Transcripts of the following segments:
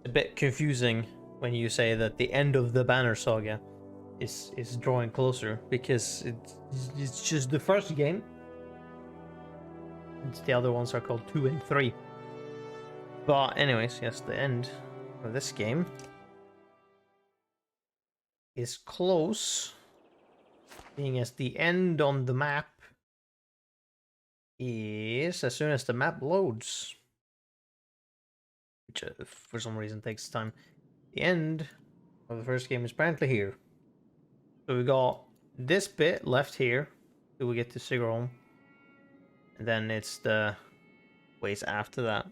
a bit confusing when you say that the end of the Banner Saga is drawing closer, because it's just the first game. The other ones are called 2 and 3. But anyways, yes, the end of this game is close, being as the end on the map is as soon as the map loads, which for some reason takes time. The end of the first game is apparently here. So we got this bit left here till we get to Sigrholm, and then it's the ways after that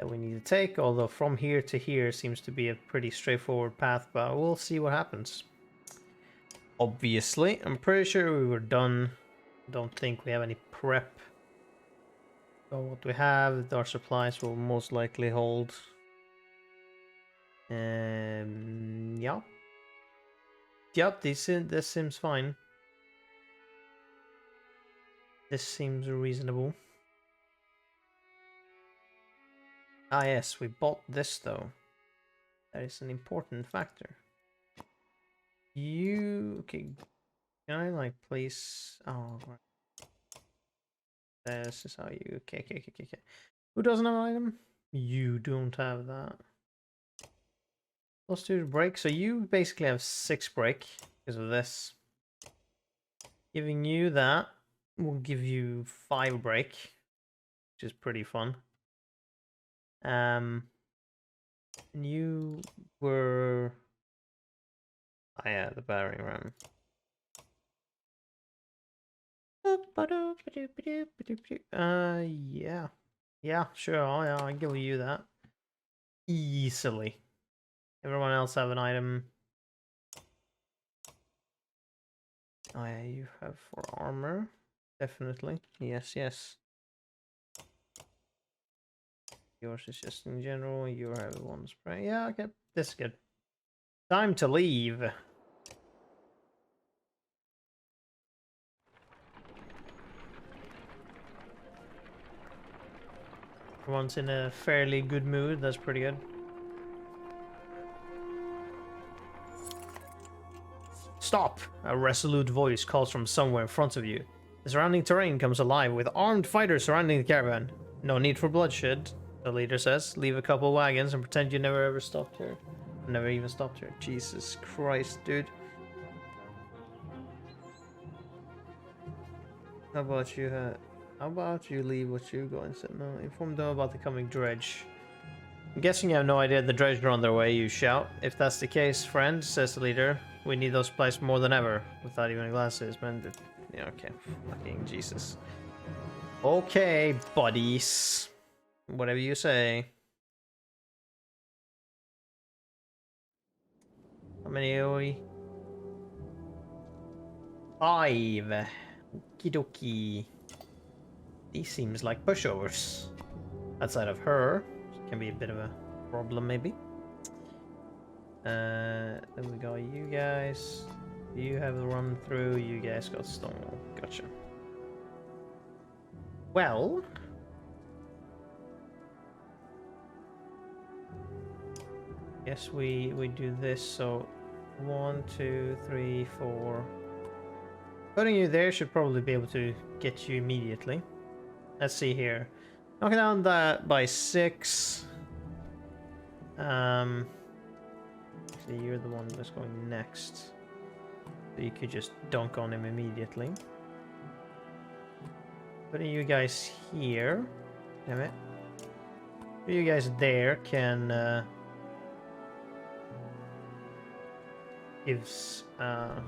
we need to take, although from here to here seems to be a pretty straightforward path, but we'll see what happens. Obviously, I'm pretty sure we were done. Don't think we have any prep. So what we have, our supplies will most likely hold. Yeah. Yep, this seems fine. This seems reasonable. Ah yes, we bought this though. That is an important factor. Okay, can I like place, oh right. This is how you, okay. Who doesn't have an item? You don't have that. Let's do the break. So you basically have 6 break because of this. Giving you that will give you 5 break, which is pretty fun. And you were, oh yeah, the battering ram. Yeah, sure. Oh yeah, I'll give you that easily. Everyone else have an item. Oh yeah, you have 4 armor, definitely. Yes. Yours is just in general. You have 1 spray. Yeah, okay, this is good. Time to leave. Everyone's in a fairly good mood. That's pretty good. Stop! A resolute voice calls from somewhere in front of you. The surrounding terrain comes alive with armed fighters surrounding the caravan. No need for bloodshed, the leader says. Leave a couple wagons and pretend you never ever stopped here. Never even stopped here. Jesus Christ, dude. How about you leave what you go and say no? Inform them about the coming dredge. I'm guessing you have no idea the dredge are on their way, you shout. If that's the case, friend, says the leader, we need those supplies more than ever. Without even glasses, man. Yeah, okay. Fucking Jesus. Okay, buddies. Whatever you say. How many are we? 5. Okie. These seems like pushovers. Outside of her, can be a bit of a problem maybe. Then we got you guys. You have a run through. You guys got Stonewall. Gotcha. Well, guess we do this. So 1, 2, 3, 4. Putting you there should probably be able to get you immediately. Let's see here. Knocking down that by 6. So you're the one that's going next. So you could just dunk on him immediately. Putting you guys here. Damn it. You guys there can gives I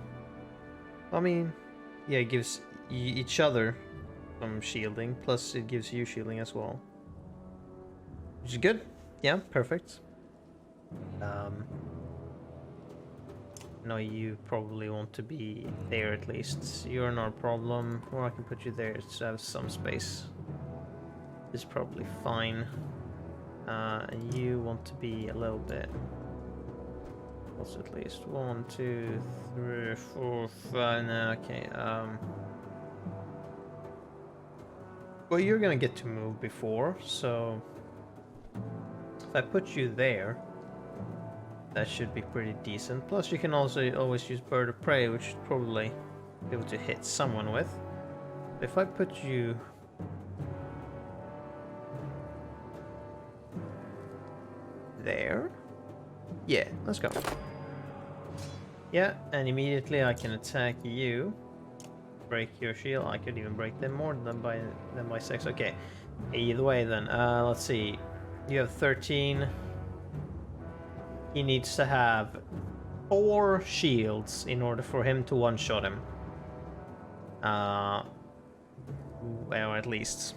mean, yeah, it gives each other some shielding, plus it gives you shielding as well, which is good. Yeah, perfect. No, you probably want to be there at least. You're not a problem, or I can put you there to have some space. It's probably fine. And you want to be a little bit. What's at least 1, 2, 3, 4, 5. No, okay. Well, you're gonna get to move before, so If I put you there, that should be pretty decent. Plus you can also always use Bird of Prey, which should probably be able to hit someone with. If I put you there, yeah, let's go. Yeah, and immediately I can attack you, break your shield. I could even break them more than by 6. Okay, either way then. Let's see. You have 13. He needs to have 4 shields in order for him to one-shot him. Well, at least.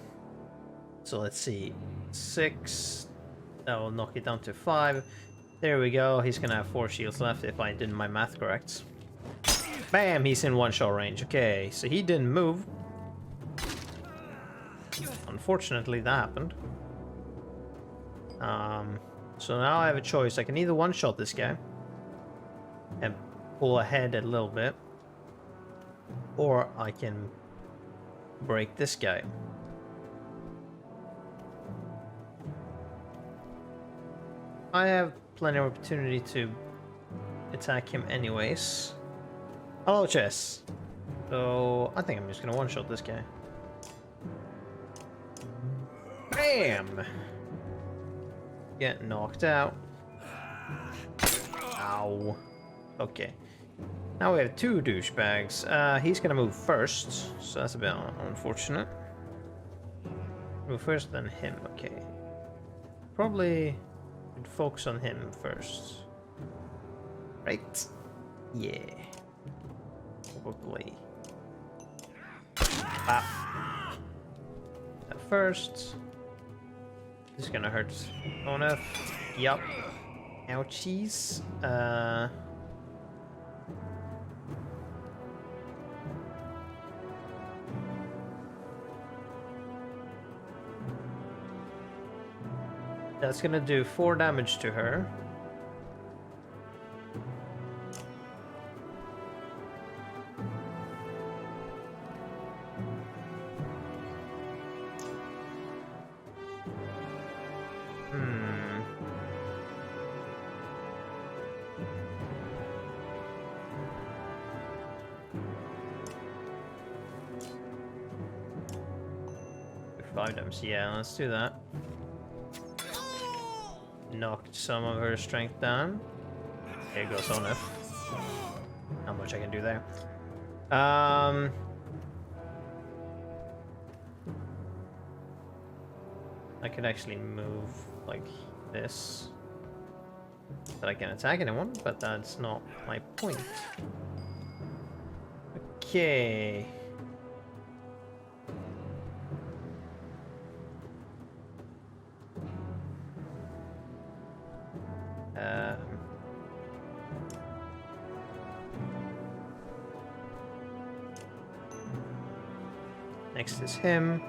So let's see. 6. That will knock it down to 5. There we go. He's gonna have 4 shields left if I did my math correct. Bam! He's in one-shot range. Okay, so he didn't move. Unfortunately, that happened. So now I have a choice. I can either one-shot this guy and pull ahead a little bit, or I can break this guy. I have plenty of opportunity to attack him anyways. Hello, chess. So I think I'm just gonna one-shot this guy. Bam! Get knocked out. Ow. Okay. Now we have 2 douchebags. He's gonna move first, so that's a bit unfortunate. Move first, then him. Okay. Probably should focus on him first. Right? Yeah. Probably. Ah. At first. This is gonna hurt. Oh no. Yup. Ouchies. That's gonna do 4 damage to her. Items, yeah, let's do that. Knocked some of her strength down. There goes Onif. How much I can do there. I could actually move like this. That I can attack anyone, but that's not my point. Okay. Next is him.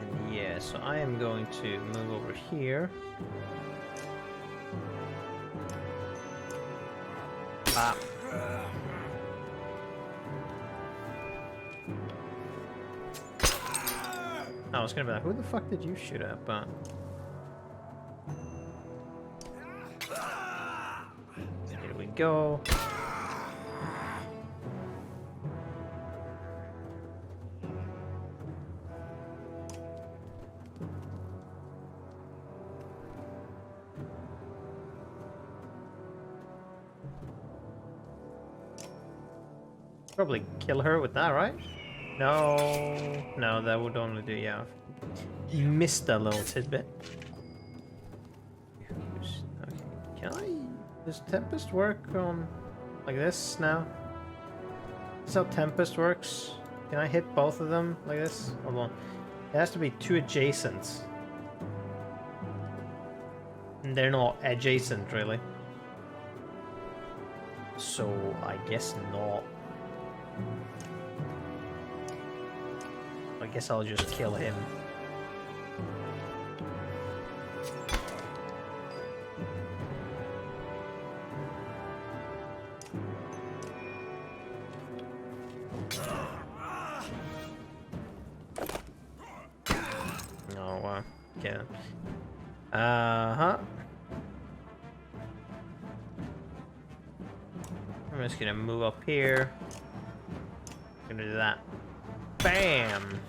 And yeah, so I am going to move over here. Ah. I was gonna be like, who the fuck did you shoot at? But here we go. Probably kill her with that, right? No, that would only do, yeah. You missed that little tidbit. Okay. Can I... Does Tempest work on... like this now? This is how Tempest works. Can I hit both of them like this? Hold on. It has to be 2 adjacent. And they're not adjacent, really. So, I guess not. I guess I'll just kill him. Okay. Uh-huh. I'm just gonna move up here. Gonna do that. Bam!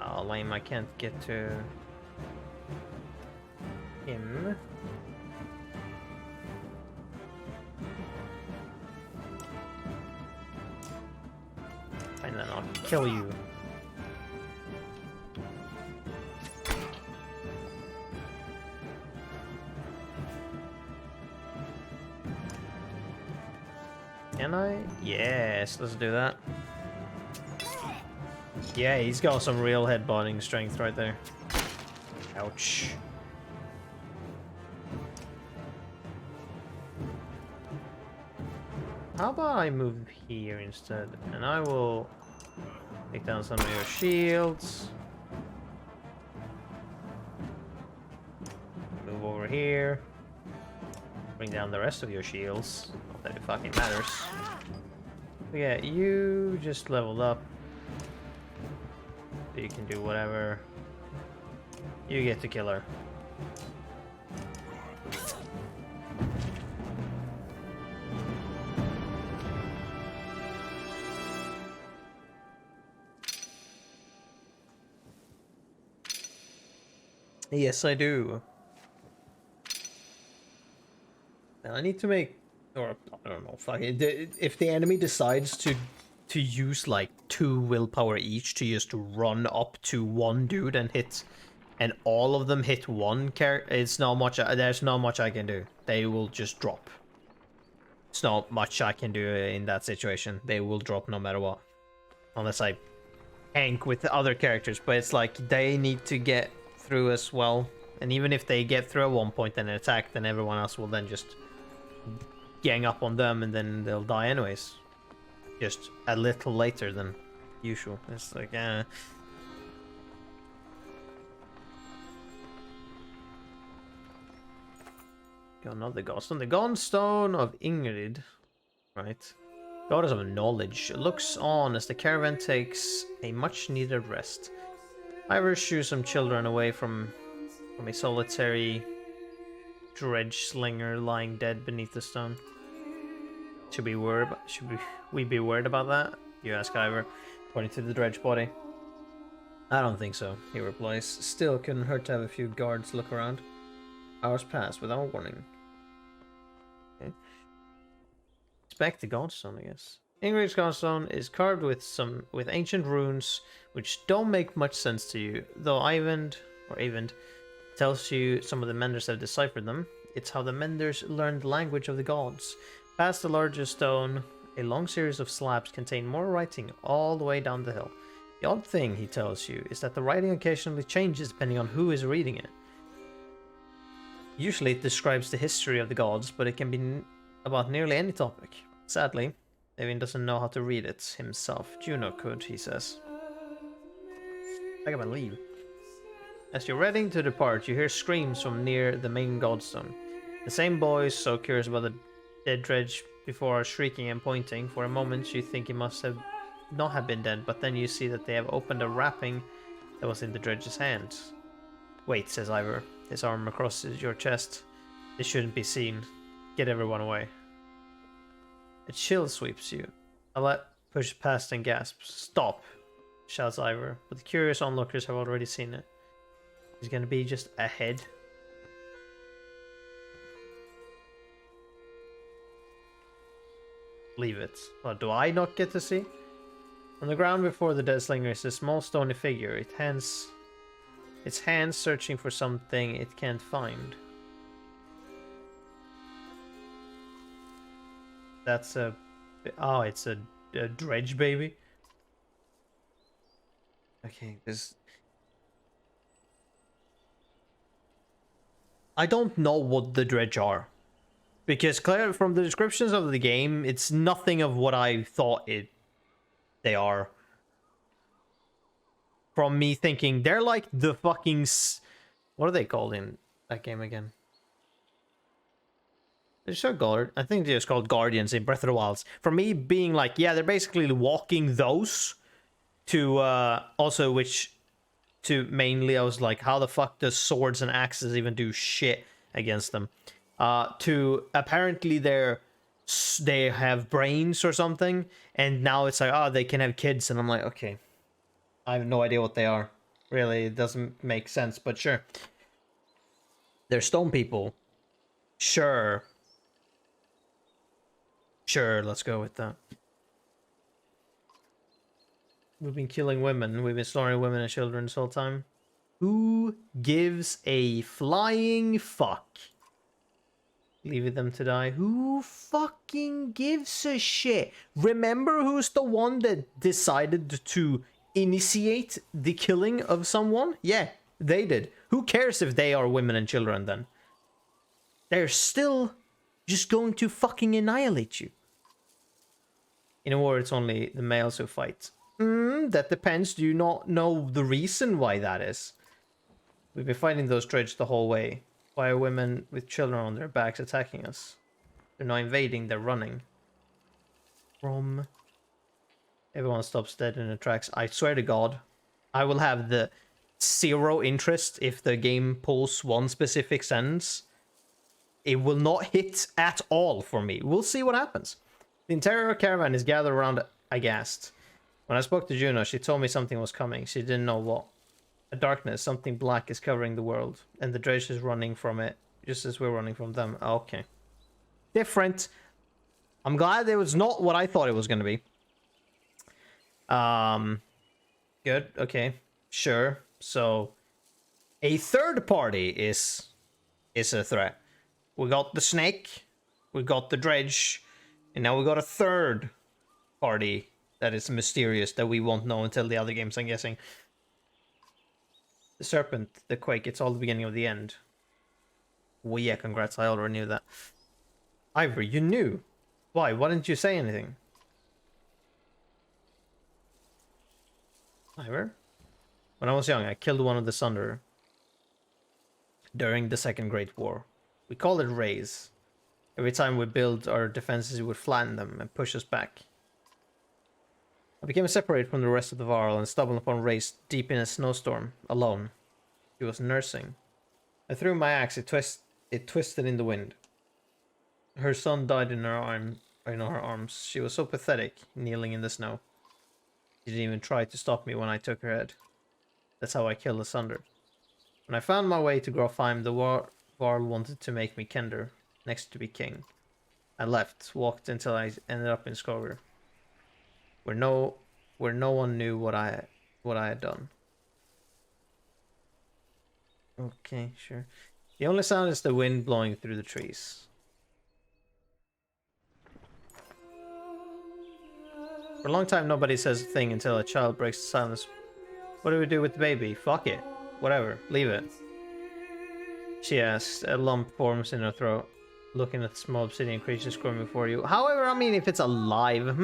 Oh, lame, I can't get to him. And then I'll kill you. Can I? Yes, let's do that. Yeah, he's got some real headbutting strength right there. Ouch. How about I move here instead? And I will take down some of your shields. Move over here. Bring down the rest of your shields. Not that it fucking matters. But yeah, you just leveled up. So you can do whatever. You get to kill her. Yes, I do. Now I need to make, or I don't know, fuck it. If the enemy decides to use like 2 willpower each to just run up to one dude and hit, and all of them hit one character, it's not much. There's not much I can do. They will just drop. It's not much I can do in that situation. They will drop no matter what, unless I tank with the other characters. But it's like they need to get through as well, and even if they get through at one point and attack, then everyone else will then just gang up on them, and then they'll die anyways. Just a little later than usual. It's like, Got another Godstone. The Godstone of Ingrid. Right. Goddess of Knowledge looks on as the caravan takes a much-needed rest. Ivor shoos some children away from a solitary dredge slinger lying dead beneath the stone. Should we be worried about that? You ask Ivor, pointing to the dredge body. I don't think so, he replies. Still, couldn't hurt to have a few guards look around. Hours pass without warning. Okay. Expect the Godstone, I guess. Ingrid's Godstone is carved with ancient runes, which don't make much sense to you, though Eyvind tells you some of the menders have deciphered them. It's how the menders learned the language of the gods. Past the larger stone, a long series of slabs contain more writing all the way down the hill. The odd thing, he tells you, is that the writing occasionally changes depending on who is reading it. Usually it describes the history of the gods, but it can be about nearly any topic. Sadly, Eyvind doesn't know how to read it himself. Juno could, he says. I gotta leave. As you're ready to depart, you hear screams from near the main Godstone. The same boys, so curious about the dead dredge before, are shrieking and pointing. For a moment you think he must have not have been dead, but then you see that they have opened a wrapping that was in the dredge's hand. Wait, says Ivor, his arm across your chest. This shouldn't be seen. Get everyone away. A chill sweeps you. Alette pushes past and gasps. Stop, shouts Ivor, but the curious onlookers have already seen it. He's gonna be just ahead. Leave it. Well, do I not get to see? On the ground before the dead slinger is a small stony figure. Its hands searching for something it can't find. That's a... Oh, it's a dredge baby? Okay, this... I don't know what the dredge are. Because clear from the descriptions of the game, it's nothing of what I thought they are. From me thinking, they're like the fucking... What are they called in that game again? They're so guard. I think they're just called guardians in Breath of the Wilds. For me, being like, yeah, they're basically walking those to also which to mainly I was like, how the fuck does swords and axes even do shit against them? To apparently they have brains or something, and now it's like, oh, they can have kids, and I'm like, okay, I have no idea what they are. Really, it doesn't make sense, but sure. They're stone people. Sure. Sure, let's go with that. We've been killing women. We've been slaughtering women and children this whole time. Who gives a flying fuck? Leaving them to die. Who fucking gives a shit? Remember who's the one that decided to initiate the killing of someone? Yeah, they did. Who cares if they are women and children then? They're still just going to fucking annihilate you. In a war, it's only the males who fight. That depends. Do you not know the reason why that is? We've been fighting those dredge the whole way. Why are women with children on their backs attacking us? They're not invading, they're running. From... Everyone stops dead in their tracks. I swear to God, I will have the 0 interest if the game pulls one specific sentence. It will not hit at all for me. We'll see what happens. The entire caravan is gathered around Aghast. When I spoke to Juno, she told me something was coming. She didn't know what. A darkness, something black is covering the world, and the dredge is running from it, just as we're running from them. Okay. Different. I'm glad it was not what I thought it was going to be. Good. Okay. Sure. So, a third party is a threat. We got the snake, we got the dredge, and now we got a third party that is mysterious that we won't know until the other games, I'm guessing. The serpent, the quake, it's all the beginning of the end. Well, yeah, congrats, I already knew that. Ivor, you knew? Why? Why didn't you say anything? Ivor? When I was young, I killed one of the Sunder during the Second Great War. We called it Raise. Every time we built our defenses, it would flatten them and push us back. I became separated from the rest of the Varl and stumbled upon Race deep in a snowstorm, alone. She was nursing. I threw my axe, it twisted in the wind. Her son died in her arms. She was so pathetic, kneeling in the snow. She didn't even try to stop me when I took her head. That's how I killed the Sunder. When I found my way to Grofheim, the Varl wanted to make me Kender, next to be king. I left, walked until I ended up in Skoger, where no one knew what I had done. Okay, sure. The only sound is the wind blowing through the trees. For a long time, nobody says a thing until a child breaks the silence. What do we do with the baby? Fuck it. Whatever. Leave it. She asks. A lump forms in her throat, looking at the small obsidian creature squirming for you. However, I mean, if it's alive,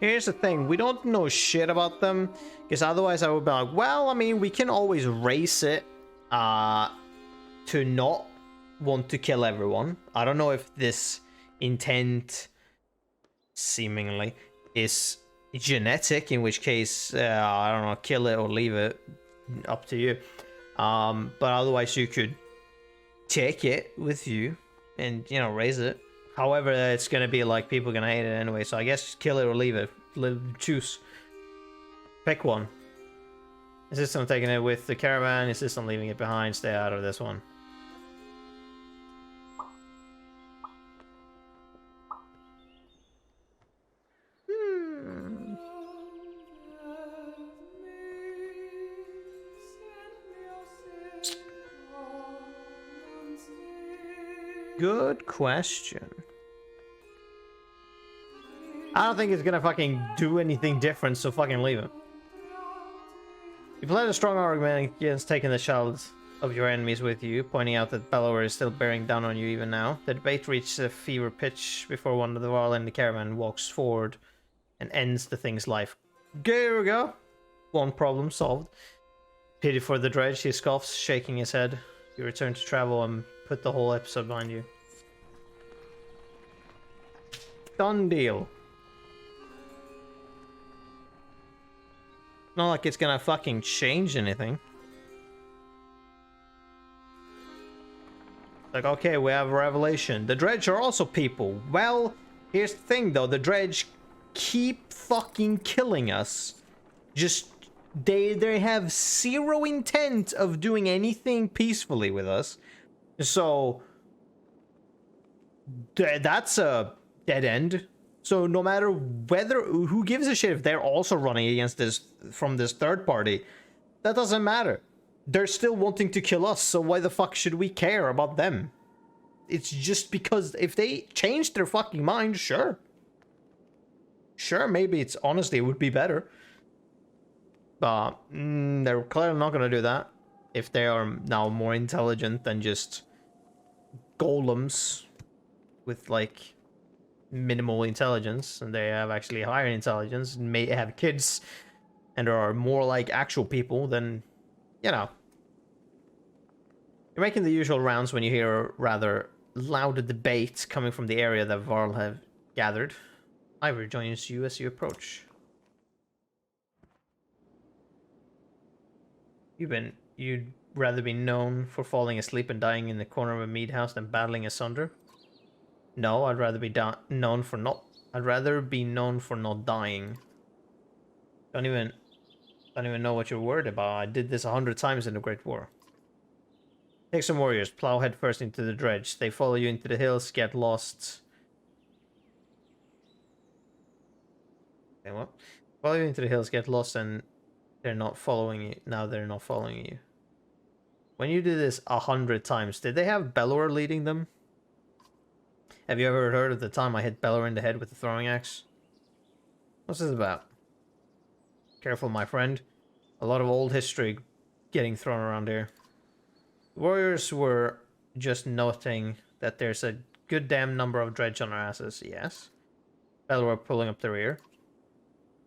here's the thing. We don't know shit about them, because otherwise I would be like, well, I mean, we can always race it to not want to kill everyone. I don't know if this intent, seemingly, is genetic, in which case, I don't know, kill it or leave it, up to you. But otherwise you could take it with you and, you know, raise it. However, it's gonna be like, people are gonna hate it anyway, so I guess just kill it or leave it. Choose. Pick one. Insist on taking it with the caravan, insist on leaving it behind, stay out of this one. Good question. I don't think it's gonna fucking do anything different, so fucking leave it. You've led a strong argument against taking the child of your enemies with you, pointing out that Bellower is still bearing down on you even now. The debate reaches a fever pitch before one of the Varl in the caravan walks forward and ends the thing's life. Here we go. One problem solved. Pity for the dredge, he scoffs, shaking his head. You return to travel and put the whole episode behind you. Done deal. Not like it's gonna fucking change anything. Like, okay, we have a revelation. The Dredge are also people. Well, here's the thing though, the Dredge keep fucking killing us. Just, they have zero intent of doing anything peacefully with us. So, that's a dead end. So no matter who gives a shit if they're also running against this from this third party, that doesn't matter. They're still wanting to kill us, so why the fuck should we care about them? It's just because if they change their fucking mind, sure. Sure, maybe it's honestly it would be better. But they're clearly not gonna do that if they are now more intelligent than just golems with like minimal intelligence, and they have actually higher intelligence and may have kids and are more like actual people. Then, you know, you're making the usual rounds when you hear a rather loud debate coming from the area that Varl have gathered. Ivor joins you as you approach. You'd rather be known for falling asleep and dying in the corner of a mead house than battling asunder? No, I'd rather be known for not. I'd rather be known for not dying. Don't even know what you're worried about. I did this 100 times in the Great War. Take some warriors, plow head first into the Dredge. They follow you into the hills, get lost. Okay, what? Follow you into the hills, get lost, and they're not following you. Now they're not following you. When you did this 100 times, did they have Belor leading them? Have you ever heard of the time I hit Belor in the head with a throwing axe? What's this about? Careful, my friend. A lot of old history getting thrown around here. The warriors were just noting that there's a good damn number of Dredge on our asses, yes. Belor pulling up the rear.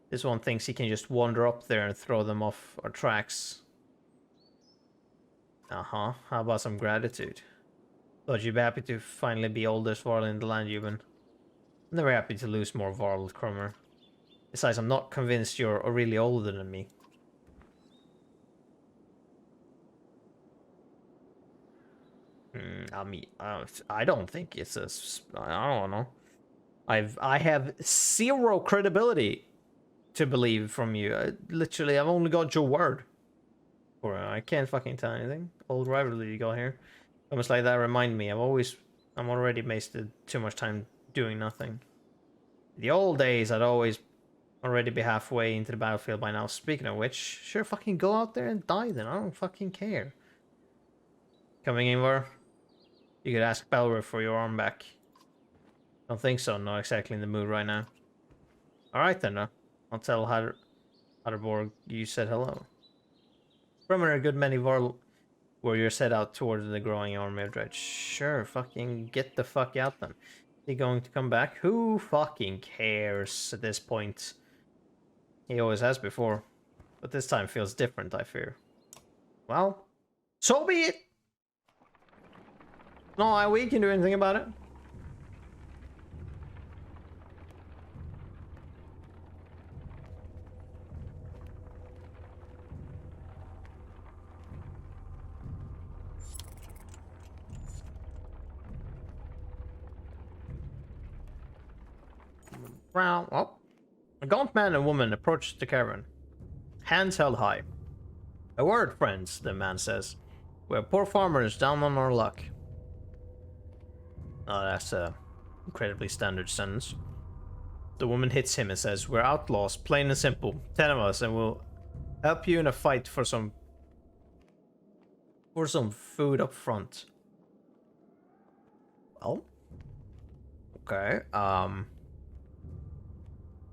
This one thinks he can just wander up there and throw them off our tracks. Uh-huh. How about some gratitude? Thought you'd be happy to finally be oldest Varl in the land, Euban. I'm never happy to lose more Varl, Cromer. Besides, I'm not convinced you're really older than me. I mean, I don't think it's a... I don't know. I have zero credibility to believe from you. I've only got your word. Or I can't fucking tell anything. Old rivalry you got here. Almost like that remind me. I'm already wasted too much time doing nothing. The old days, I'd always already be halfway into the battlefield by now. Speaking of which, sure fucking go out there and die then. I don't fucking care. Coming in, Var? You could ask Belra for your arm back. Don't think so. Not exactly in the mood right now. Alright then, I'll tell Hatterborg you said hello. Remember a good many warriors set out towards the growing army of Dredge. Sure, fucking get the fuck out then. He going to come back? Who fucking cares at this point? He always has before. But this time feels different, I fear. Well, so be it! No, we can do anything about it. Oh. A gaunt man and woman approach the caravan, hands held high. A word, friends, the man says. We're poor farmers down on our luck. Oh, that's a incredibly standard sentence. The woman hits him and says, we're outlaws, plain and simple. 10 of us, and we'll help you in a fight for some food up front. Well, okay,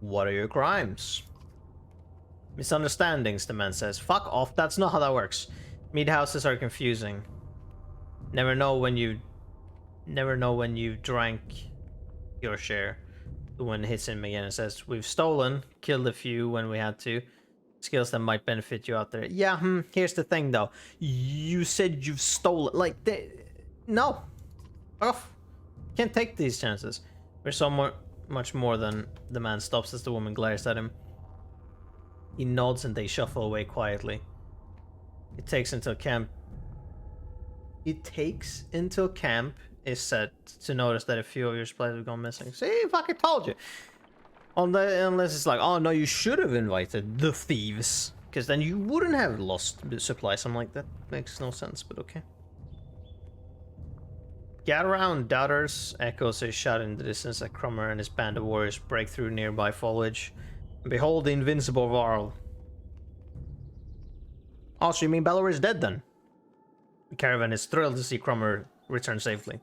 what are your crimes? Misunderstandings, the man says. Fuck off, that's not how that works. Mead houses are confusing. Never know when you drank your share. The one hits him again and says, we've stolen, killed a few when we had to. Skills that might benefit you out there. Yeah, here's the thing though. You said you've stolen, no. Off. Can't take these chances. We're much more than the man stops as the woman glares at him. He nods and they shuffle away quietly. It takes until camp is set to notice that a few of your supplies have gone missing. See, if I fucking told you. Unless it's like, oh no, you should have invited the thieves. Because then you wouldn't have lost supplies. I'm like, that makes no sense, but okay. Gather round, doubters. Echoes a shout in the distance as Crummer and his band of warriors break through nearby foliage. And behold the invincible Varl. Oh, so you mean Balor is dead then? The caravan is thrilled to see Crummer return safely.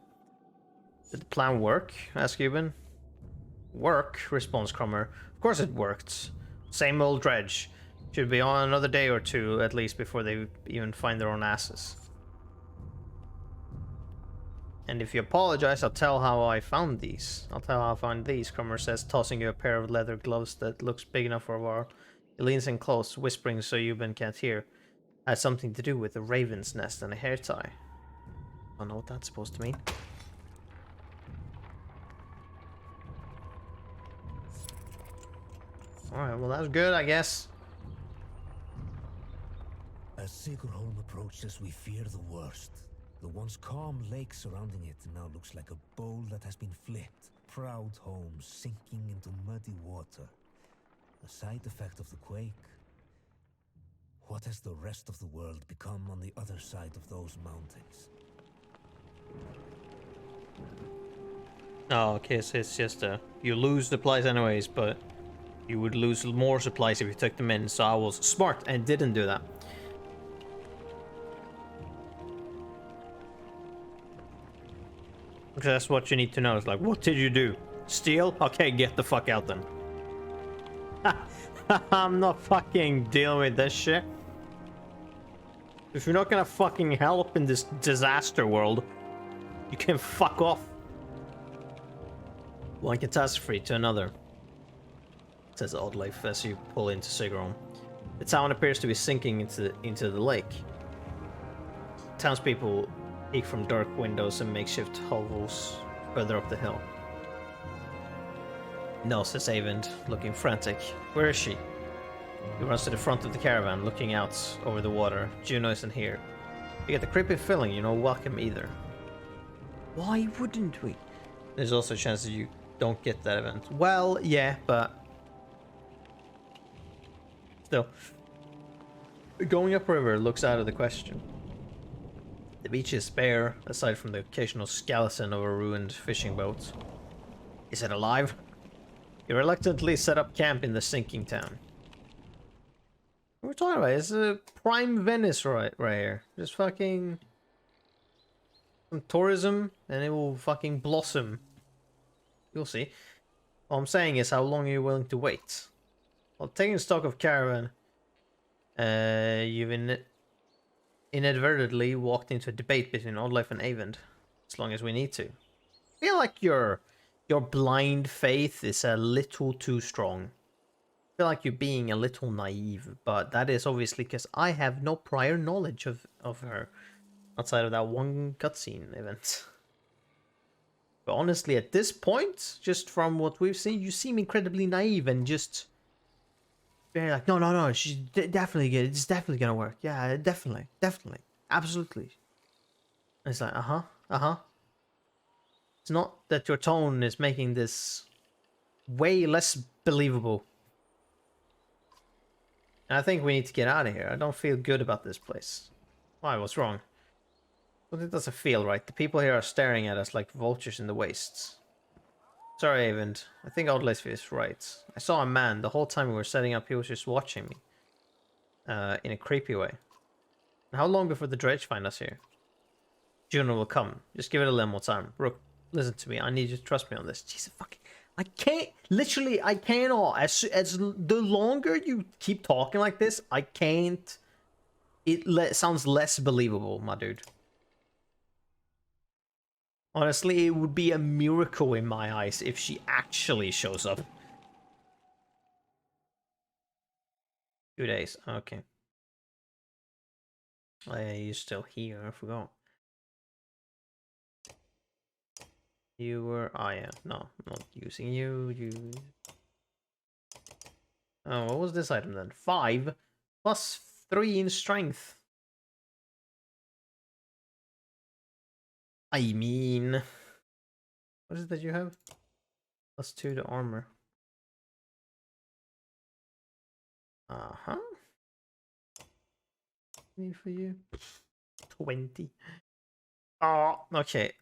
Did the plan work? Asks Cuban. Work, responds Crummer. Of course it worked. Same old dredge. Should be on another day or two at least before they even find their own asses. And if you apologize, I'll tell how I found these. I'll tell how I found these, Crummer says, tossing you a pair of leather gloves that looks big enough for a while. He leans in close, whispering so Yuban can't hear. Has something to do with a raven's nest and a hair tie. I don't know what that's supposed to mean. Alright, well that's good, I guess. As Sigurholm approaches, we fear the worst. The once calm lake surrounding it now looks like a bowl that has been flipped. Proud home sinking into muddy water. A side effect of the quake. What has the rest of the world become on the other side of those mountains? Oh, okay, so it's just you lose supplies anyways, but you would lose more supplies if you took them in, so I was smart and didn't do that. Because that's what you need to know. It's like, what did you do? Steal? Okay, get the fuck out then. I'm not fucking dealing with this shit. If you're not gonna fucking help in this disaster world, you can fuck off. One catastrophe to another, says Oddleif as you pull into Sigurholm. The town appears to be sinking into the lake. Townspeople peek from dark windows and makeshift hovels further up the hill. No, says Avend, looking frantic. Where is she? He runs to the front of the caravan, looking out over the water. Juno isn't here. You get the creepy feeling you're not welcome either. Why wouldn't we? There's also a chance that you don't get that event. Well, yeah, but still. Going upriver looks out of the question. The beach is bare, aside from the occasional skeleton of a ruined fishing boat. Is it alive? You reluctantly set up camp in the sinking town. What are we talking about? It's a prime Venice right here. Just fucking some tourism and it will fucking blossom. You'll see. All I'm saying is, how long are you willing to wait? Well, taking stock of caravan, you've inadvertently walked into a debate between Oddleif and Avend. As long as we need to. I feel like your blind faith is a little too strong. I feel like you're being a little naive, but that is obviously because I have no prior knowledge of her outside of that one cutscene event. But honestly, at this point, just from what we've seen, you seem incredibly naive and just very like, no, she's definitely good. It's definitely gonna work. Yeah, definitely, absolutely. And it's like, It's not that your tone is making this way less believable. And I think we need to get out of here. I don't feel good about this place. Why? What's wrong? Something doesn't feel right. The people here are staring at us like vultures in the wastes. Sorry, Avend. I think Oddleif is right. I saw a man the whole time we were setting up. He was just watching me. In a creepy way. And how long before the dredge find us here? Juno will come. Just give it a little more time. Rook, listen to me. I need you to trust me on this. Jesus fucking... I can't... Literally, I cannot. As the longer you keep talking like this, I can't... It sounds less believable, my dude. Honestly, it would be a miracle in my eyes if she actually shows up. 2 days, okay. Oh, yeah, you're still here, I forgot. You were... Oh, yeah. No, not using you. You... Oh, what was this item then? 5 plus 3 in strength. I mean... What is it that you have? Plus 2 to armor. Uh-huh. Need for you. 20. Oh, okay.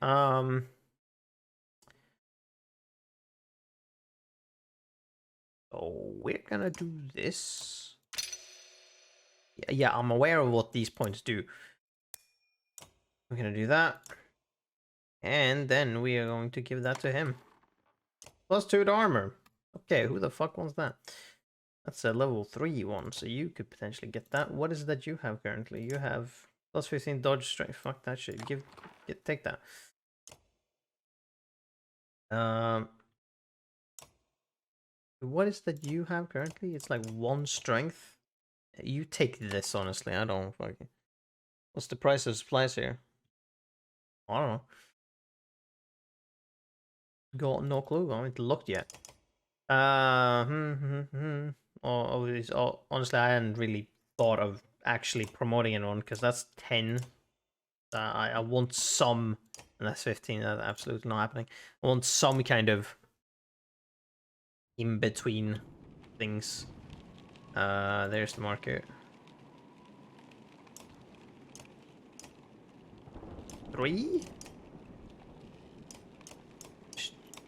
So we're gonna do this. Yeah, I'm aware of what these points do. We're gonna do that. And then we are going to give that to him. Plus 2 to armor. Okay, who the fuck wants that? That's a level 3 one, so you could potentially get that. What is it that you have currently? You have plus 15 dodge strength. Fuck that shit. Take that. What is that you have currently? It's like 1 strength. You take this, honestly. I don't fucking... What's the price of supplies here? I don't know. Got no clue. I haven't looked yet. Honestly, I hadn't really thought of actually promoting anyone because that's 10. I want some, and that's 15. That's absolutely not happening. I want some kind of in between things. There's the market. 3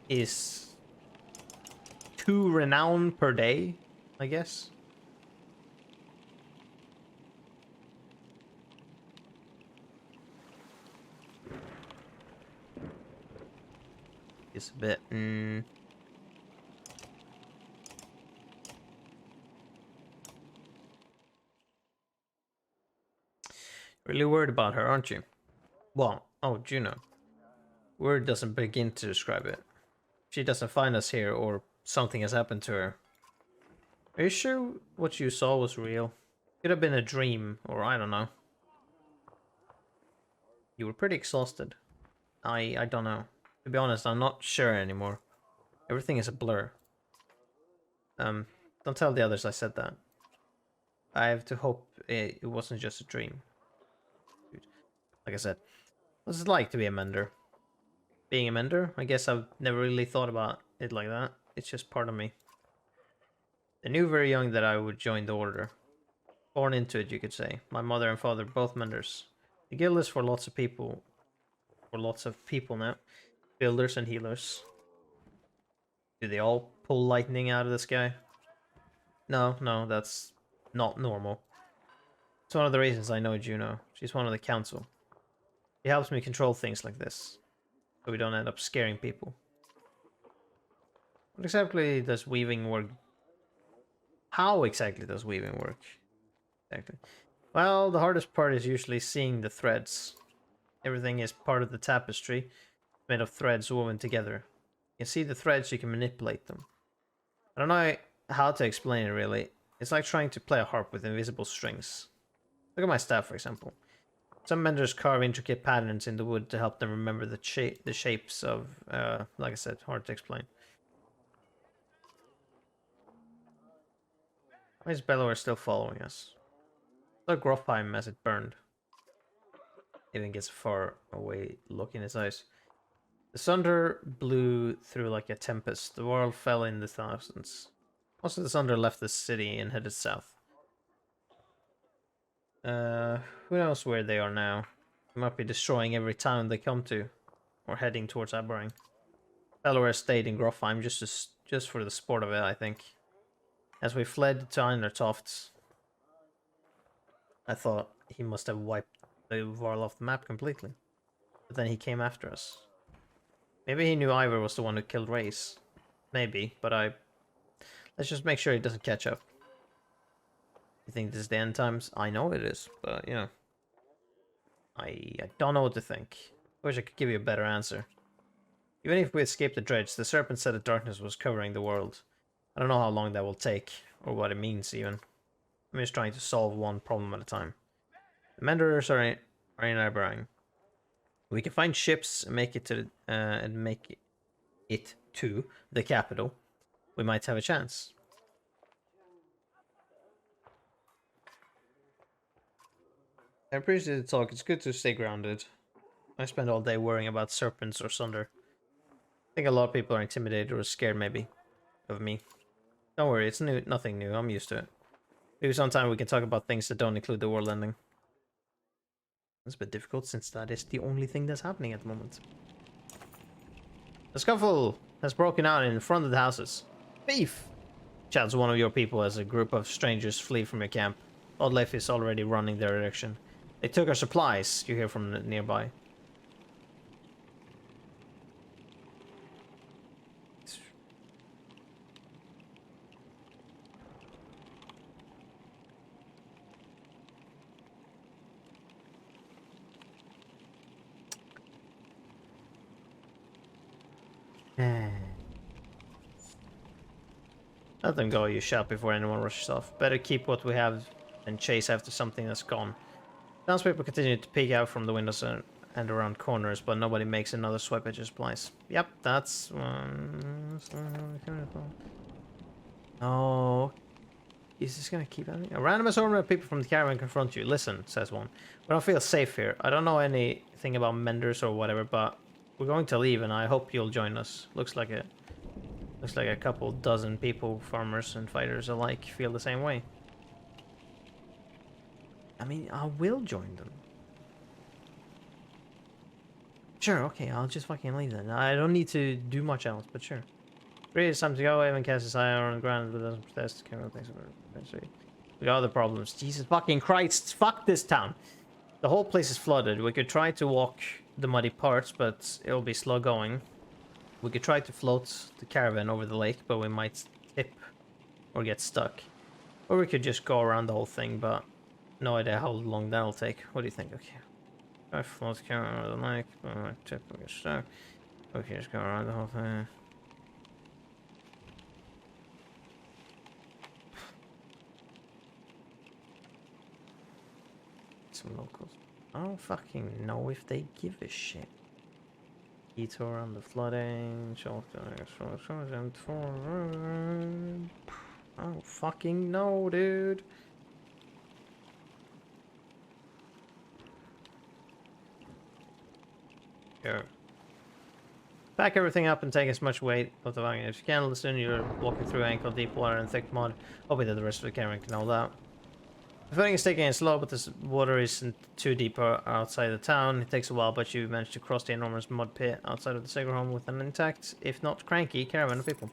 is 2 renown per day, I guess. It's a bit. Really worried about her, aren't you? Well, oh, Juno. Word doesn't begin to describe it. She doesn't find us here, or something has happened to her. Are you sure what you saw was real? Could have been a dream, or I don't know. You were pretty exhausted. I don't know. To be honest, I'm not sure anymore. Everything is a blur. Don't tell the others I said that. I have to hope it wasn't just a dream. Like I said, what's it like to be a mender? Being a mender? I guess I've never really thought about it like that. It's just part of me. I knew very young that I would join the order. Born into it, you could say. My mother and father both menders. The guild is for lots of people. For lots of people now. Builders and healers. Do they all pull lightning out of the sky? No, that's not normal. It's one of the reasons I know Juno. She's one of the council. She helps me control things like this, so we don't end up scaring people. What exactly does weaving work? How exactly does weaving work? Exactly. Well, the hardest part is usually seeing the threads. Everything is part of the tapestry, made of threads woven together. You can see the threads, you can manipulate them. I don't know how to explain it really. It's like trying to play a harp with invisible strings. Look at my staff, for example. Some menders carve intricate patterns in the wood to help them remember the shapes of, like I said, hard to explain. Why is Bellower still following us? Look, Grofheim as it burned. Even gets a far away look in his eyes. The thunder blew through like a tempest. The world fell in the thousands. Most of the thunder left the city and headed south. Who knows where they are now? They might be destroying every town they come to, or heading towards Aberang. Bellower stayed in Grofheim just for the sport of it, I think. As we fled to Einertoft, I thought he must have wiped the Varl off the map completely. But then he came after us. Maybe he knew Ivor was the one who killed Reyes. Maybe, but let's just make sure he doesn't catch up. You think this is the end times? I know it is, but, you know. I don't know what to think. I wish I could give you a better answer. Even if we escape the dredge, the serpent said that darkness was covering the world. I don't know how long that will take, or what it means even. I'm just trying to solve one problem at a time. The Menderers are in Aberang. We can find ships and make it to it to the capital, we might have a chance. I appreciate the talk. It's good to stay grounded. I spend all day worrying about serpents or thunder. I think a lot of people are intimidated or scared, maybe, of me. Don't worry, it's new, nothing new. I'm used to it. Maybe sometime we can talk about things that don't include the world ending. It's a bit difficult since that is the only thing that's happening at the moment. A scuffle has broken out in front of the houses. Thief! Shouts one of your people as a group of strangers flee from your camp. Oddleif is already running their direction. They took our supplies, you hear from nearby. Let them go, you shout before anyone rushes off. Better keep what we have and chase after something that's gone. Townspeople continue to peek out from the windows and around corners, but nobody makes another swipe at your supplies. Yep, that's one. Oh, is this gonna keep happening? A random assortment of people from the caravan confront you. Listen, says one. We don't feel safe here. I don't know anything about menders or whatever, but we're going to leave, and I hope you'll join us. Looks like a couple dozen people, farmers and fighters alike, feel the same way. I mean, I will join them. Sure, okay, I'll just fucking leave then. I don't need to do much else, but sure. Really, it's time to go. I haven't cast his eye on the ground, but doesn't protest. We got other problems. Jesus fucking Christ, fuck this town. The whole place is flooded. We could try to walk the muddy parts, but it'll be slow going. We could try to float the caravan over the lake, but we might tip or get stuck. Or we could just go around the whole thing, but no idea how long that'll take. What do you think? Okay. I float the caravan over the lake, but we might tip or get stuck. Okay, just go around the whole thing. Some locals. I don't fucking know if they give a shit. Detour on the flooding, shelter, I don't fucking know, dude. Here. Pack everything up and take as much weight of the wagon as you can. Listen, you're walking through ankle-deep water and thick mud. Hoping that the rest of the caravan can hold out. The footing is taking it slow, but this water isn't too deep outside the town. It takes a while, but you manage to cross the enormous mud pit outside of the Saga home with an intact, if not cranky, caravan of people.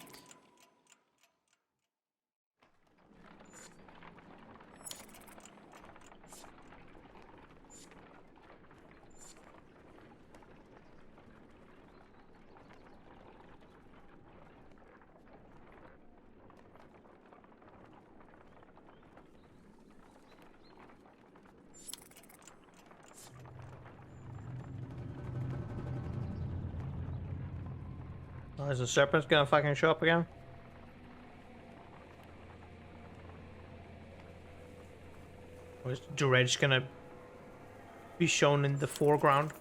Oh, is the serpent's gonna fucking show up again? Or is Durej gonna be shown in the foreground?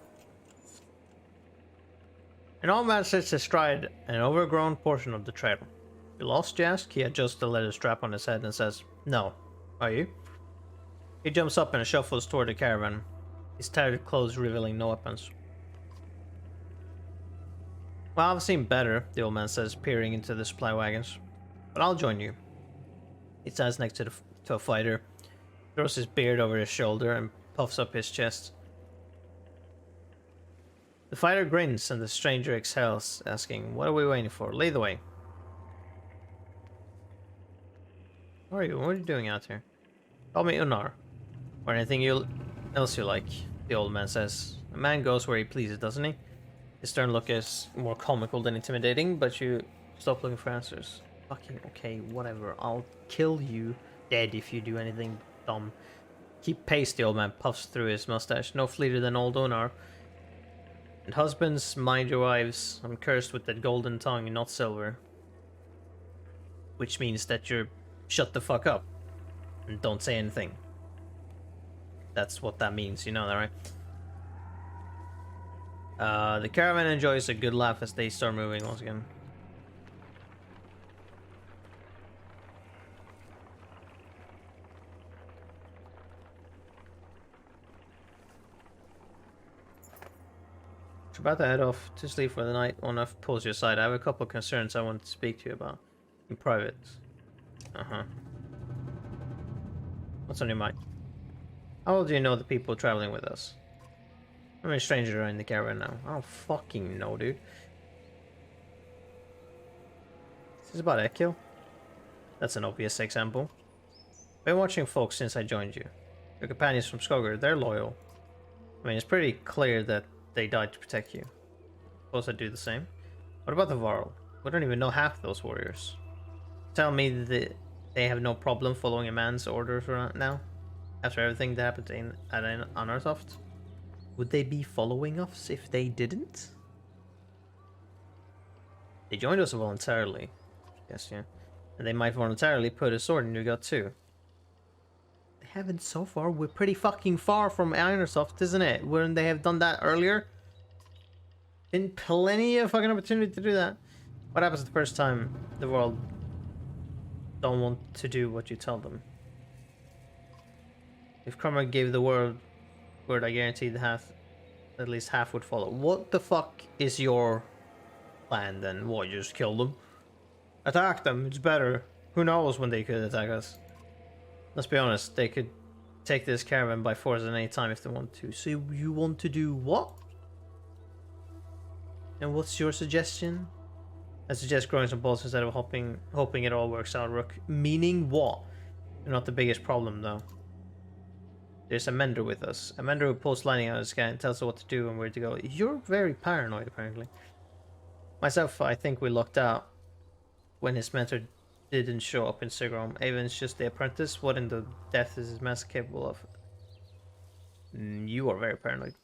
An old man sits astride an overgrown portion of the trail. You lost, you ask? He adjusts the leather strap on his head and says, "No. Are you?" He jumps up and shuffles toward the caravan, his tattered clothes revealing no weapons. Well, I've seen better, the old man says, peering into the supply wagons. But I'll join you. He stands next to a fighter, throws his beard over his shoulder, and puffs up his chest. The fighter grins, and the stranger exhales, asking, "What are we waiting for? Lead the way." Who are you? What are you doing out here? Call me Unar, or anything else you like, the old man says. A man goes where he pleases, doesn't he? His stern look is more comical than intimidating, but you stop looking for answers. Fucking okay, whatever. I'll kill you dead if you do anything dumb. Keep pace, the old man puffs through his mustache. No fleeter than old Onar. And husbands, mind your wives. I'm cursed with that golden tongue, not silver. Which means that you're shut the fuck up. And don't say anything. That's what that means, you know that, right? The caravan enjoys a good laugh as they start moving once again. About to head off to sleep for the night. On I've paused your side. I have a couple of concerns I want to speak to you about in private. What's on your mind? How well do you know the people traveling with us? How many strangers are in the caravan now? I don't fucking know, dude. Is this about Ekil? That's an obvious example. I've been watching folks since I joined you. Your companions from Skogar, they're loyal. I mean, it's pretty clear that they died to protect you. Suppose I'd do the same. What about the Varl? We don't even know half of those warriors. Tell me that they have no problem following a man's orders now? After everything that happened at Anarthoft? Would they be following us if they didn't? They joined us voluntarily. Yes, yeah. And they might voluntarily put a sword in your gut too. They haven't so far. We're pretty fucking far from Ironsoft, isn't it? Wouldn't they have done that earlier? Been plenty of fucking opportunity to do that. What happens the first time the world don't want to do what you tell them? If Cormac gave the world word, I guarantee at least half would follow. What the fuck is your plan then? What, you just kill them? Attack them, it's better. Who knows when they could attack us? Let's be honest, they could take this caravan by force at any time if they want to. So you want to do what? And what's your suggestion? I suggest growing some bolts instead of hoping it all works out, Rook. Meaning what? You're not the biggest problem, though. There's a mender with us. A mender who pulls lightning out of the sky and tells us what to do and where to go. You're very paranoid, apparently. Myself, I think we lucked out when his mentor didn't show up in Sigrom. Avon's just the apprentice. What in the death is his master capable of? You are very paranoid.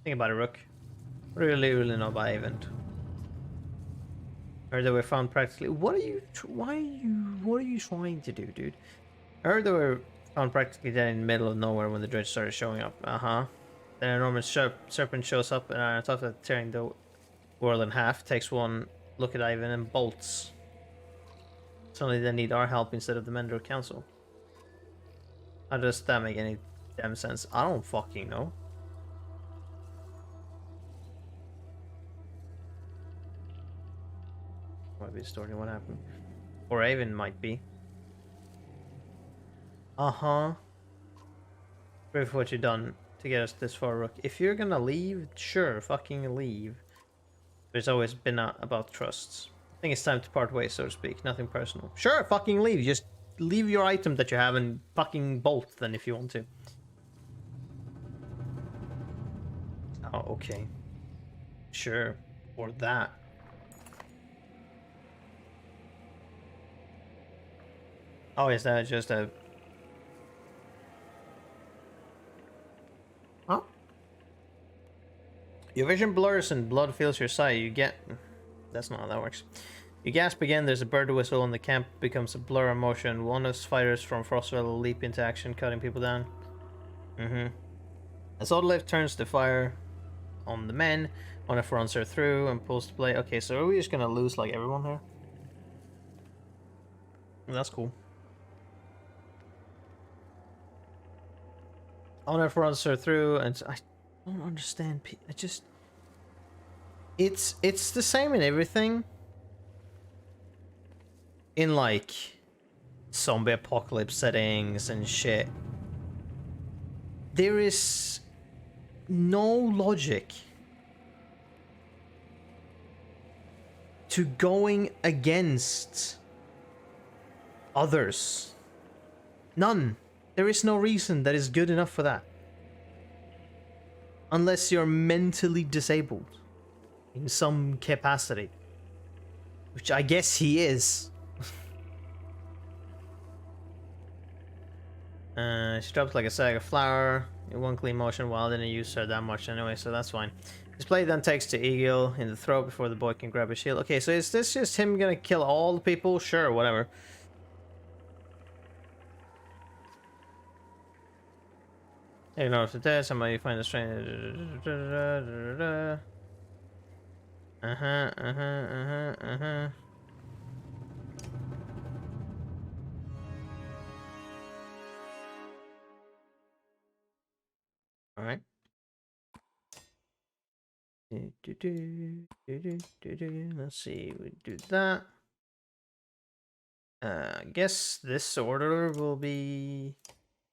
Think about it, Rook. Really know about Avon. Heard that we found practically. What are you trying to do, dude? I heard that we're found practically dead in the middle of nowhere when the dredge started showing up. Then an enormous serpent shows up, and on top of tearing the world in half, takes one look at Ivan and bolts. Suddenly they need our help instead of the Mendor Council. How does that make any damn sense? I don't fucking know. Might be the story of what happened. Or Avon might be. Brave for what you've done to get us this far, Rook. If you're gonna leave, sure, fucking leave. But it's always been about trusts. I think it's time to part ways, so to speak. Nothing personal. Sure, fucking leave. Just leave your item that you have and fucking bolt then if you want to. Oh, okay. Sure. Or that. Oh, is that just a... Huh? Your vision blurs and blood fills your sight. You get... That's not how that works. You gasp again, there's a bird whistle, and the camp becomes a blur of motion. One of the fighters from Frostville will leap into action, cutting people down. As Odlift turns to fire on the men, one of them runs her through and pulls the blade. Okay, so are we just gonna lose like everyone here? That's cool. Honor runs her through, and I don't understand. I just... It's the same in everything. In like zombie apocalypse settings and shit. There is no logic to going against others. None. There is no reason that is good enough for that. Unless you're mentally disabled. In some capacity. Which I guess he is. She drops like a Saga flower. In one clean motion, well, I didn't use her that much anyway, so that's fine. His blade then takes to Eagle in the throat before the boy can grab his shield. Okay, so is this just him gonna kill all the people? Sure, whatever. You know, if it does, somebody find a strain. Uh-huh, uh-huh, uh-huh, uh-huh. Alright. Let's see, we do that. I guess this order will be...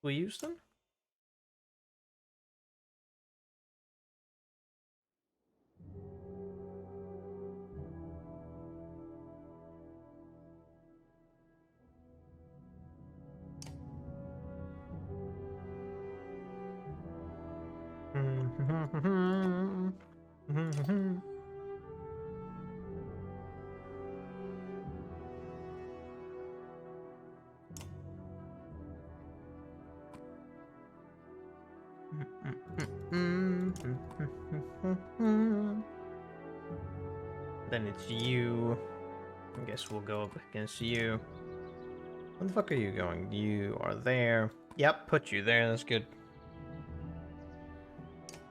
we use them? Then it's you. I guess we'll go up against you. Where the fuck are you going? You are there. Yep, put you there. That's good.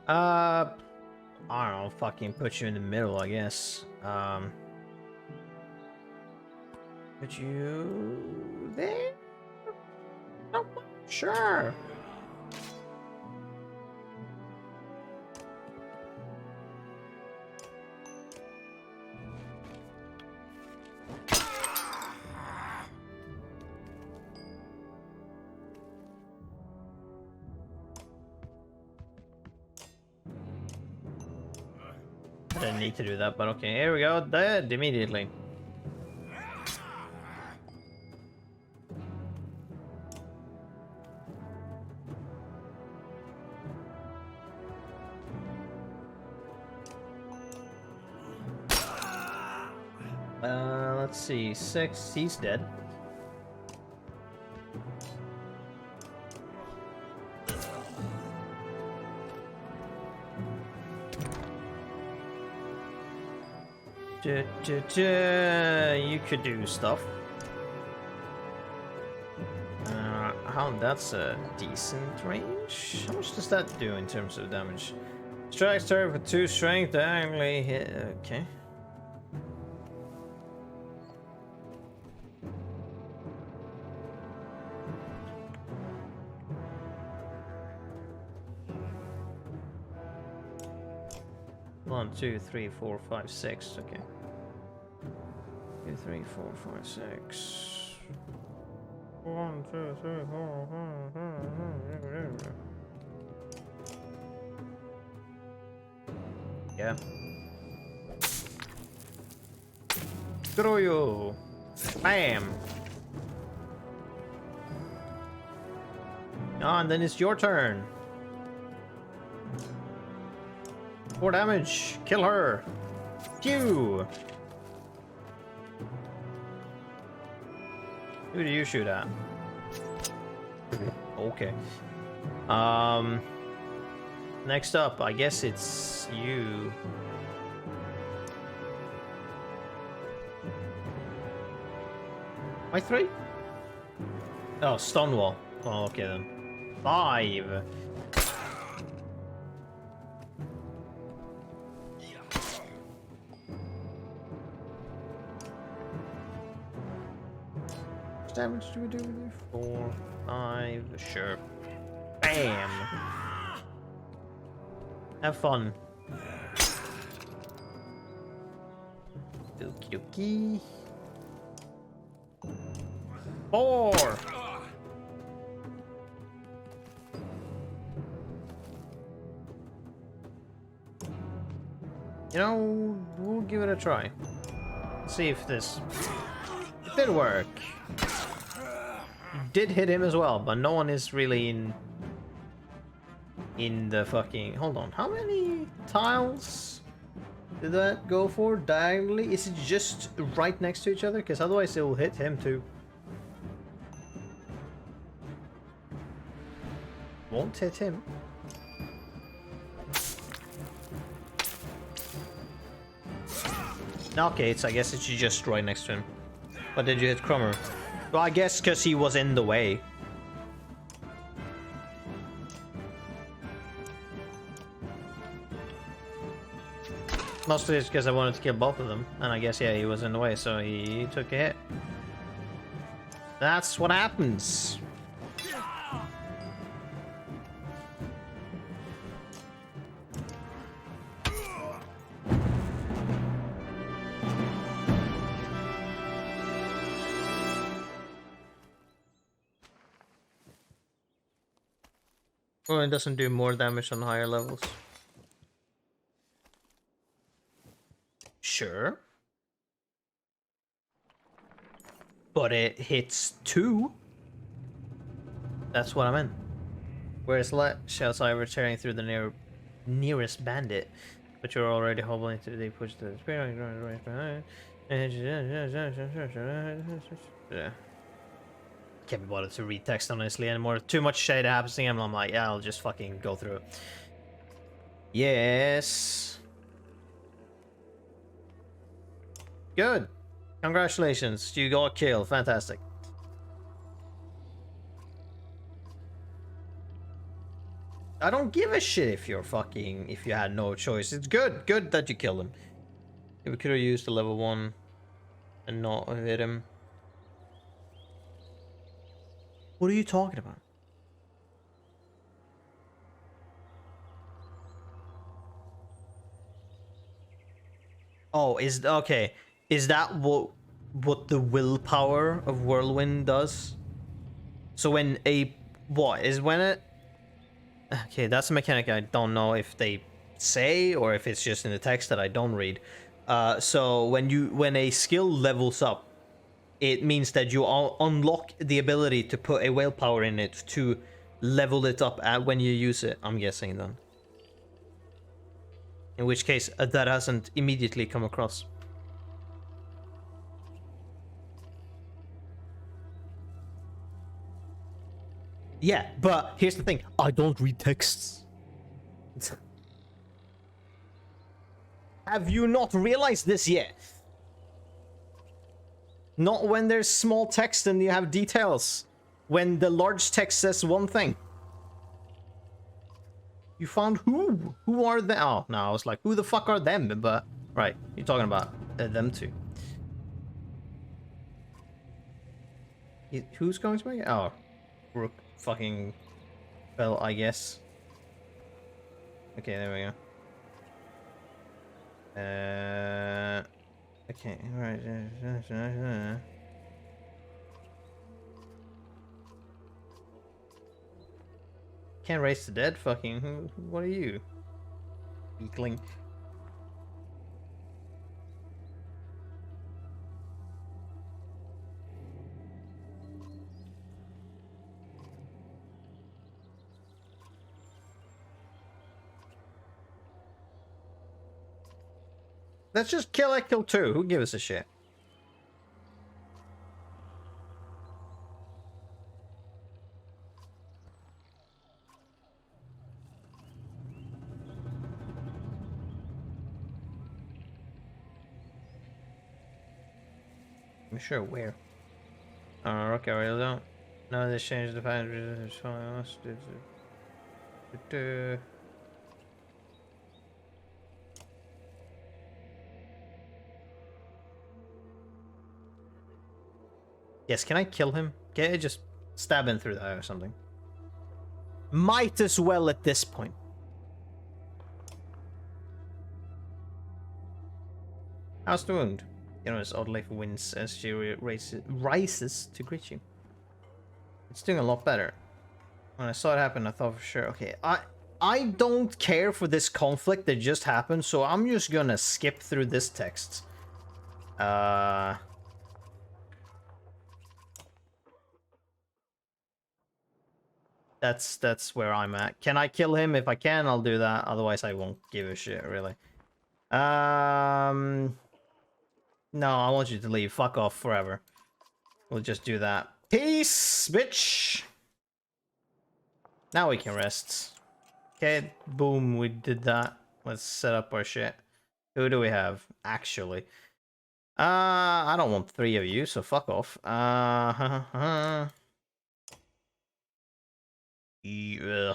I don't know. Fucking put you in the middle, I guess. Put you there? Oh, sure. I didn't need to do that, but okay, here we go. Dead immediately. Let's see. 6, he's dead. You could do stuff. That's a decent range. How much does that do in terms of damage? Strikes target with 2 strength, diagonally hit. Okay. One, 2, 3, 4, 5, 6. Okay. 2, 3, 4, 5, 6. 1, 2, 3, 4, 5. Yeah. Screw you. Bam. Ah, and then it's your turn. 4 damage. Kill her. Pew. Who do you shoot at? Okay. Next up, I guess it's you. Why 3? Oh, Stonewall. Oh, okay then. 5. Damage do we do? 4, 5, sure. Bam! Have fun. Okie dokie. 4! You know, we'll give it a try. See if this did work. Did hit him as well, but no one is really in the fucking... Hold on, how many tiles did that go for diagonally? Is it just right next to each other? Because otherwise it will hit him too. Won't hit him. Okay, I guess it's just right next to him. But did you hit Crummer? Well, I guess because he was in the way. Mostly it's because I wanted to kill both of them, and I guess, yeah, he was in the way, so he took a hit. That's what happens. Well, it doesn't do more damage on higher levels. Sure. But it hits 2. That's what I meant. Whereas shouts I returning through the nearest bandit, but you're already hobbling to the push the spear. Yeah. Can't be bothered to read text honestly anymore. Too much shit happening, and I'm like, yeah, I'll just fucking go through it. Yes. Good. Congratulations, you got killed. Fantastic. I don't give a shit if if you had no choice. It's good that you killed him. Yeah, we could have used the level 1 and not hit him. What are you talking about? Oh, okay. Is that what the willpower of Whirlwind does? So when when it... Okay, that's a mechanic I don't know if they say or if it's just in the text that I don't read. So when a skill levels up, it means that you unlock the ability to put a willpower in it to level it up when you use it, I'm guessing then. In which case, that hasn't immediately come across. Yeah, but here's the thing. I don't read texts. Have you not realized this yet? Not when there's small text and you have details. When the large text says one thing. You found who? Who are they? Oh, no, I was like, who the fuck are them? But, right, you're talking about them two. Who's going to make it? Oh, Rook fucking fell, I guess. Okay, there we go. Okay, right. Can't raise the dead? Fucking, what are you? Weakling. Let's just kill 2. Who gives a shit? I'm sure where. Okay, I really don't. No, this changed the pattern. Yes, can I kill him? Can I just stab him through the eye or something? Might as well at this point. How's the wound? You know, as Oddleif wins as she rises to greet you. It's doing a lot better. When I saw it happen, I thought for sure, okay, I don't care for this conflict that just happened, so I'm just gonna skip through this text. That's where I'm at. Can I kill him? If I can, I'll do that. Otherwise, I won't give a shit, really. No, I want you to leave. Fuck off forever. We'll just do that. Peace, bitch! Now we can rest. Okay, boom, we did that. Let's set up our shit. Who do we have, actually? I don't want 3 of you, so fuck off. Yeah.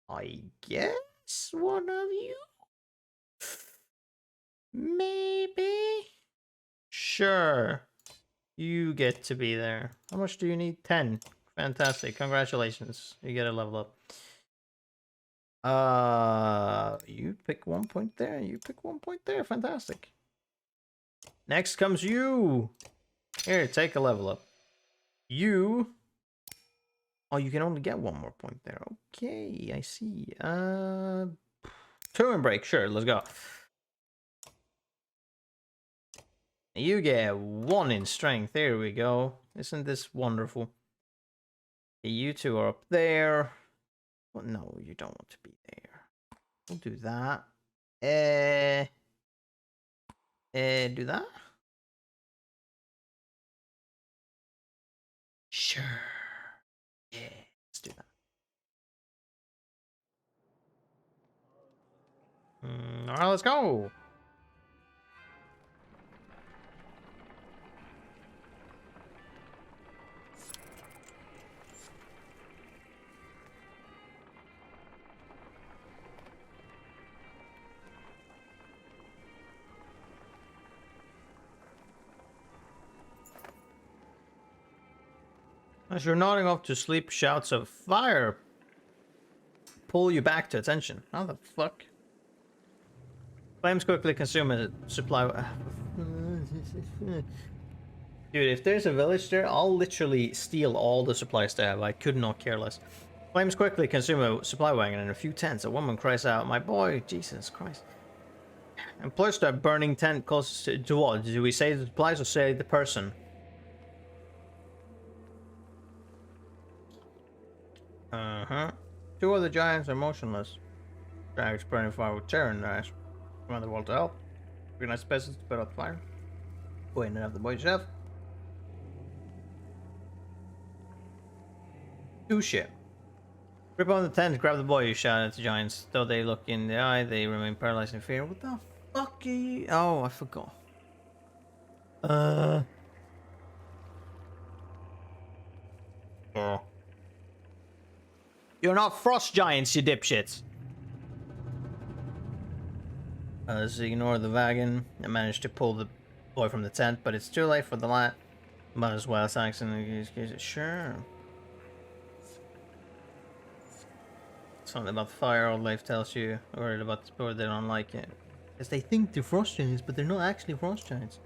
I guess one of you? Maybe? Sure. You get to be there. How much do you need? 10. Fantastic. Congratulations. You get a level up. You pick 1 point there. You pick 1 point there. Fantastic. Next comes you. Here, take a level up. You. Oh, you can only get 1 more point there. Okay, I see. 2 and break. Sure, let's go. You get 1 in strength. There we go. Isn't this wonderful? You two are up there. Well, no, you don't want to be there. We'll do that. Do that? Sure. Yeah, let's do that. Alright, let's go. As you're nodding off to sleep, shouts of fire pull you back to attention. How the fuck? Flames quickly consume a supply. Dude, if there's a village there, I'll literally steal all the supplies they have. I could not care less. Flames quickly consume a supply wagon and a few tents. A woman cries out, "My boy, Jesus Christ." And plus that burning tent causes to what? Do we say the supplies or say the person? Uh-huh. 2 of the giants are motionless. Dragons burning fire with terror in their eyes. Come on the wall to help. Recognize peasants to put out the fire. Go in and have the boy yourself. 2 shit. Grip on the tent, grab the boy, you shout at the giants. Though they look in the eye, they remain paralyzed in fear. What the fuck are you? Oh, I forgot. Oh. You're not frost giants, you dipshits. Let's ignore the wagon. I managed to pull the boy from the tent, but it's too late for the lad. Might as well Saxon. Sure. Something about fire, old life tells you. Worried about the sport, they don't like it. Because they think they're frost giants, but they're not actually frost giants.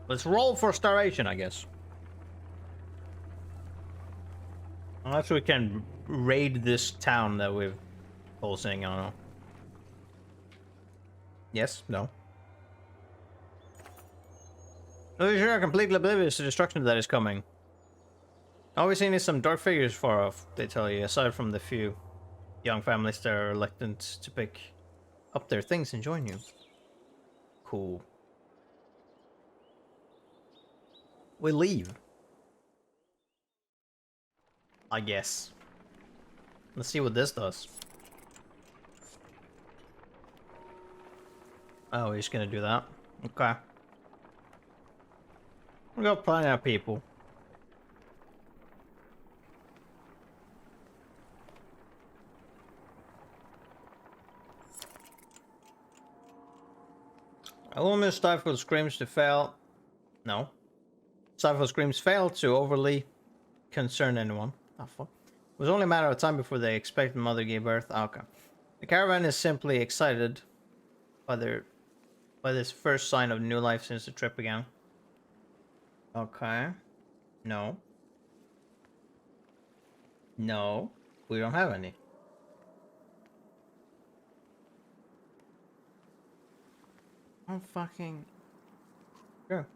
Let's roll for starvation, I guess. Unless we can raid this town that we've pulsing, I don't know. Yes? No? Those are completely oblivious to destruction that is coming. All we've seen is some dark figures far off, they tell you, aside from the few young families that are reluctant to pick up their things and join you. Cool. We leave. I guess. Let's see what this does. Oh, we're just gonna do that. Okay. We'll go find out people. A woman stifled screams to fail. No. Stifled screams failed to overly concern anyone. Oh, fuck. It was only a matter of time before they expected mother gave birth. Oh, okay. The caravan is simply excited by this first sign of new life since the trip began. Okay. No. No. We don't have any. I'm fucking... Sure.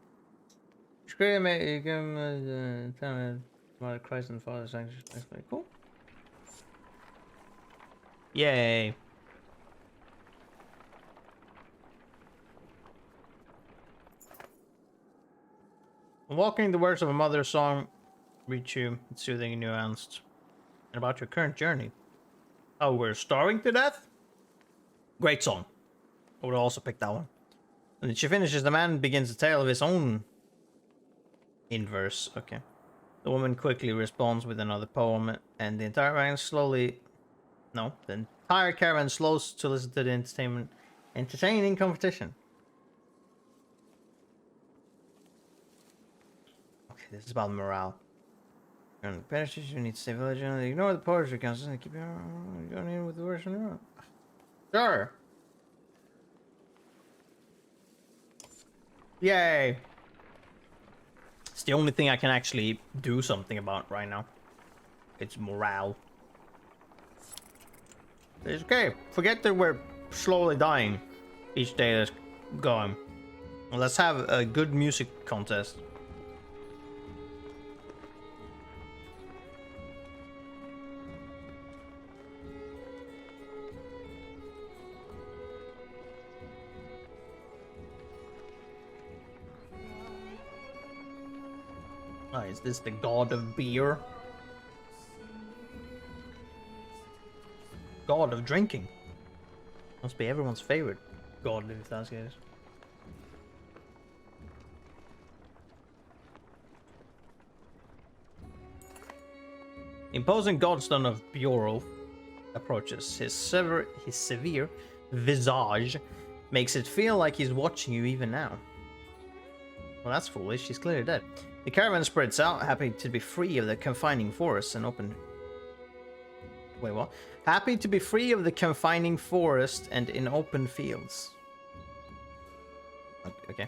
Scream it, you can tell me about Christ and Father sanctions. That's pretty cool. Yay. Walking the words of a mother's song reach you, it's soothing and nuanced. And about your current journey. Oh, we're starving to death? Great song. I would also pick that one. And she finishes, the man begins a tale of his own inverse. Okay. The woman quickly responds with another poem, and the entire caravan slowly... No, the entire caravan slows to listen to the entertaining competition. Okay, this is about morale. During the pedestrians, you need to stay vigilant. Ignore the poetry counts and keep going in with the words on the road. Sure. Yay. It's the only thing I can actually do something about right now. It's morale. It's okay. Forget that we're slowly dying each day that's going. Let's have a good music contest. Oh, is this the god of beer? God of drinking. Must be everyone's favorite god if that's the case. Imposing godstone of Bjorulf approaches. His severe visage makes it feel like he's watching you even now. Well, that's foolish. He's clearly dead. The caravan spreads out, happy to be free of the confining forests and open... Wait, what? Happy to be free of the confining forest and in open fields. Okay.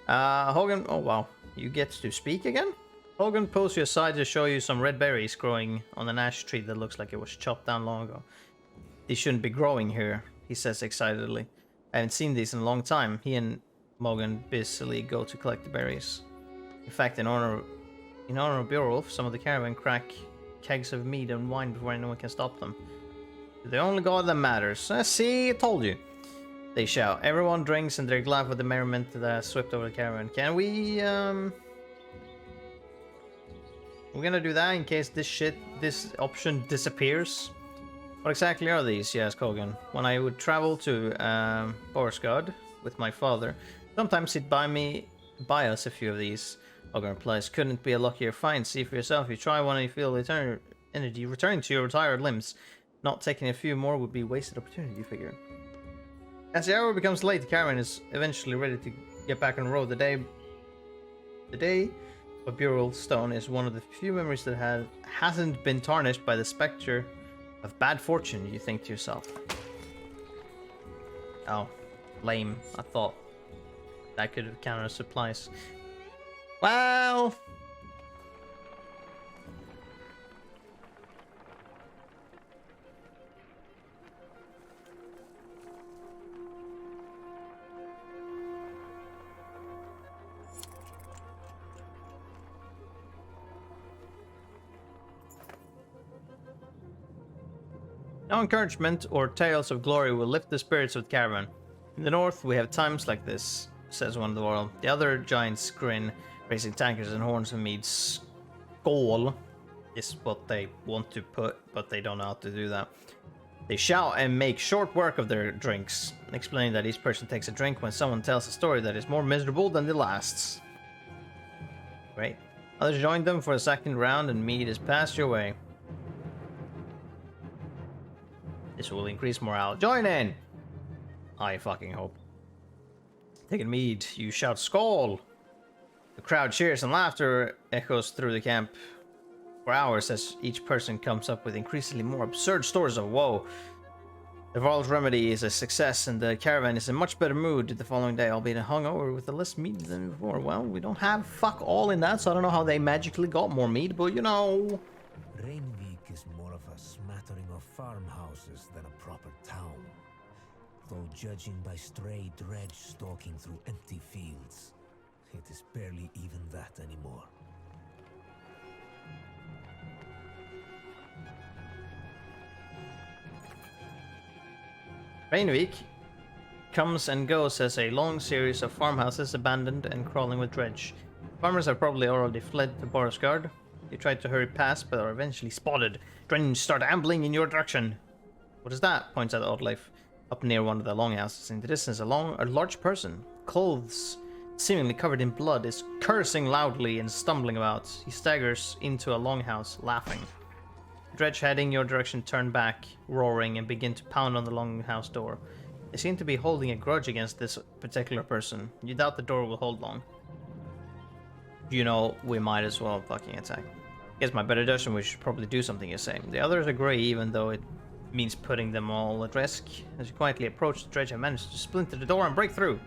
Hogan... Oh, wow. You get to speak again? Hogan pulls you aside to show you some red berries growing on an ash tree that looks like it was chopped down long ago. These shouldn't be growing here, he says excitedly. I haven't seen these in a long time. He and Morgan busily go to collect the berries. In fact, in honor of Beowulf, some of the caravan crack kegs of mead and wine before anyone can stop them. The only god that matters. See, I told you. They shout. Everyone drinks and they're glad for the merriment that swept over the caravan. Can we, We're gonna do that in case this option disappears. What exactly are these? Yes, Kogan. When I would travel to Borsgard with my father, sometimes he'd buy us a few of these. Hogan replies, couldn't be a luckier find. See for yourself. You try one and you feel the energy returning to your retired limbs. Not taking a few more would be wasted opportunity, you figure. As the hour becomes late, the caravan is eventually ready to get back on the road. The day of Beowulf's Stone is one of the few memories that hasn't been tarnished by the specter of bad fortune, you think to yourself. Oh, lame. I thought that could have counted supplies. Well... No encouragement or tales of glory will lift the spirits of the caravan. In the north, we have times like this, says one of the world. The other giants grin, raising tankards and horns of mead. Skål is what they want to put, but they don't know how to do that. They shout and make short work of their drinks, explaining that each person takes a drink when someone tells a story that is more miserable than the last. Great. Others join them for a second round and mead is passed your way. This will increase morale. Join in! I fucking hope. Taking mead, you shout Skål! The crowd cheers and laughter echoes through the camp for hours as each person comes up with increasingly more absurd stories of woe. The Varl's remedy is a success and the caravan is in much better mood the following day, albeit hungover with a less mead than before. Well, we don't have fuck all in that, so I don't know how they magically got more mead, but you know... Rainvik is more of a smattering of farmhouses than a proper town. Though judging by stray dredge stalking through empty fields, it is barely even that anymore. Rainvik comes and goes as a long series of farmhouses abandoned and crawling with dredge. Farmers have probably already fled to Borisgard. They tried to hurry past, but are eventually spotted. Dredge start ambling in your direction. What is that? Points out Oddleif, up near one of the longhouses. In the distance, a large person, clothes seemingly covered in blood, is cursing loudly and stumbling about. He staggers into a longhouse, laughing. Dredge heading your direction turn back, roaring, and begin to pound on the longhouse door. They seem to be holding a grudge against this particular person. You doubt the door will hold long. You know, we might as well fucking attack. Guess my better judgment, we should probably do something, you say. The others agree, even though it means putting them all at risk. As you quietly approach, the Dredge manages to splinter the door and break through.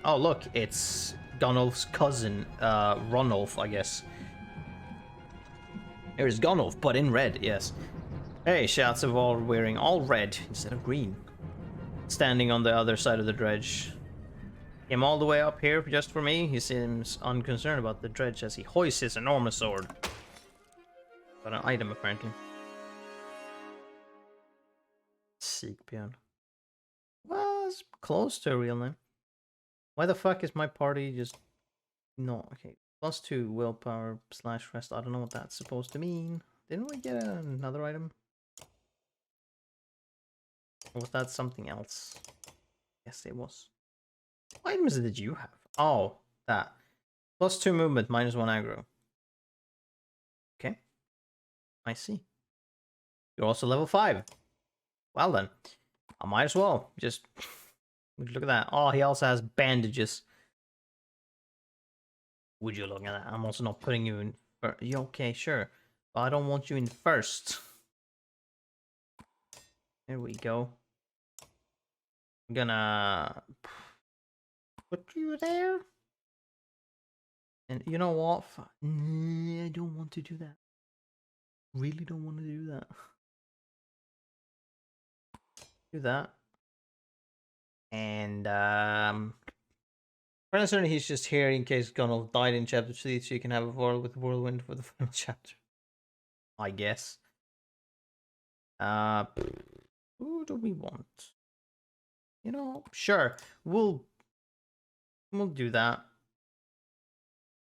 Oh look, it's Gunnulf's cousin, Ronulf, I guess. Here's Gunnulf, but in red, yes. Hey, shouts of all wearing all red instead of green. Standing on the other side of the Dredge. Came all the way up here just for me. He seems unconcerned about the Dredge as he hoists his enormous sword. Got an item, apparently. Sigbjörn. Was close to a real name. Why the fuck is my party just... No, okay. +2 willpower / rest. I don't know what that's supposed to mean. Didn't we get another item? Or was that something else? Yes, it was. What items did you have? Oh, that. +2 movement, -1 aggro. Okay. I see. You're also level 5. Well then. I might as well. Just look at that. Oh, he also has bandages. Would you look at that? I'm also not putting you in first. Yeah, okay, sure. But I don't want you in first. There we go. I'm gonna put you there. And you know what? I don't want to do that. Really don't want to do that. Do that. And for certain he's just here in case Gunnulf died in chapter 3, so you can have a world with Whirlwind for the final chapter. I guess. Who do we want? You know, sure. We'll do that.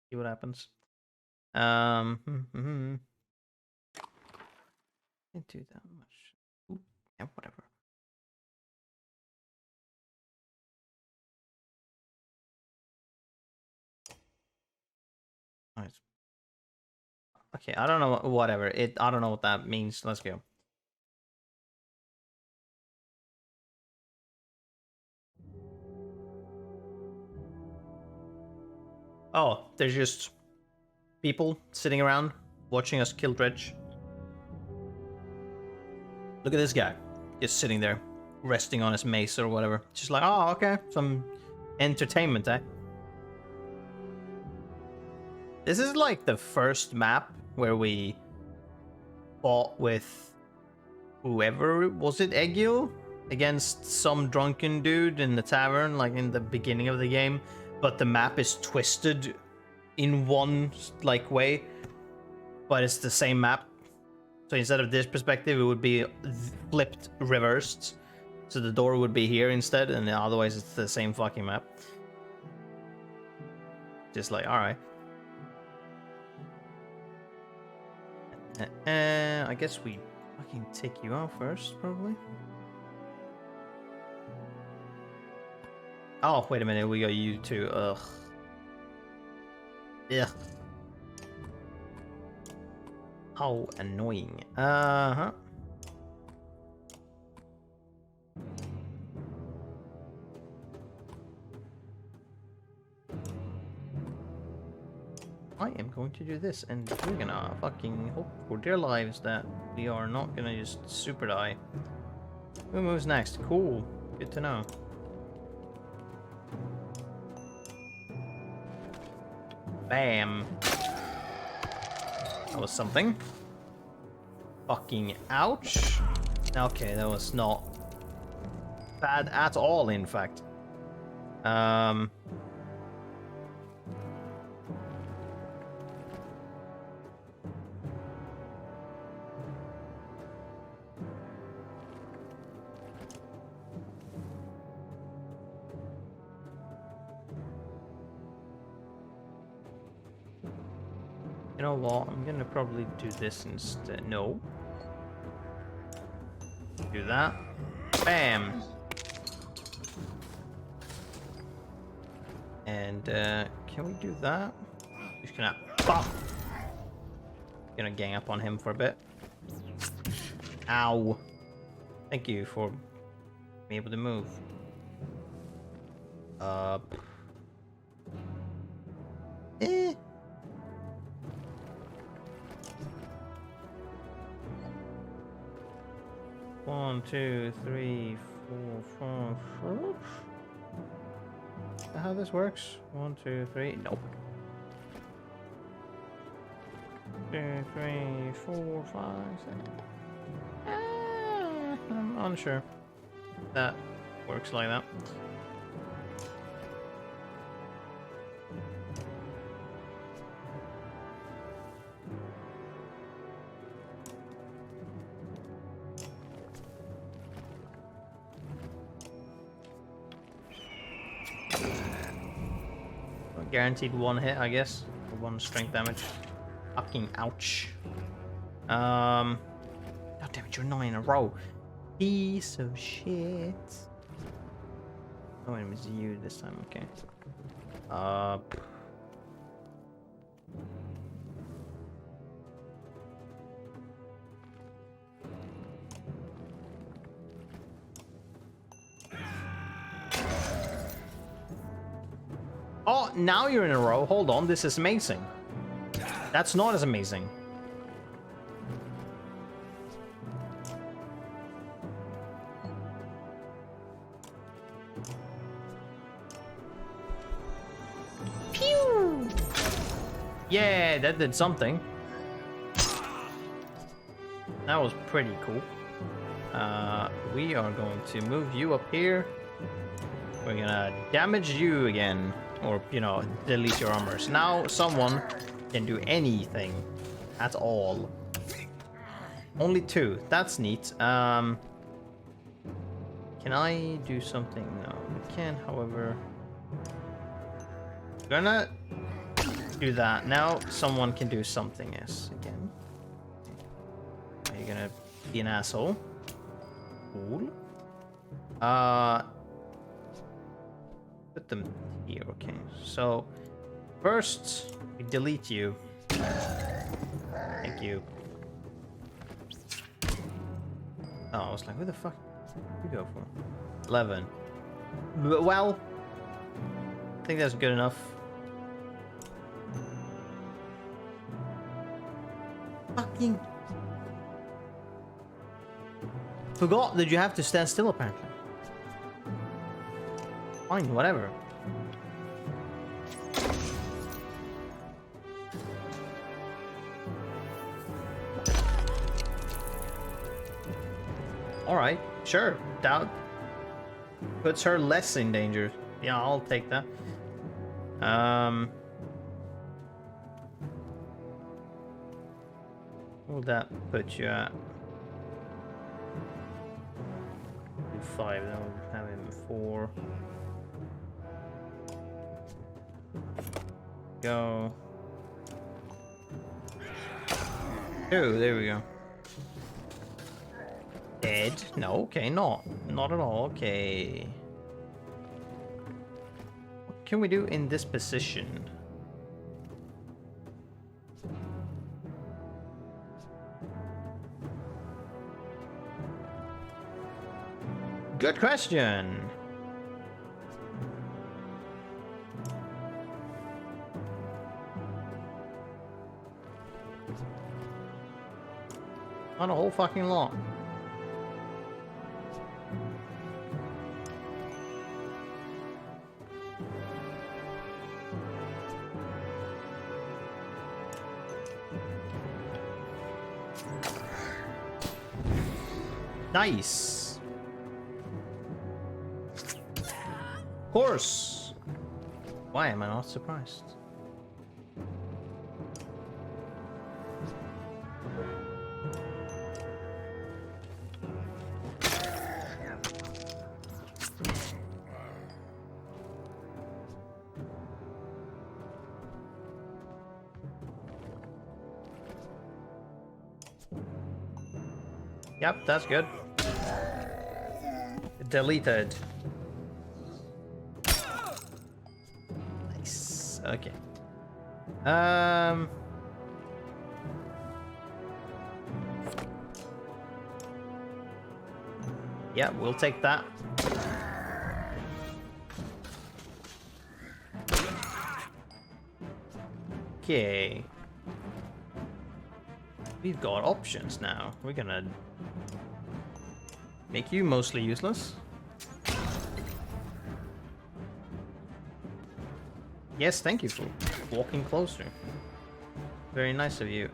See what happens. Can't do that much. Ooh, yeah, whatever. Nice. Okay, I don't know. Whatever. I don't know what that means. Let's go. Oh, there's just people sitting around watching us kill Dredge. Look at this guy, just sitting there, resting on his mace or whatever. Just like, oh, okay, some entertainment, eh? This is like the first map where we fought with whoever, was it Egil? Against some drunken dude in the tavern, like in the beginning of the game. But the map is twisted in one like way, but it's the same map. So instead of this perspective, it would be flipped, reversed. So the door would be here instead, and otherwise it's the same fucking map. Just like, alright. I guess we fucking take you out first, probably. Oh, wait a minute, we got you too. Ugh. Yeah. How annoying. Uh-huh. I am going to do this, and we're gonna fucking hope for dear lives that we are not gonna just super die. Who moves next? Cool. Good to know. Bam. That was something. Fucking ouch. Okay, that was not bad at all, in fact. You know what? I'm gonna probably do this instead. No. Do that. Bam. And can we do that? Just gonna bop. Gonna gang up on him for a bit. Ow. Thank you for being able to move. Eh. One, two, three, four, five, six. Is that how this works? 1, 2, 3. Nope. 2, 3, 4, 5, 6. I'm unsure. That works like that. Guaranteed one hit, I guess. Or one strength damage. Fucking ouch. God damn it, you're 9 in a row. Piece of shit. Oh, it was you this time, okay. Oh, now you're in a row. Hold on, this is amazing. That's not as amazing. Pew! Yeah, that did something. That was pretty cool. We are going to move you up here. We're gonna damage you again. Or, you know, delete your armors. Now someone can do anything at all. Only 2. That's neat. Can I do something? No, we can, however. Gonna do that. Now someone can do something else again. Are you gonna be an asshole? Cool. Put them here, okay. So, first, we delete you. Thank you. Oh, I was like, who the fuck did you go for? 11. Well, I think that's good enough. Fucking forgot that you have to stand still, apparently. Fine, whatever. Alright, sure. That puts her less in danger. Yeah, I'll take that. What will that put you at? 5, then we'll have him 4. Go. 2, there we go. Dead? No, okay, not at all, okay. What can we do in this position? Good question. Not a whole fucking lot. Nice. Of course. Why am I not surprised? Yep, that's good. Deleted. Okay. Yeah, we'll take that. Okay. We've got options now. We're gonna make you mostly useless. Yes, thank you for walking closer. Very nice of you.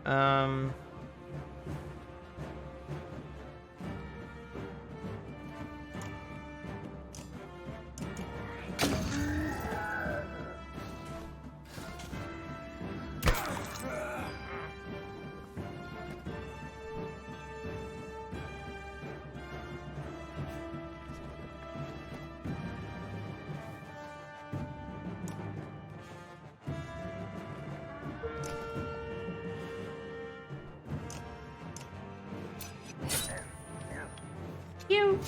You.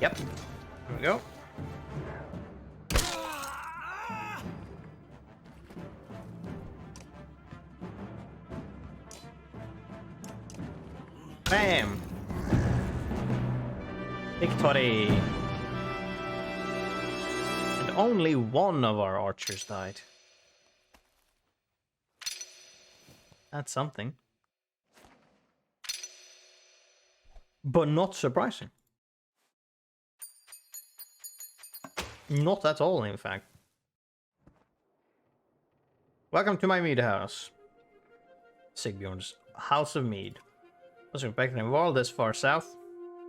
Yep. There we go. Bam! Victory! And only one of our archers died. That's something. But not surprising. Not at all, in fact. Welcome to my mead house. Sigbjorn's House of Mead. Wasn't expecting a world this far south.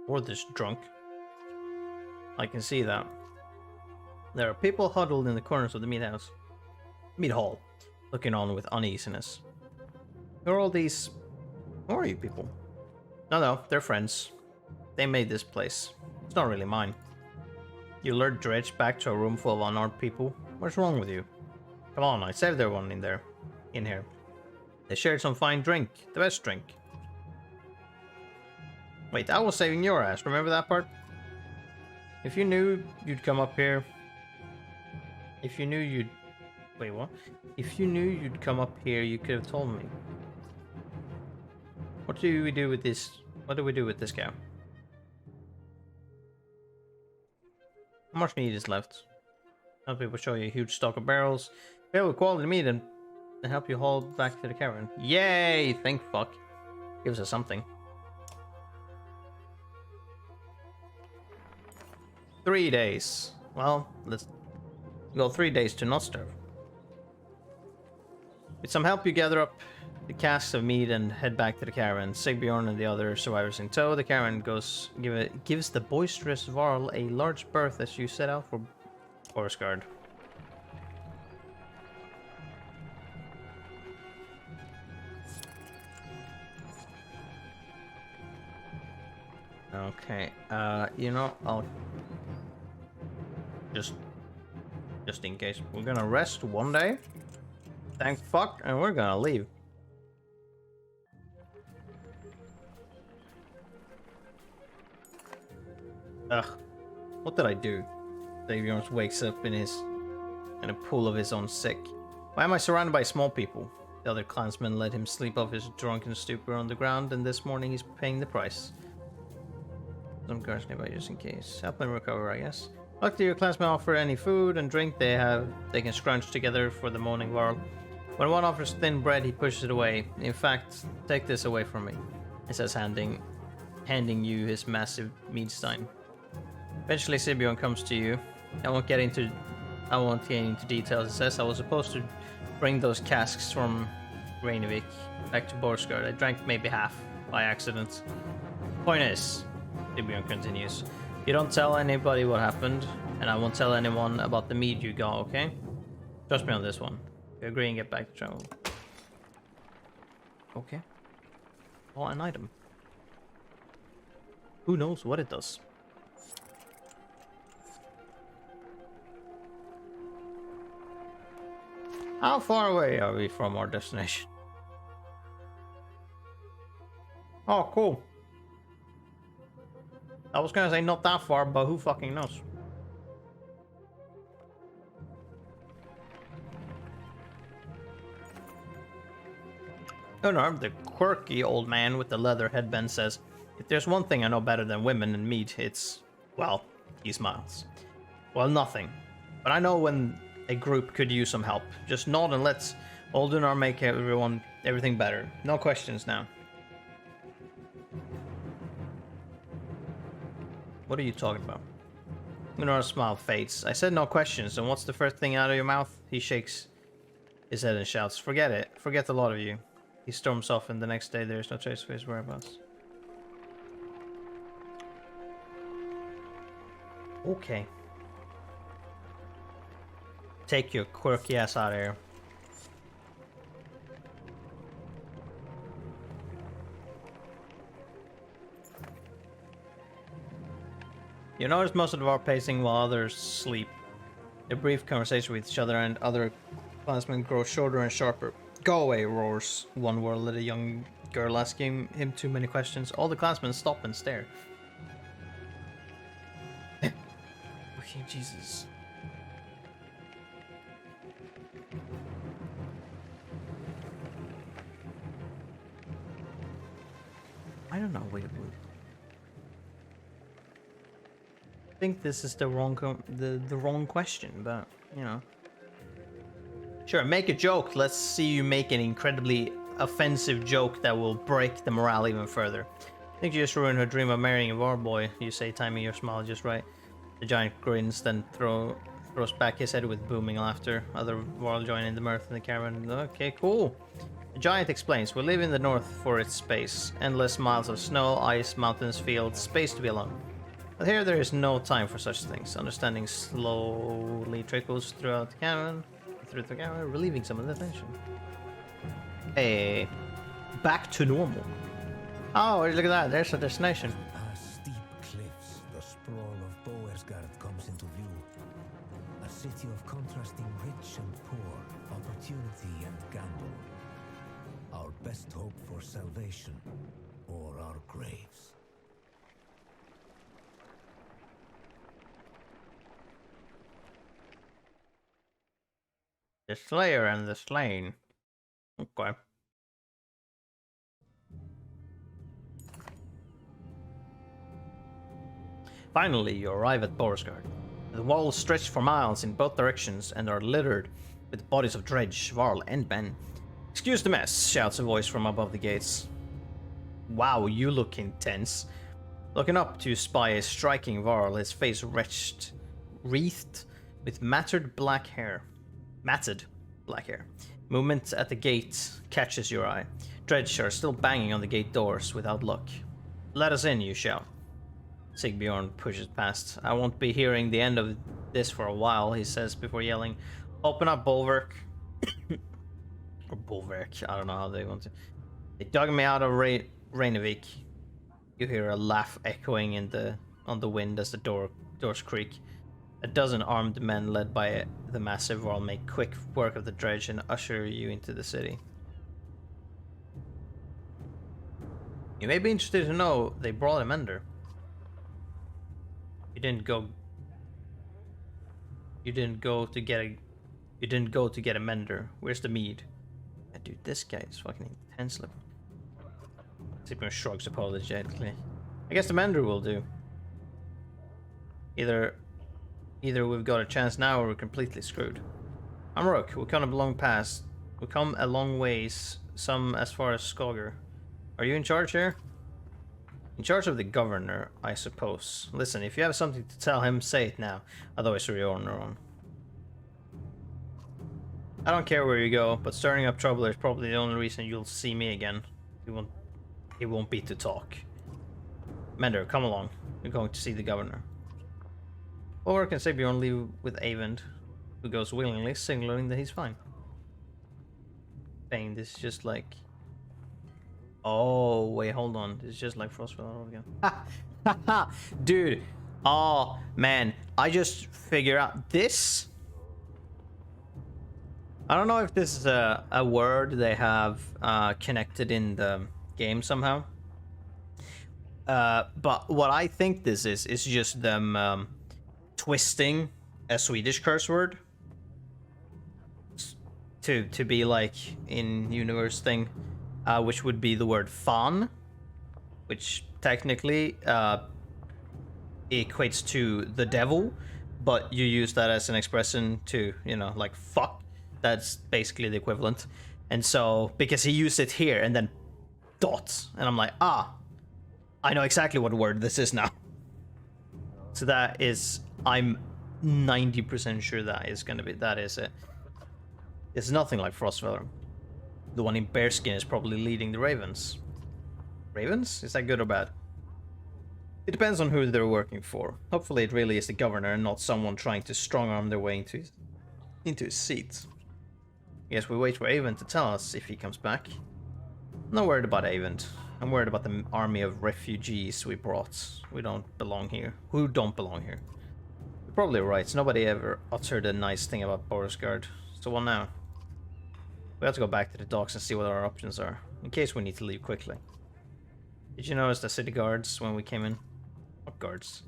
Or this drunk. I can see that. There are people huddled in the corners of the mead house. Mead hall. Looking on with uneasiness. Who are all these... Who are you people? No, they're friends. They made this place. It's not really mine. You lured Dredge back to a room full of unarmed people. What's wrong with you? Come on, I saved everyone in there. In here. They shared some fine drink. The best drink. Wait, I was saving your ass. Remember that part? If you knew you'd come up here... If you knew you'd... Wait, what? If you knew you'd come up here, you could have told me. What do we do with this? What do we do with this cow? How much meat is left? Some people show you a huge stock of barrels. Fill with quality meat and help you haul back to the cavern. Yay! Thank fuck. Gives us something. 3 days. Well, let's go 3 days to not starve. With some help, you gather up the casks of meat and head back to the caravan. Sigbjorn and the other survivors in tow. The caravan gives the boisterous Varl a large berth as you set out for Borsgard. Okay, you know, I'll just in case, we're gonna rest 1 day. Thank fuck, and we're gonna leave. Ugh, what did I do? Sigbjorn wakes up in a pool of his own sick. Why am I surrounded by small people? The other clansmen let him sleep off his drunken stupor on the ground, and this morning he's paying the price. Some guards nearby just in case. Help him recover, I guess. Luckily, your clansmen offer any food and drink they can scrunch together for the morning world. When one offers thin bread, he pushes it away. In fact, take this away from me. It says handing you his massive mead stein. Eventually, Sigbjorn comes to you. I won't get into details. It says I was supposed to bring those casks from Reinevik back to Borsgard. I drank maybe half by accident. Point is, Sigbjorn continues, you don't tell anybody what happened, and I won't tell anyone about the mead you got, okay? Trust me on this one. We agree and get back to travel. Okay. Oh, an item. Who knows what it does? How far away are we from our destination? Oh, cool. I was gonna say not that far, but who fucking knows? Unarmed, the quirky old man with the leather headband says, "If there's one thing I know better than women and meat, it's, well," he smiles. "Well, nothing. But I know when a group could use some help. Just nod and let's Oldunar make everything better. No questions now." What are you talking about? Unar's smile fades. "I said no questions, and what's the first thing out of your mouth?" He shakes his head and shouts, "Forget it. Forget the lot of you." He storms off, and the next day there is no trace of his whereabouts. Okay. Take your quirky ass out of here. You notice most of our pacing while others sleep. A brief conversation with each other and other clansmen grows shorter and sharper. "Go away," roars one warlord at a young girl asking him too many questions. All the clansmen stop and stare. Okay, Jesus. I don't know. Wait. I think this is the wrong the wrong question, but you know. Sure, make a joke. Let's see you make an incredibly offensive joke that will break the morale even further. "I think you just ruined her dream of marrying a war boy," you say, timing your smile just right. The giant grins, then throws back his head with booming laughter. Other warlords join in the mirth in the caravan. "Okay, cool." The giant explains, "We live in the north for its space. Endless miles of snow, ice, mountains, fields, space to be alone. But here there is no time for such things." Understanding slowly trickles through the caravan, relieving some of the tension. Hey, back to normal. Oh, look at that, there's a destination. Past steep cliffs, the sprawl of Boersgard comes into view. A city of contrasting rich and poor, opportunity and gamble. Our best hope for salvation, or our graves. The Slayer and the Slain. Okay. Finally, you arrive at Boersgard. The walls stretch for miles in both directions and are littered with bodies of Dredge, Varl, and Ben. "Excuse the mess," shouts a voice from above the gates. "Wow, you look intense." Looking up to spy a striking Varl, his face wreathed with matted black hair. Movement at the gate catches your eye. Dredge are still banging on the gate doors without luck. "Let us in," you shout. Sigbjorn pushes past. "I won't be hearing the end of this for a while," he says before yelling, "Open up, Bulwark." Or Bulwark, I don't know how they want to. "They dug me out of Reinevik." You hear a laugh echoing on the wind as the doors creak. A dozen armed men led by the massive Varl make quick work of the dredge and usher you into the city. You may be interested to know they brought a mender. You didn't go to get a mender. Where's the mead? Yeah, dude, this guy is fucking intense looking. Sigbjorn shrugs apologetically. "I guess the mender will do. Either we've got a chance now or we're completely screwed. I'm Rook. We come a long ways, some as far as Skogar. Are you in charge here?" "In charge of the governor, I suppose. Listen, if you have something to tell him, say it now. Otherwise you're on your own. I don't care where you go, but stirring up trouble is probably the only reason you'll see me again. It won't be to talk. Mender, come along. We're going to see the governor." Or can Sigbjorn leave with Avend, who goes willingly, signaling that he's fine. Bang, this is just like... Oh, wait, hold on. This is just like Frostfell all over again. Dude, oh, man. I just figured out this. I don't know if this is a word they have connected in the game somehow. But what I think this is just them... twisting a Swedish curse word to be like in universe thing. which would be the word fan, which technically equates to the devil, but you use that as an expression to, you know, like fuck. That's basically the equivalent. And so, because he used it here and then dots, and I'm like, ah, I know exactly what word this is now. So that is, I'm 90% sure that is going to be, that is it. It's nothing like Frostfeller. The one in bearskin is probably leading the ravens. Ravens? Is that good or bad? It depends on who they're working for. Hopefully it really is the governor and not someone trying to strong-arm their way into his seat. Yes, we wait for Avon to tell us if he comes back. I'm not worried about Avon. I'm worried about the army of refugees we brought. We don't belong here. Who don't belong here? You're probably right. Nobody ever uttered a nice thing about Borisgard. So what now? We have to go back to the docks and see what our options are, in case we need to leave quickly. Did you notice the city guards when we came in? What guards?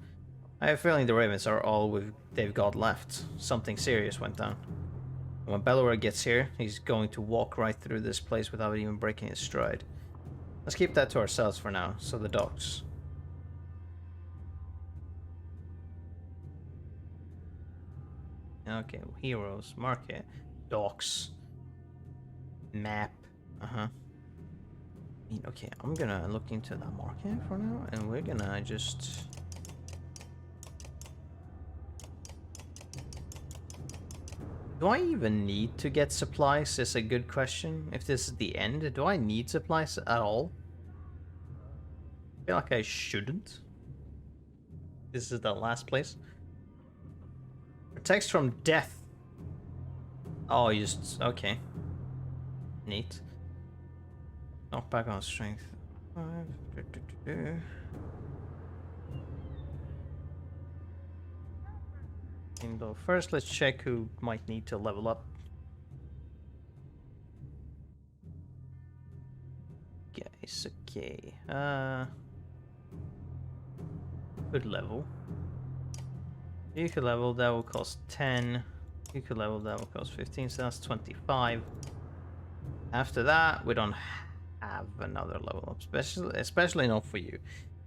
I have a feeling the ravens are all they've got left. Something serious went down. And when Bellower gets here, he's going to walk right through this place without even breaking his stride. Let's keep that to ourselves for now, so the docks. Okay, heroes, market, docks, map, okay, I'm gonna look into that market for now, and we're gonna just... Do I even need to get supplies is a good question. If this is the end, do I need supplies at all? I feel like I shouldn't. This is the last place. Protects from death. Oh, you just... okay. Neat. Knock back on strength. 5. Though first, let's check who might need to level up. Guys, okay. Good level. You could level, that will cost 10. You could level, that will cost 15, so that's 25. After that, we don't have another level up, especially not for you.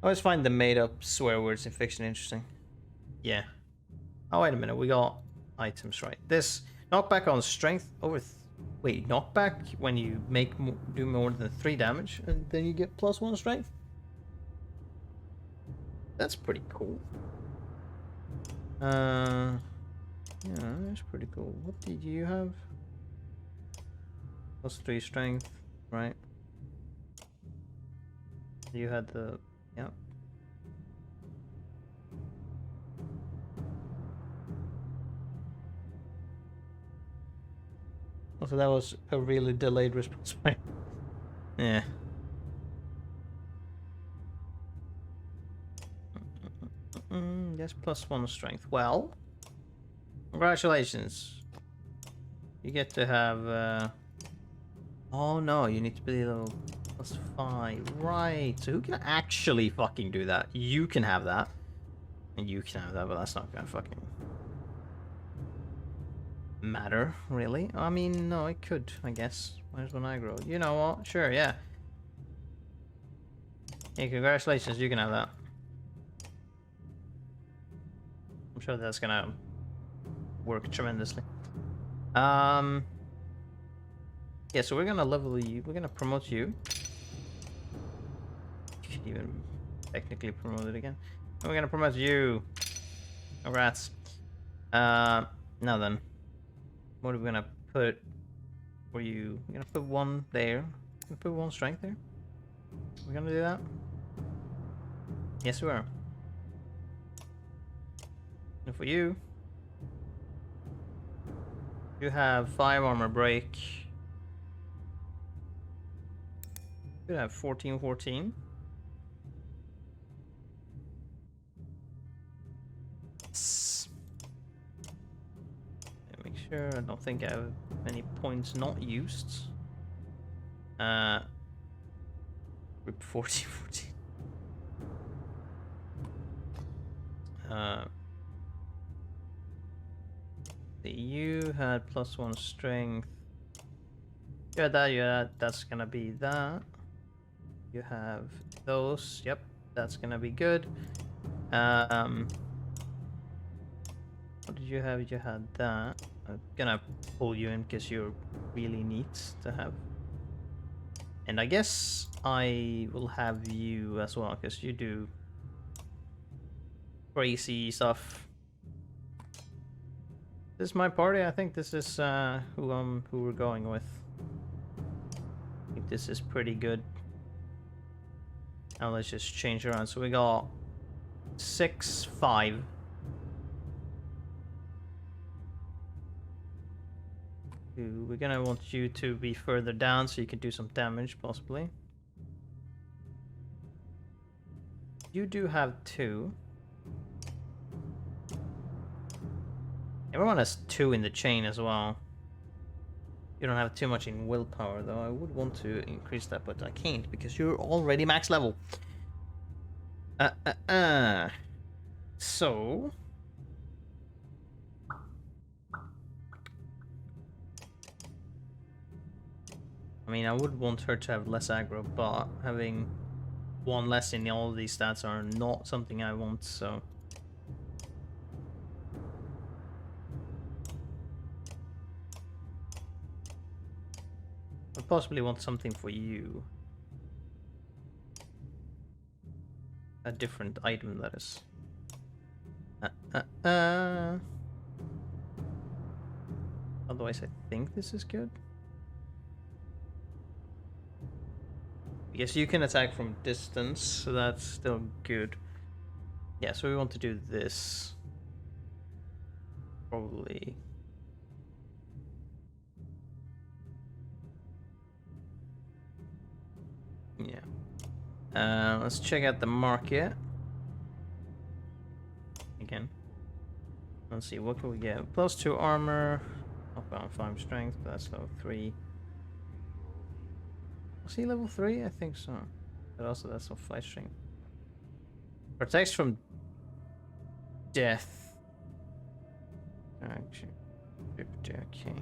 I always find the made-up swear words in fiction interesting. Yeah. Oh, wait a minute, we got items right. This knockback on strength over... wait, knockback when you do more than 3 damage, and then you get +1 strength? That's pretty cool. Yeah, that's pretty cool. What did you have? +3 strength, right? You had the... yeah. Also, that was a really delayed response. Yeah. Yes, +1 strength. Well, congratulations. You get to have... oh no, you need to be level +5. Right. So who can actually fucking do that? You can have that. And you can have that, but that's not gonna fucking... matter, really. I mean, no, it could, I guess. Where's when I grow? You know what? Sure, yeah. Hey, congratulations, you can have that. I'm sure that's gonna work tremendously. Yeah, so we're gonna level you. We're gonna promote you. You could even technically promote it again. And we're gonna promote you. Congrats. Now then. What are we gonna put for you? We're gonna put 1 there. We're gonna put 1 strength there. We're gonna do that? Yes, we are. And for you, you have 5 armor break. You have 14. Yes. Make sure, I don't think I have many points not used. Group 14. You had +1 strength. Yeah, that's gonna be that. You have those. Yep, that's gonna be good. What did you have? You had that. I'm gonna pull you in because you're really neat to have. And I guess I will have you as well because you do crazy stuff. This is my party. I think this is who we're going with. I think this is pretty good. Now let's just change around. So we got 6, 5. We're gonna want you to be further down so you can do some damage, possibly. You do have 2. Everyone has 2 in the chain as well. You don't have too much in willpower, though. I would want to increase that, but I can't because you're already max level. So... I mean, I would want her to have less aggro, but having 1 less in all of these stats are not something I want, so... I possibly want something for you. A different item, that is. Otherwise, I think this is good. Yes, you can attack from distance, so that's still good. Yeah, so we want to do this. Probably. Yeah. Let's check out the market. Again. Let's see, what can we get? +2 armor. Up on 5 strength, but that's level 3. Was he level 3? I think so. But also that's on 5 strength. Protects from death. Actually, okay.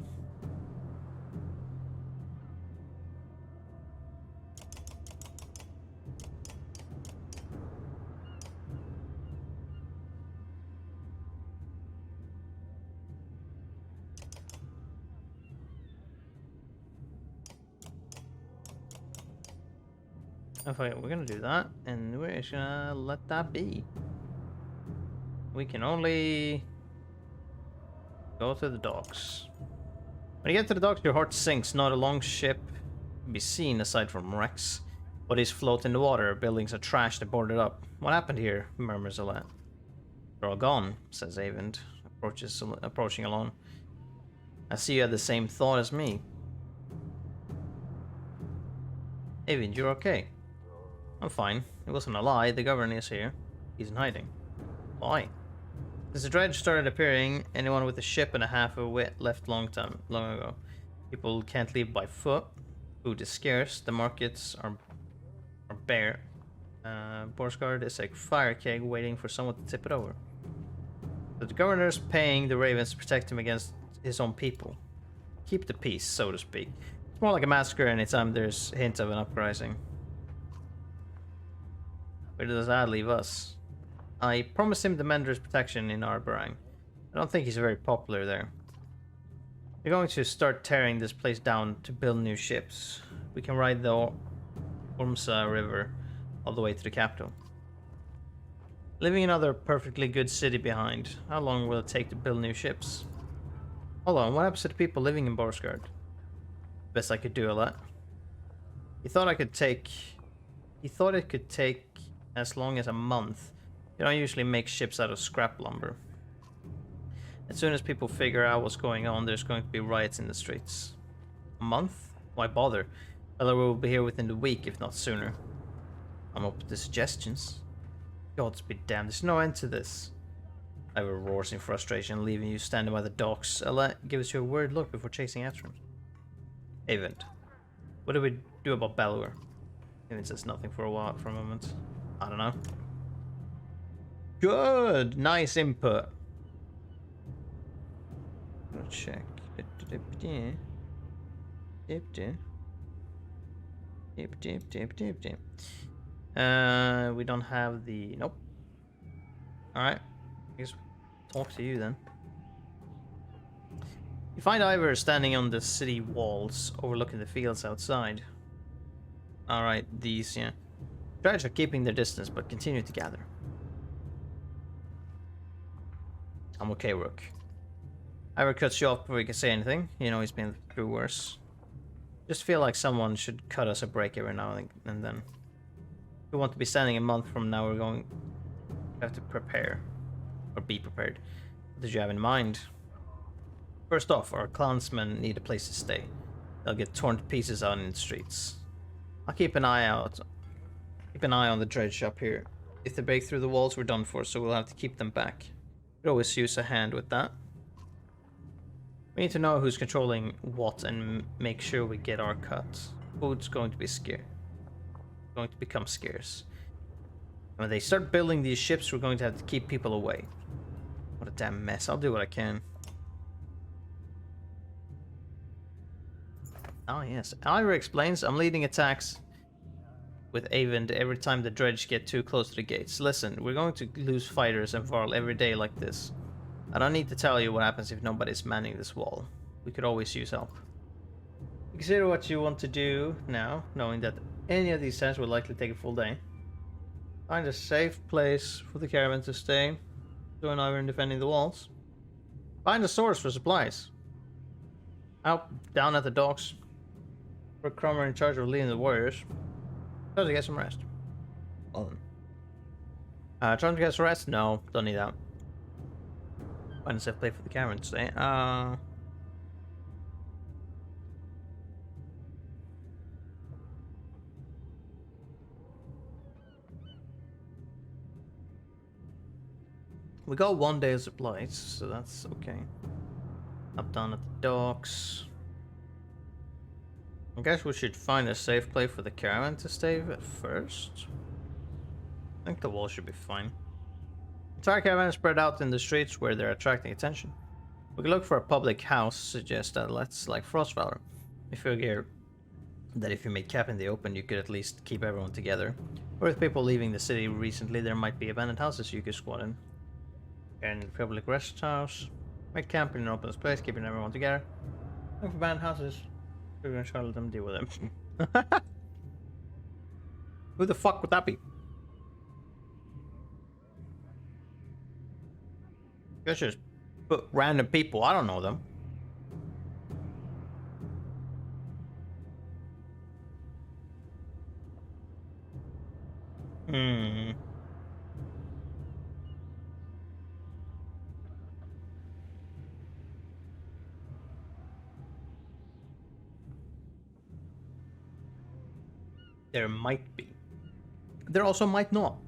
Okay, we're gonna do that, and we're just gonna let that be. We can only go to the docks. When you get to the docks, your heart sinks. Not a long ship can be seen aside from wrecks. Bodies float in the water. Buildings are trashed and boarded up. What happened here? Murmurs Alette. They're all gone, says Avend, approaching alone. I see you had the same thought as me. Avend, you're okay. I'm fine. It wasn't a lie. The governor is here. He's in hiding. Why? Since the dredge started appearing, anyone with a ship and a half a wit left long ago. People can't leave by foot. Food is scarce. The markets are bare. Borsgard is like fire keg waiting for someone to tip it over. But the governor's paying the ravens to protect him against his own people. Keep the peace, so to speak. It's more like a massacre anytime there's a hint of an uprising. Where does that leave us? I promised him the Mender's protection in Arborang. I don't think he's very popular there. We're going to start tearing this place down to build new ships. We can ride the Ormsa River all the way to the capital. Leaving another perfectly good city behind. How long will it take to build new ships? Hold on, what happens to the people living in Borsgard? Best I could do a lot. He thought it could take as long as a month. You don't usually make ships out of scrap lumber. As soon as people figure out what's going on, there's going to be riots in the streets. A month? Why bother? Eller will be here within the week, if not sooner. I'm open to suggestions. Gods be damned, there's no end to this. Ivor roars in frustration, leaving you standing by the docks. Ella gives you a weird look before chasing after him. Avend, what do we do about Balor? Avend says nothing for a moment. I don't know. Good! Nice input. Gonna check. Dip, dip. Dip, dip, dip, dip, dip. We don't have the... Nope. Alright. I guess talk to you then. You find Ivor standing on the city walls, overlooking the fields outside. Alright, these, yeah. Tribes are keeping their distance, but continue to gather. I'm okay, Rook. Ivor cuts you off before you can say anything. You know he's been through worse. Just feel like someone should cut us a break every now and then. If we want to be standing a month from now, we're going to have to prepare. Or be prepared. What did you have in mind? First off, our clansmen need a place to stay. They'll get torn to pieces out in the streets. I'll keep an eye out. Keep an eye on the dredge up here. If they break through the walls, we're done for, so we'll have to keep them back. Could always use a hand with that. We need to know who's controlling what and make sure we get our cut. Food's going to be scarce. Going to become scarce. When they start building these ships, we're going to have to keep people away. What a damn mess. I'll do what I can. Oh yes. Ivor explains, I'm leading attacks with Avend every time the dredge get too close to the gates. Listen, we're going to lose fighters and Varl every day like this. I don't need to tell you what happens if nobody's manning this wall. We could always use help. Consider what you want to do now, knowing that any of these times will likely take a full day. Find a safe place for the caravan to stay. Join Ivor in defending the walls. Find a source for supplies. Out, down at the docks. Put Cromer in charge of leading the warriors. Try to get some rest. Trying to get some rest? No, don't need that. Find a safe place for the caravan to stay. We got 1 day of supplies, so that's okay. Up down at the docks. I guess we should find a safe place for the caravan to stay at first. I think the wall should be fine. Entire caravan is spread out in the streets where they're attracting attention. We can look for a public house, suggest that let's like Frostvalor. We figure that if you made camp in the open, you could at least keep everyone together. Or with people leaving the city recently, there might be abandoned houses you could squat in. And public rest house. Make camp in an open space, keeping everyone together. Look for abandoned houses. We're gonna try to let them deal with them. Who the fuck would that be? Guess just put random people. I don't know them. There might be. There also might not.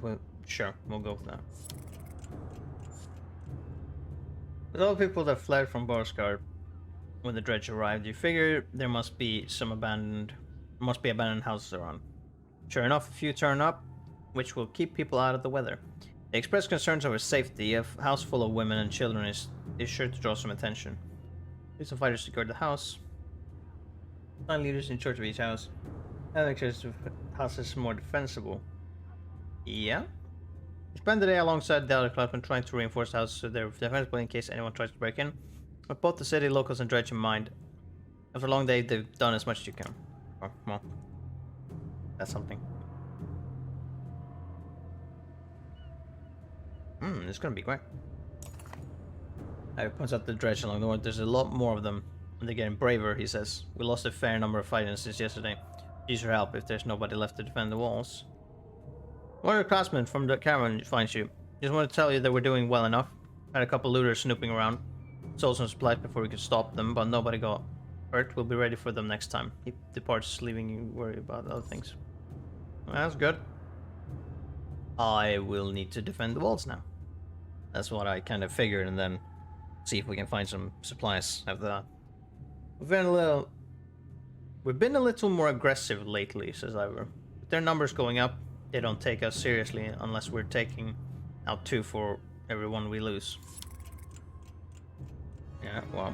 Well, sure, we'll go with that. With all the people that fled from Borskar when the dredge arrived, you figure there must be abandoned houses around. Sure enough, a few turn up, which will keep people out of the weather. They express concerns over safety. A house full of women and children is sure to draw some attention. Need some fighters to guard the house. 9 leaders in charge of each house. That makes the house is more defensible. Yeah. Spend the day alongside the other clubmen trying to reinforce the house so they're defensible in case anyone tries to break in. With both the city, locals, and dredge in mind. After a long day, they've done as much as you can. Oh, well. That's something. It's gonna be great. I points out the dredge along the way. There's a lot more of them. And they're getting braver, he says. We lost a fair number of fighters since yesterday. Use your help if there's nobody left to defend the walls. One of your classmen from the caravan finds you. Just want to tell you that we're doing well enough. Had a couple looters snooping around. Sold some supplies before we could stop them, but nobody got hurt. We'll be ready for them next time. He departs, leaving you worry about other things. That's good. I will need to defend the walls now. That's what I kind of figured, and then see if we can find some supplies after that. We've been a little more aggressive lately, says Ivor. With their numbers going up, they don't take us seriously unless we're taking out 2 for every 1 we lose. Yeah, well.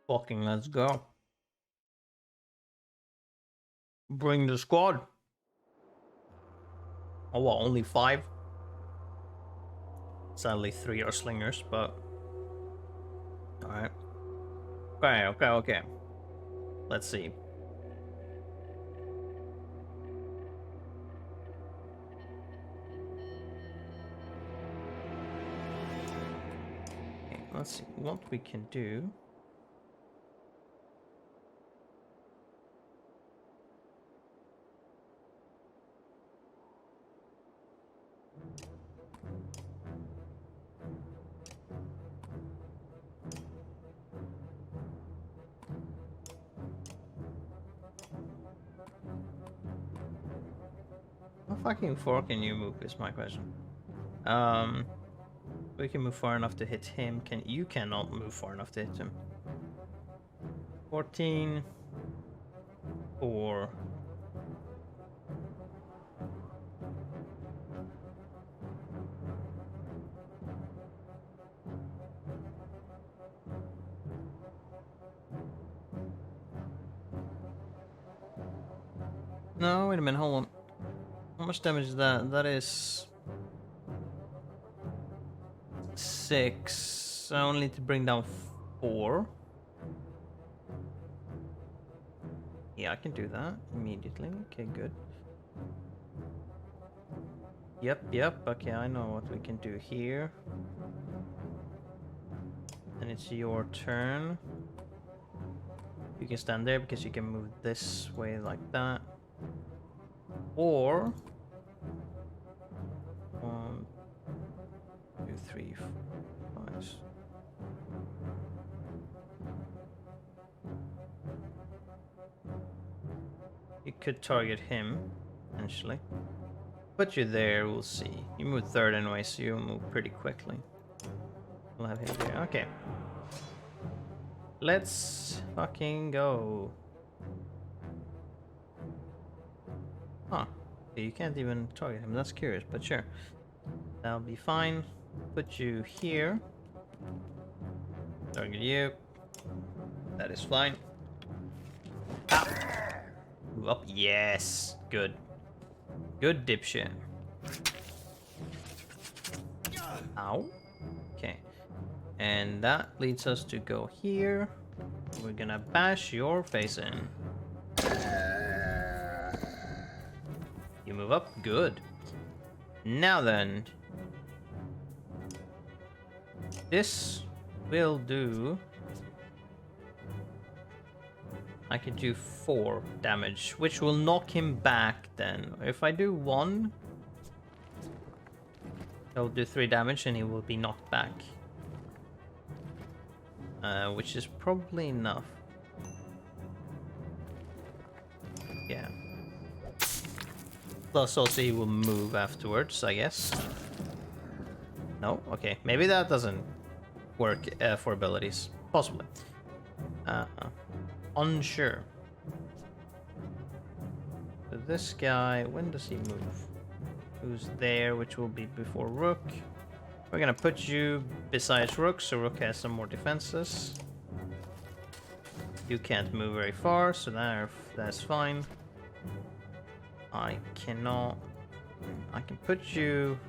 Fucking let's go. Bring the squad. Oh well, only 5? Sadly 3 are slingers, but... Alright. Okay. Let's see. Okay, let's see what we can do. How fucking far can you move is my question. We can move far enough to hit him. You cannot move far enough to hit him. 14. 4. No, wait a minute, hold on. How much damage is that? That is 6. I only need to bring down 4. Yeah, I can do that immediately. Okay, good. Yep. Okay, I know what we can do here. And it's your turn. You can stand there because you can move this way like that. Or 1, 2, 3, 4, 5. You could target him, potentially. Put you there, we'll see. You move 3rd anyway, so you'll move pretty quickly. We'll have him there. Okay. Let's fucking go. Huh. Okay, you can't even target him. That's curious, but sure. That'll be fine. Put you here. Target you. That is fine. Ah. Move up. Yes. Good. Good dipshit. Ow. Okay. And that leads us to go here. We're gonna bash your face in. You move up. Good. Now then. This will do... I can do 4 damage, which will knock him back then. If I do 1, I'll do 3 damage and he will be knocked back. Which is probably enough. Yeah. Plus also he will move afterwards, I guess. No? Okay. Maybe that doesn't work for abilities. Possibly. Unsure. So this guy, when does he move? Who's there, which will be before Rook. We're gonna put you besides Rook, so Rook has some more defenses. You can't move very far, so that's fine. I cannot... I can put you...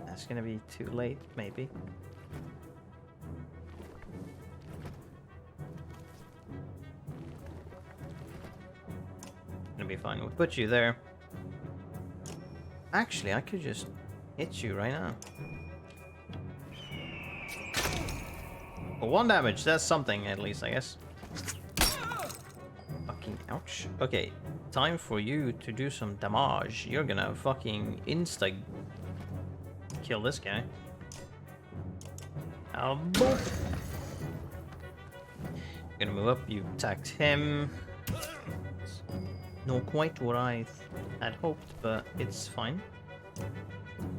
That's gonna be too late, maybe. Gonna be fine. We'll put you there. Actually, I could just hit you right now. For 1 damage, that's something at least, I guess. Fucking ouch. Okay, time for you to do some damage. You're gonna fucking insta kill this guy. Boop. Gonna move up. You attacked him. Not quite what I had hoped, but it's fine.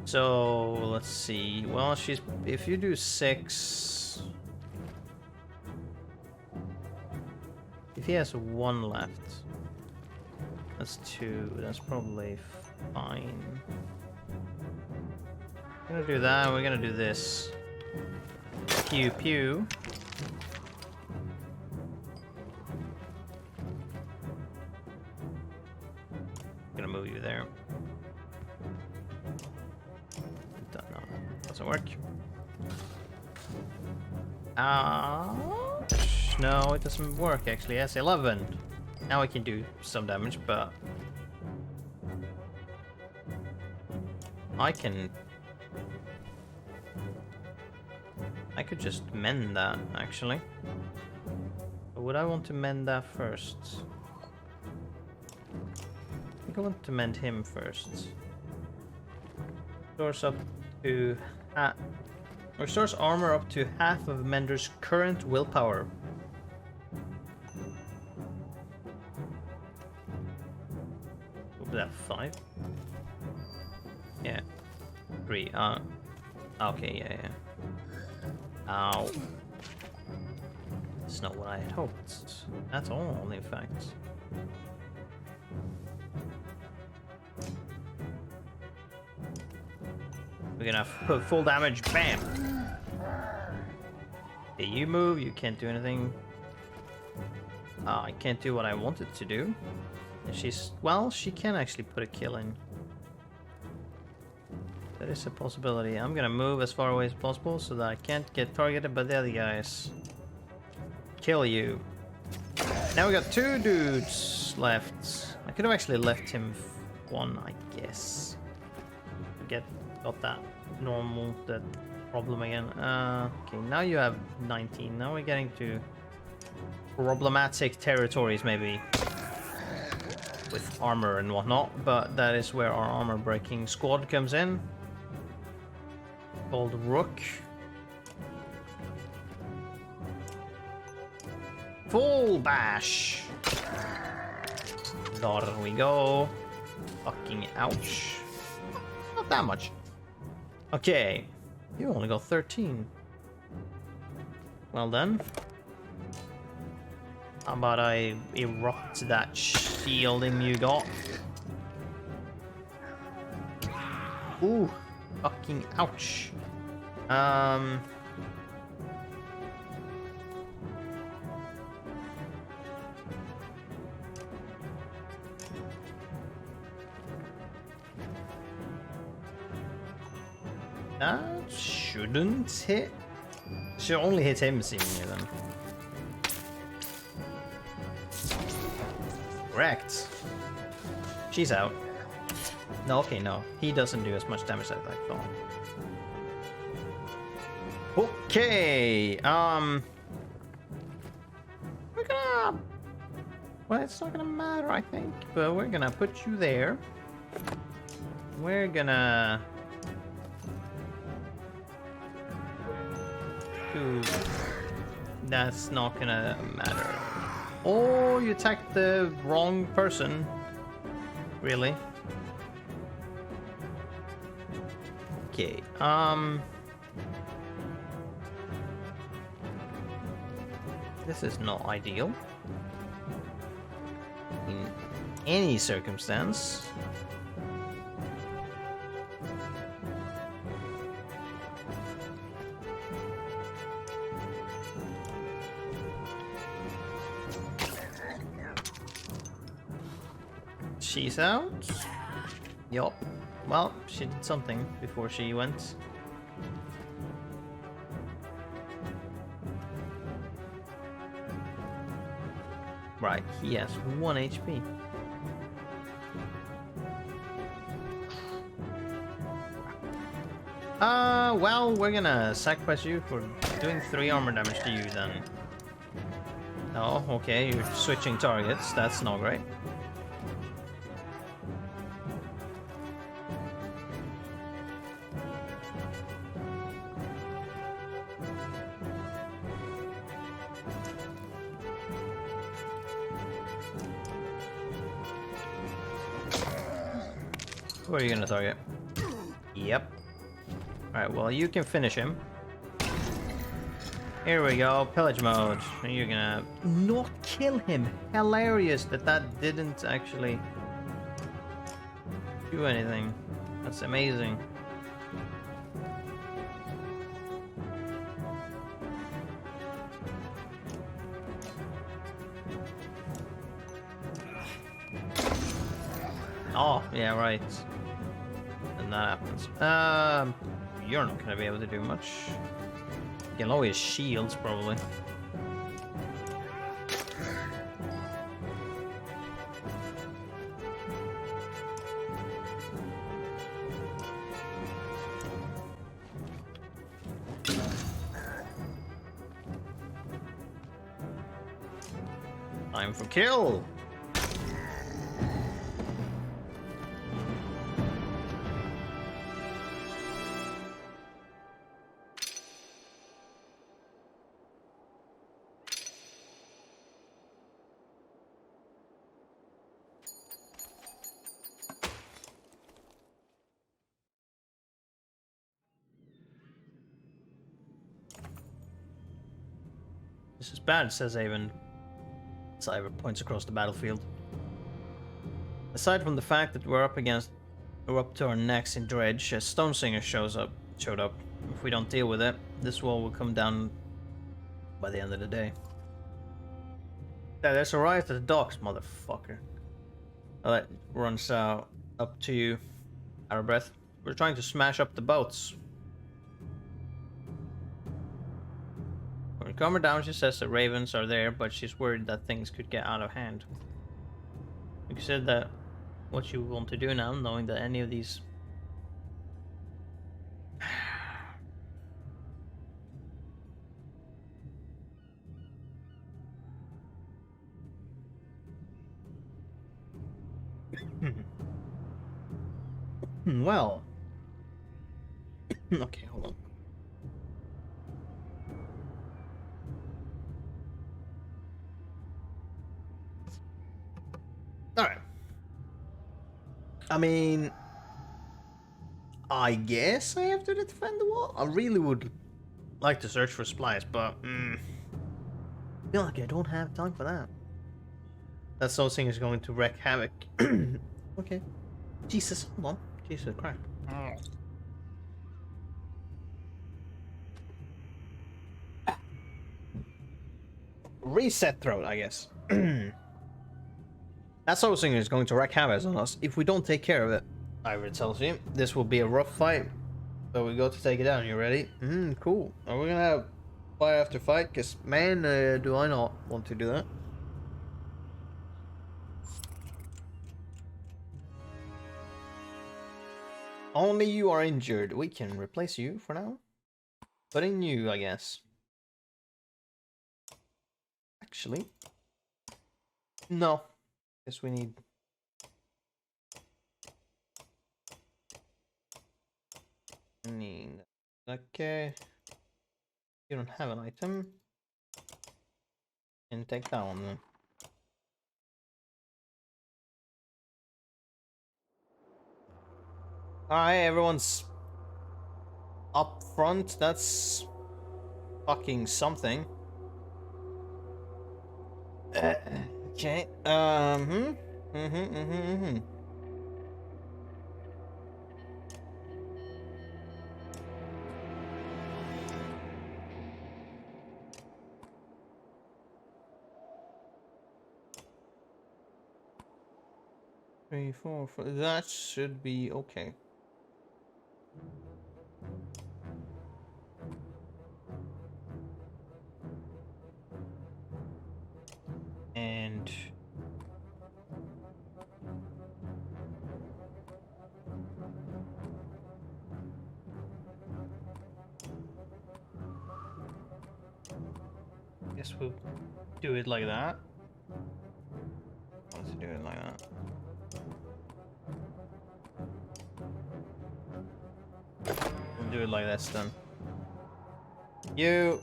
So let's see. Well, she's. If you do 6, if he has 1 left, that's 2. That's probably fine. We're gonna do that. We're gonna do this. Pew pew. Gonna move you there. No, doesn't work. No, it doesn't work actually. Yes, 11. Now I can do some damage, but I could just mend that actually. But would I want to mend that first? I think I want to mend him first. Restores up to restores armor up to half of Mender's current willpower. What was that, 5? Yeah. 3. Okay, yeah. Ow. That's not what I had hoped. At all, in fact. We're gonna put full damage. Bam! Okay, you move. You can't do anything. I can't do what I wanted to do. And she's... Well, she can actually put a kill in. That is a possibility. I'm gonna move as far away as possible so that I can't get targeted by the other guys. Kill you. Now we got 2 dudes left. I could have actually left him 1, I guess. Got that normal, that problem again. Okay, now you have 19. Now we're getting to problematic territories, maybe. With armor and whatnot, but that is where our armor breaking squad comes in. Called Rook. Full bash! There we go. Fucking ouch. Not that much. Okay. You only got 13. Well done. How about I erupt that shielding you got? Ooh. Fucking ouch. That shouldn't hit. Should only hit him, seemingly, then. Correct. She's out. No, okay, no. He doesn't do as much damage as I thought. Okay, we're gonna... Well, it's not gonna matter, I think, but we're gonna put you there. We're gonna... Ooh, that's not gonna matter. Oh, you attacked the wrong person. Really? Okay, this is not ideal. In any circumstance. She's out. Yup. Well, she did something before she went. Right, he has 1 HP. Well, we're gonna sacrifice you for doing 3 armor damage to you then. Oh, okay, you're switching targets. That's not great. Who are you gonna target? Yep. Alright, well, you can finish him. Here we go, pillage mode. You're gonna not kill him. Hilarious that that didn't actually do anything. That's amazing. Oh, yeah, right. And that happens. You're not gonna be able to do much. You can lower his shields, probably. Time for kill! This is bad, says Avon. Cyber points across the battlefield. Aside from the fact that we're up to our necks in dredge, a stone singer showed up. If we don't deal with it, this wall will come down by the end of the day. Yeah, there's a riot at the docks, motherfucker. That runs up to you, out of breath. We're trying to smash up the boats. When we calm her down, she says the ravens are there, but she's worried that things could get out of hand. You said that what you want to do now, knowing that any of these... Well... Okay, hold on. Alright. I mean... I guess I have to defend the wall? I really would like to search for supplies, but... I feel like I don't have time for that. That soul singer is going to wreak havoc. Okay. Jesus, hold on. Jesus Christ. Reset throat, I guess. That soul singer is going to wreak havoc on us if we don't take care of it. Ivor tells you this will be a rough fight, so we go to take it down. You ready? Cool. Are we gonna have fight after fight? Cause man, do I not want to do that. Only you are injured. We can replace you for now. Put in you, I guess. Actually, no. Guess we need... Okay. You don't have an item. And take that one then. Alright, everyone's up front. That's fucking something. Okay. Three, four, five. That should be okay. And guess we'll do it like that. Let's do it like that. We'll do it like this then. You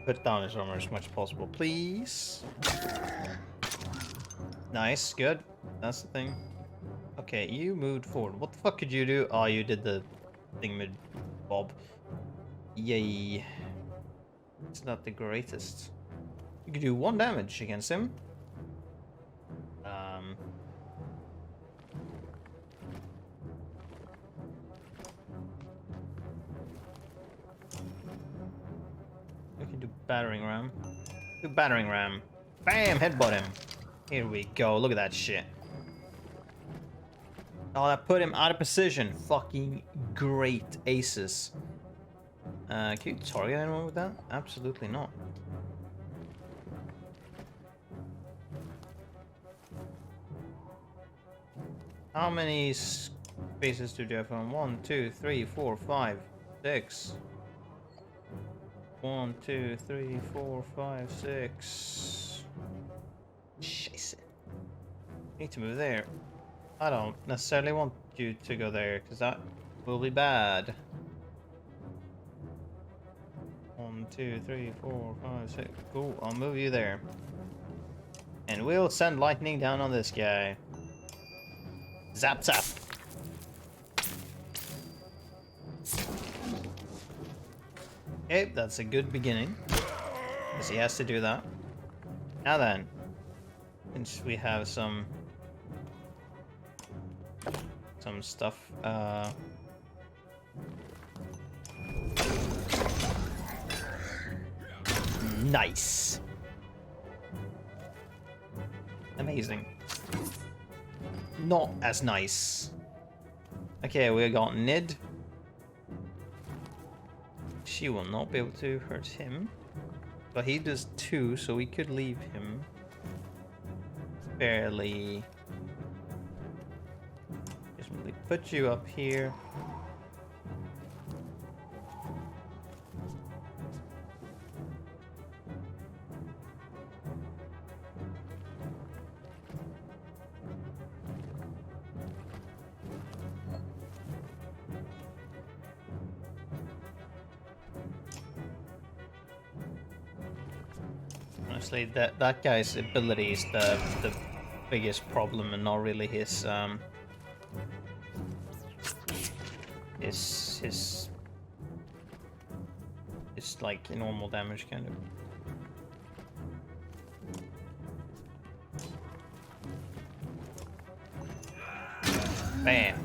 put down his armor as much as possible, please. Nice, good. That's the thing. Okay, you moved forward. What the fuck could you do? Oh, you did the thing mid bob. Yay. It's not the greatest. You could do 1 damage against him. We can do battering ram. Do battering ram. Bam! Headbutt him. Here we go. Look at that shit. Oh, that put him out of position. Fucking great aces. Can you target anyone with that? Absolutely not. How many spaces do you have on? 1, 2, 3, 4, 5, 6. 1, 2, 3, 4, 5, 6. Scheiße. Need to move there. I don't necessarily want you to go there, because that will be bad. 1, 2, 3, 4, 5, 6. Cool, I'll move you there. And we'll send lightning down on this guy. Zap zap. Okay, that's a good beginning. Because he has to do that. Now then, since we have some stuff, nice. Amazing. Not as nice. Okay, we got Nid. She will not be able to hurt him. But he does 2, so we could leave him fairly. Just really put you up here. Honestly, that guy's ability is the biggest problem, and not really his like normal damage kind of. Bam.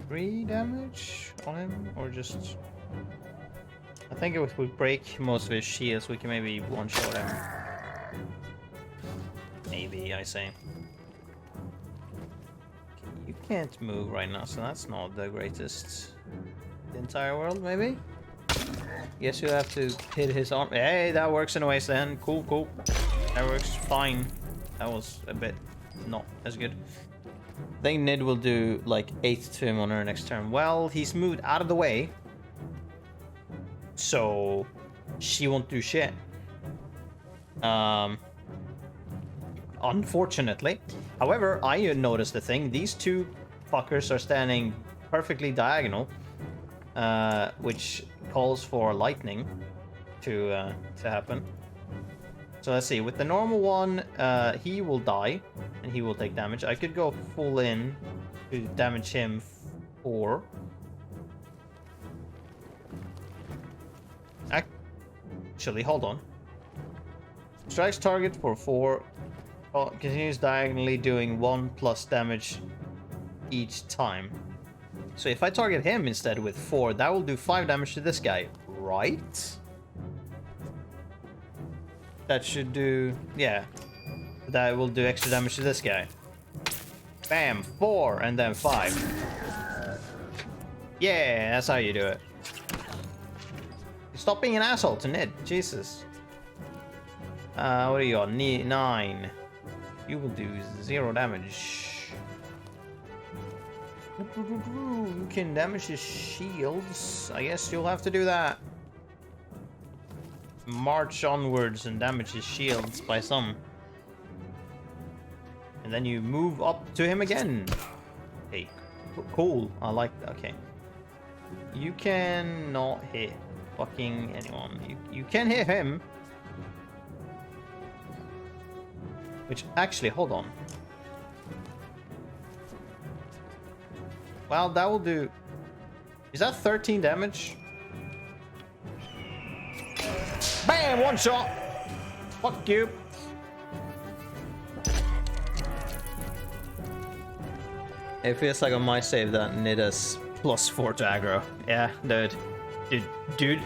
3 damage on him, or just... I think if we break most of his shields, we can maybe one-shot him. Maybe, I say. Okay, you can't move right now, so that's not the greatest in the entire world, maybe? Guess you have to hit his arm. Hey, that works anyways then. Cool, cool. That works fine. That was a bit not as good. I think Nid will do like 8 to him on her next turn. Well, he's moved out of the way, so she won't do shit. Unfortunately. However, I noticed the thing. These 2 fuckers are standing perfectly diagonal, which calls for lightning to happen. So let's see. With the normal one, he will die, and he will take damage. I could go full in to damage him 4. Actually, hold on. Strikes target for 4. Continues diagonally, doing 1+ damage each time. So if I target him instead with 4, that will do 5 damage to this guy, right? That should do... yeah. That will do extra damage to this guy. Bam! 4, and then 5. Yeah, that's how you do it. Stop being an asshole to Nid. Jesus. What do you got? 9. You will do 0 damage. You can damage his shields. I guess you'll have to do that. March onwards and damage his shields by some. And then you move up to him again. Hey, cool. I like that. Okay. You cannot hit fucking anyone. You can hit him. Which, actually, hold on. Well, that will do... Is that 13 damage? Bam! One shot! Fuck you! It feels like on my save that Nida's +4 to aggro. Yeah, dude,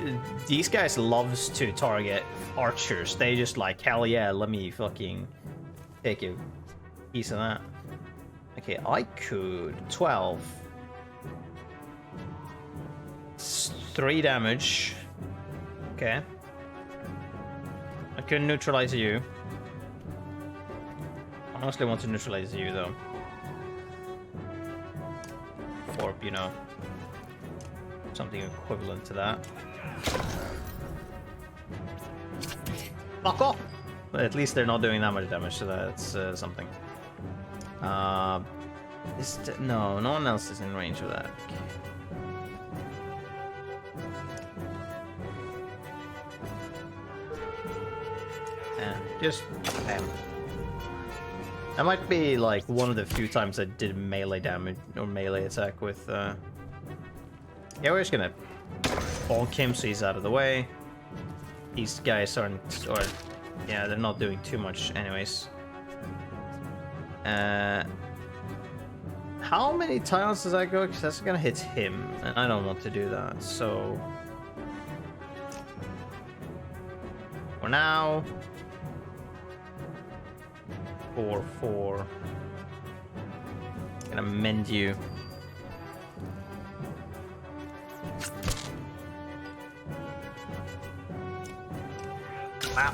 these guys loves to target archers. They just like, hell yeah, let me fucking take a piece of that. Okay, I could 12. 3 damage. Okay. I could neutralize you. I honestly want to neutralize you though. Or, you know, something equivalent to that. Fuck off! But at least they're not doing that much damage, so that's something. No one else is in range of that. Yeah, just bam. That might be like one of the few times I did melee damage or melee attack with. Yeah, we're just gonna bonk him so he's out of the way. These guys aren't, or yeah, they're not doing too much, anyways. How many tiles does that go? Because that's gonna hit him, and I don't want to do that. So for now. 4. Gonna mend you. Wow.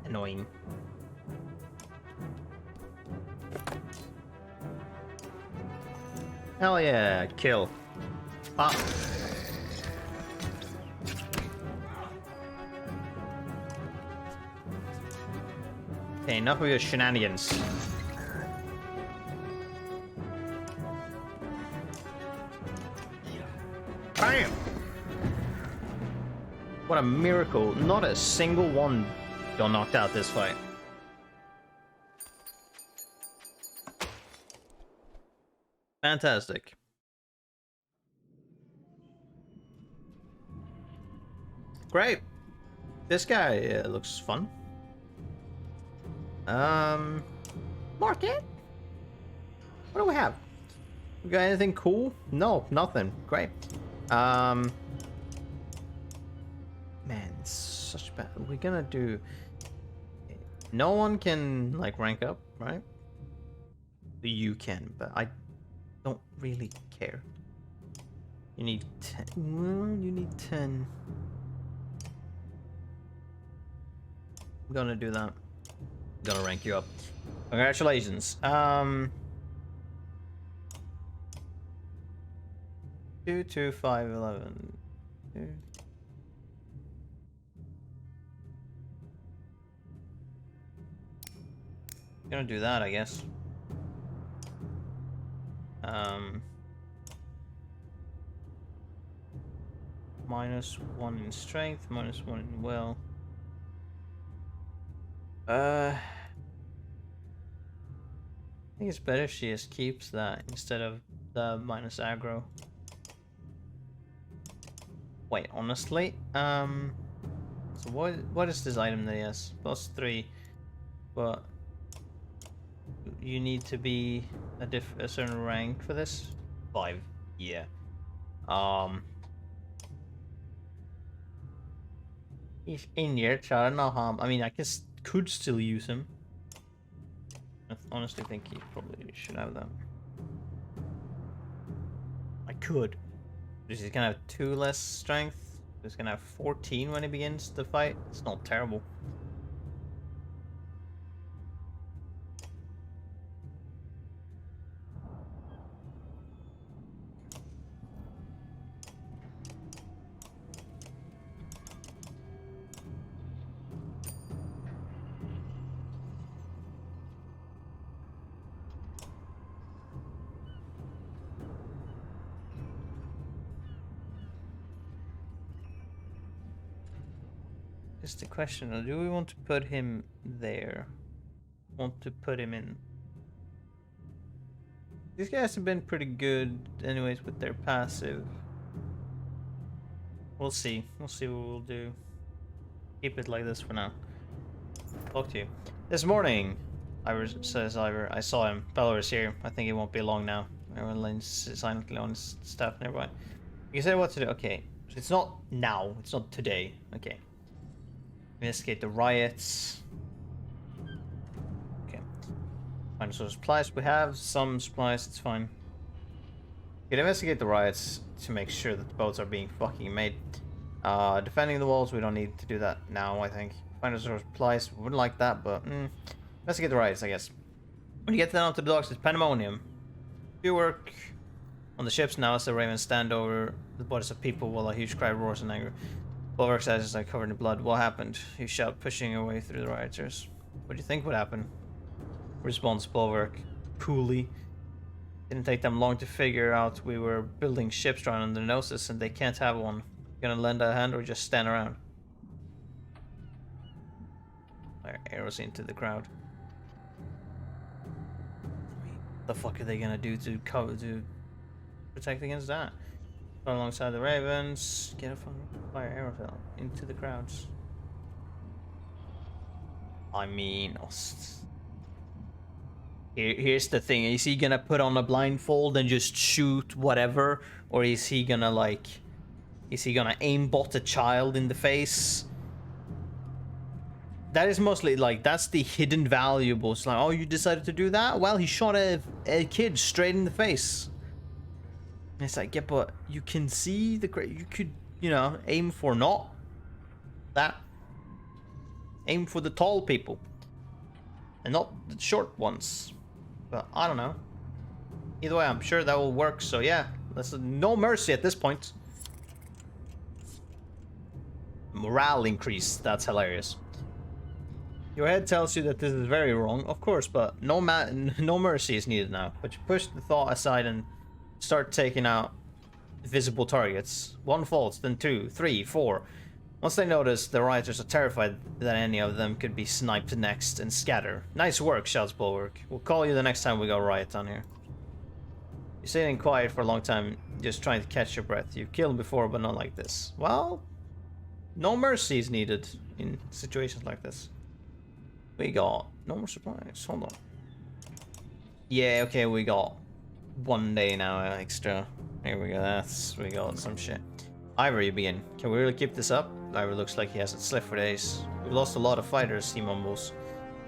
Annoying. Hell yeah, kill. Ah. Okay, enough of your shenanigans. Bam! What a miracle. Not a single one got knocked out this fight. Fantastic. Great. This guy looks fun. Market? What do we have? We got anything cool? No, nothing. Great. Man, it's such bad. We're gonna do... No one can, like, rank up, right? You can, but I don't really care. You need 10. Well, you need 10. I'm gonna do that. I'm gonna rank you up. Congratulations. 2, 2, 5, 11. 2. Gonna do that, I guess. -1 in strength, -1 in will. I think it's better if she just keeps that instead of the minus aggro. Wait, honestly, so what is this item that he has? +3, but you need to be a certain rank for this. 5, yeah. He's injured, so I don't know how. I mean, I could still use him. I honestly think he probably should have that. I could. Because he's gonna have 2 less strength. He's gonna have 14 when he begins the fight. It's not terrible. Is the question, or do we want to put him there? Want to put him in? These guys have been pretty good anyways with their passive. We'll see. We'll see what we'll do. Keep it like this for now. Talk to you. This morning, Ivor says Ivor, I saw him. Bellower is here. I think he won't be long now. Everyone leans silently on his staff nearby. You say what to do. Okay. So it's not now. It's not today. Okay. Investigate the riots. Okay. Find some supplies. We have some supplies. It's fine. We can investigate the riots to make sure that the boats are being fucking made. Defending the walls, we don't need to do that now, I think. Find some supplies. Wouldn't like that, but investigate the riots, I guess. When you get down to the docks, it's pandemonium. Do work on the ships now as the ravens stand over the bodies of people while a huge cry roars in anger. Bulwark's eyes are covered in blood. What happened? You shout, pushing your way through the rioters. What do you think would happen? Responds Bulwark. Coolly. Didn't take them long to figure out we were building ships right on their noses and they can't have one. Gonna lend a hand or just stand around? Fire arrows into the crowd. What the fuck are they gonna do to protect against that? Alongside the ravens, get a fire arrow into the crowds. I mean, here's the thing: is he gonna put on a blindfold and just shoot whatever, or is he gonna aimbot a child in the face? That is mostly that's the hidden valuables. Like, oh, you decided to do that? Well, he shot a kid straight in the face. And it's like, yeah, but you can see the you could, aim for not that. Aim for the tall people. And not the short ones. But I don't know. Either way, I'm sure that will work, so yeah. There's no mercy at this point. Morale increase, that's hilarious. Your head tells you that this is very wrong, of course, but no mercy is needed now. But you push the thought aside and start taking out visible targets. One falls, then 2, 3, 4. Once they notice, the rioters are terrified that any of them could be sniped next and scatter. Nice work, shouts Bulwark. We'll call you the next time we go riot down here. You're sitting quiet for a long time, just trying to catch your breath. You've killed before, but not like this. Well, no mercy is needed in situations like this. We got no more supplies. Hold on. Yeah, okay, we got 1 day now extra. Here we go. We got some shit. Ivor, you begin. Can we really keep this up? Ivor looks like he hasn't slept for days. We've lost a lot of fighters, he mumbles.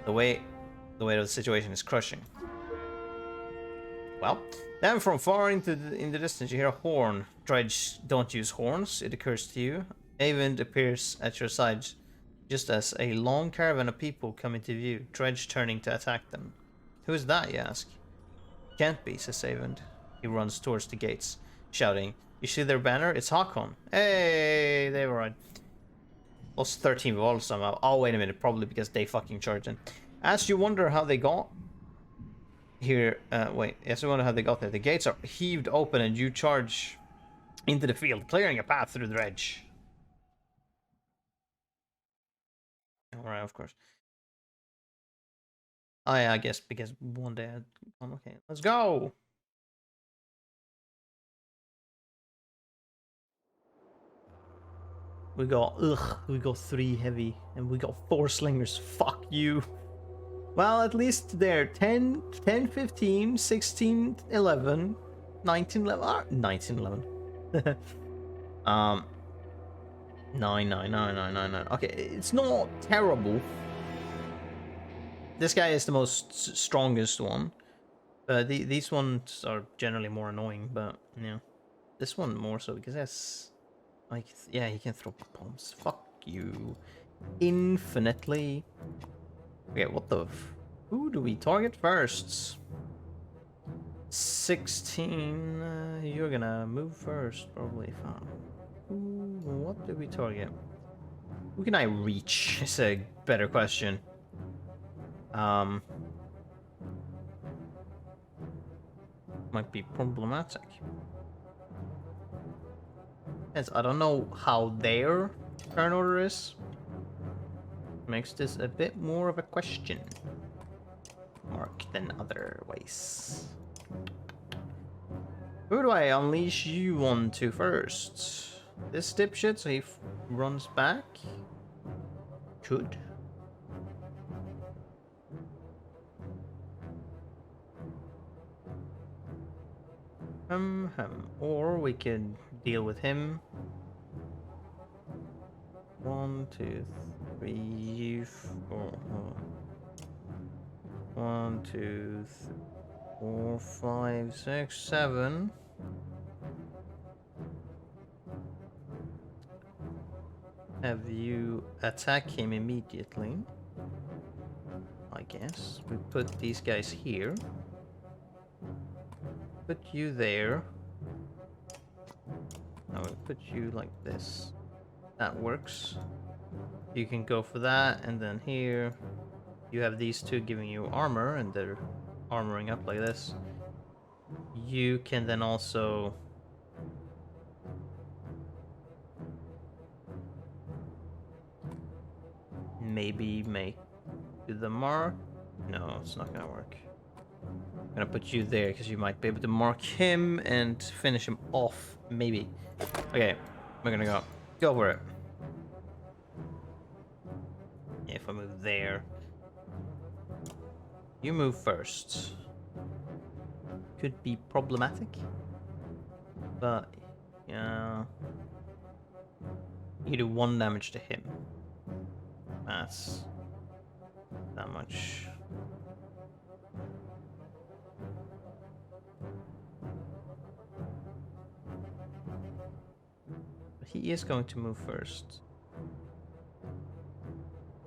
The weight of the situation is crushing. Well, then from far in the distance you hear a horn. Dredge, don't use horns, it occurs to you. Avend appears at your side just as a long caravan of people come into view. Dredge turning to attack them. Who is that, you ask? Can't be, says Avend. He runs towards the gates, shouting, you see their banner? It's Hakon. Hey, they were right. Lost 13 volts somehow. Oh, wait a minute. Probably because they fucking charged in. As you wonder how they got here, wait. As you wonder how they got there. The gates are heaved open and you charge into the field, clearing a path through the dredge. Alright, of course. Oh, yeah, I guess because 1 day I... Okay, let's go! We got 3 heavy, and we got 4 slingers. Fuck you. Well, at least they're 10, 15, 16, 11, 19, 11, 19, 11. 9, 9, 9, 9, 9, 9. Okay, it's not terrible. This guy is the most strongest one. These ones are generally more annoying, but yeah. This one more so because that's... Like, yeah, he can throw bombs. Fuck you. Infinitely. Okay, what the who do we target first? 16. You're gonna move first, probably. What do we target? Who can I reach? Is a better question. Might be problematic. Yes, I don't know how their turn order is. Makes this a bit more of a question mark than other ways. Who do I unleash you onto first? This dipshit, so he runs back? Could. Or we could deal with him. 1, 2, 3, 4. 1, 2, 3, 4, 5, 6, 7. Have you attack him immediately? I guess. We put these guys here. Put you there. Now we put you like this. That works. You can go for that, and then here you have these two giving you armor, and they're armoring up like this. You can then also maybe make the mark. No, it's not gonna work. I'm gonna put you there because you might be able to mark him and finish him off. Maybe. Okay, we're gonna go for it. Yeah, if I move there, you move first. Could be problematic, but yeah, you do 1 damage to him. That's that much. But he is going to move first,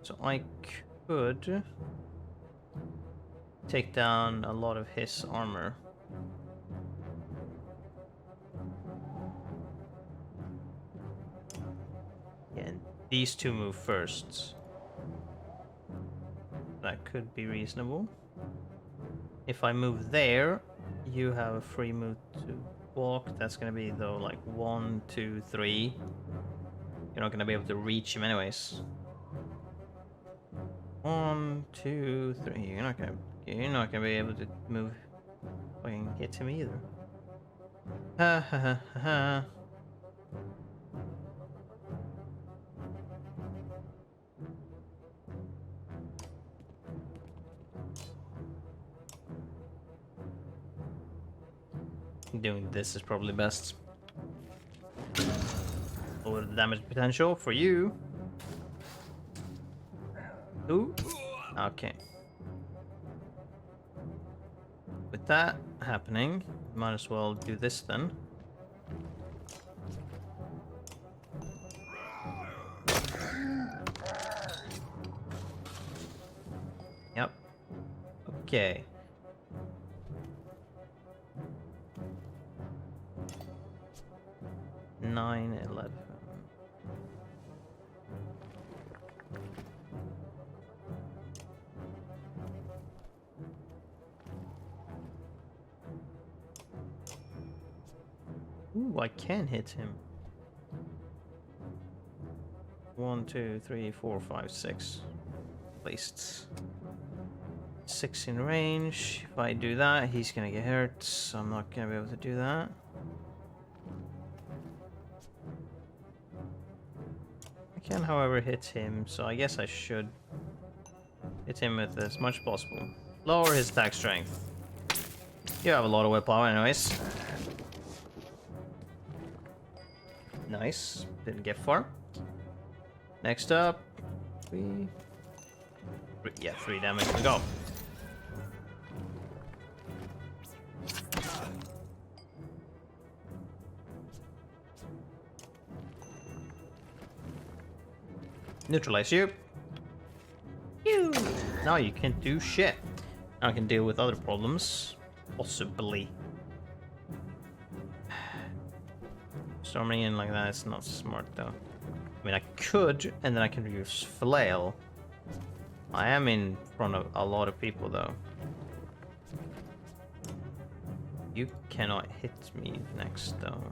so I could take down a lot of his armor. Yeah, and these two move first. That could be reasonable. If I move there, you have a free move to walk. That's gonna be though like 1, 2, 3. You're not gonna be able to reach him anyways. 1, 2, 3. You're not gonna be able to move. Fucking hit him either. Ha ha ha ha. Doing this is probably best. Lower the damage potential for you. Ooh. Okay. With that happening, might as well do this then. Yep. Okay. Nine, 11. Ooh, I can hit him. 1, 2, 3, 4, 5, 6. At least 6 in range. If I do that, he's gonna get hurt, so I'm not gonna be able to do that. I can, however, hit him, so I guess I should hit him with as much as possible. Lower his attack strength. You have a lot of willpower anyways. Nice. Didn't get far. Next up, 3 damage. We go. Neutralize you. Phew. Now you can't do shit. Now I can deal with other problems. Possibly. Storming in like that is not smart though. I mean, I could, and then I can use flail. I am in front of a lot of people though. You cannot hit me next though.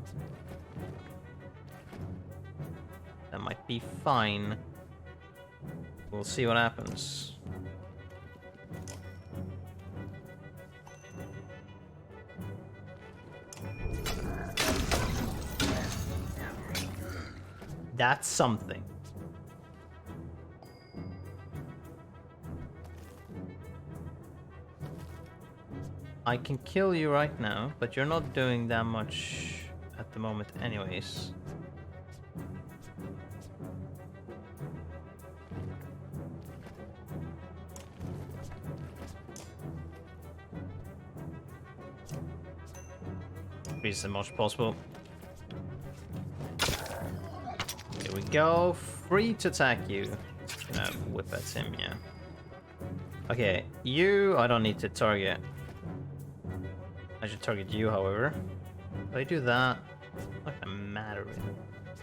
That might be fine. We'll see what happens. That's something. I can kill you right now, but you're not doing that much at the moment anyways. Increase as much possible. Here we go. Free to attack you. Gonna whip at him, yeah. Okay, you I don't need to target. I should target you, however. If I do that, not gonna matter really.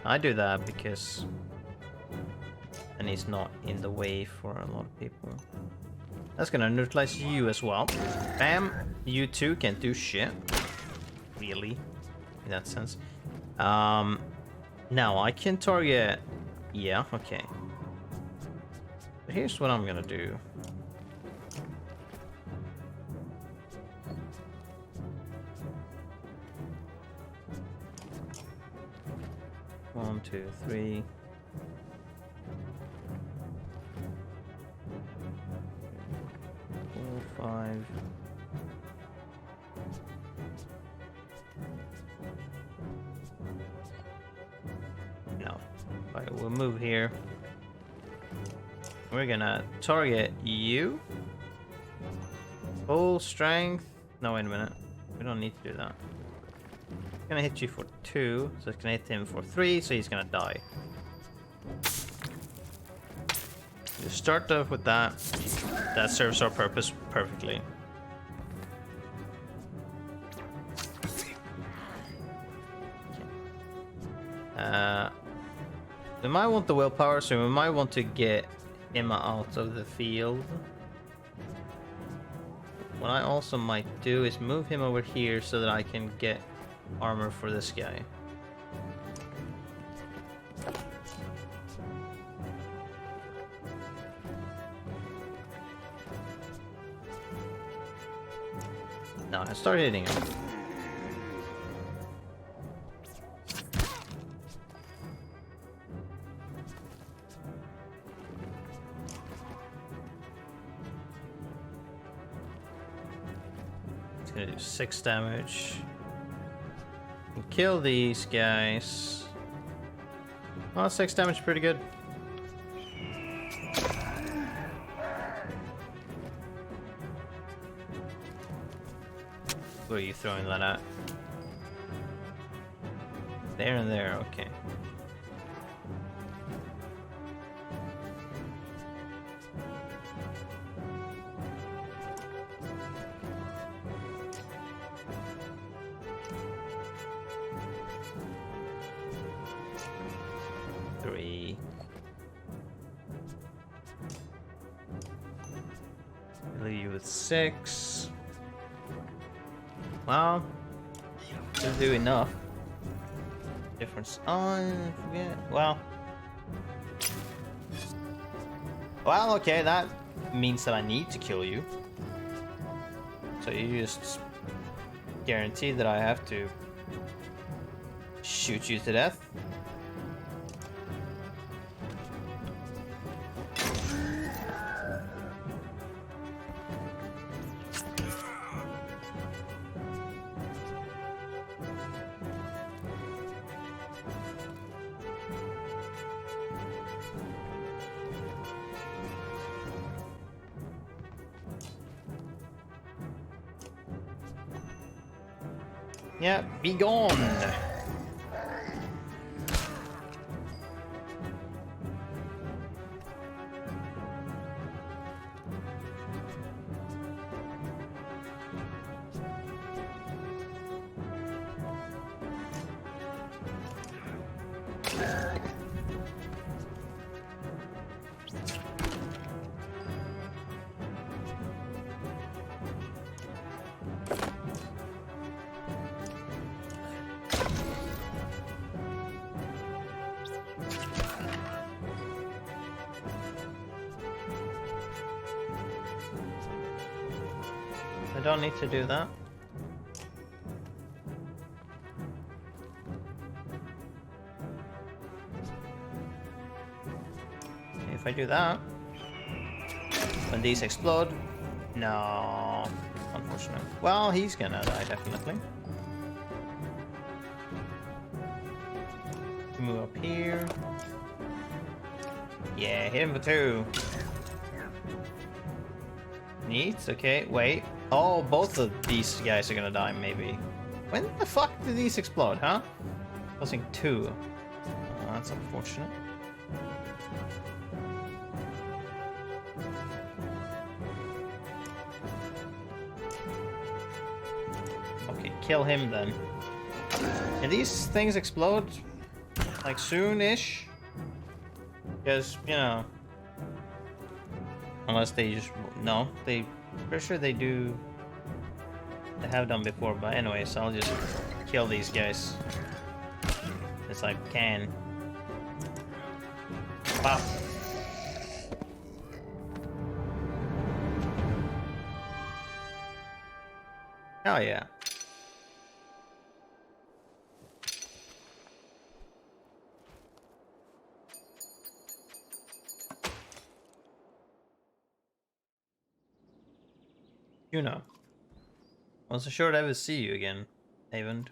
I do that because then he's not in the way for a lot of people. That's gonna neutralize you as well. Bam! You too can't do shit. Really, in that sense. Now I can target. Yeah, okay. But here's what I'm gonna do. One, two, three. Four, five. No. Alright, we'll move here. We're gonna target you. Full strength. No, wait a minute. We don't need to do that. It's gonna hit you for 2, so it's gonna hit him for 3, so he's gonna die. You start off with that. That serves our purpose perfectly. We might want the willpower, so we might want to get him out of the field. What I also might do is move him over here so that I can get armor for this guy. Now I start hitting him. It's gonna do 6 damage. Kill these guys. Well, 6 damage, pretty good. Where are you throwing that at? There and there, okay. Leave you with 6. Well, it'll do enough. Difference on, forget. Well, okay, that means that I need to kill you. So you just guarantee that I have to shoot you to death. Yeah, be gone. I don't need to do that. If I do that, when these explode, no, unfortunate. Well, he's gonna die definitely. Move up here. Yeah, hit him for 2. Neat. Okay, wait. Oh, both of these guys are gonna die, maybe. When the fuck did these explode, huh? Causing 2. Oh, that's unfortunate. Okay, kill him then. And these things explode like soon-ish? Because, you know, unless they just, no, they, pretty sure they do, they have done before, but anyways, I'll just kill these guys as I can. Pop. Oh yeah. You know. Wasn't sure I'd ever see you again, Avon.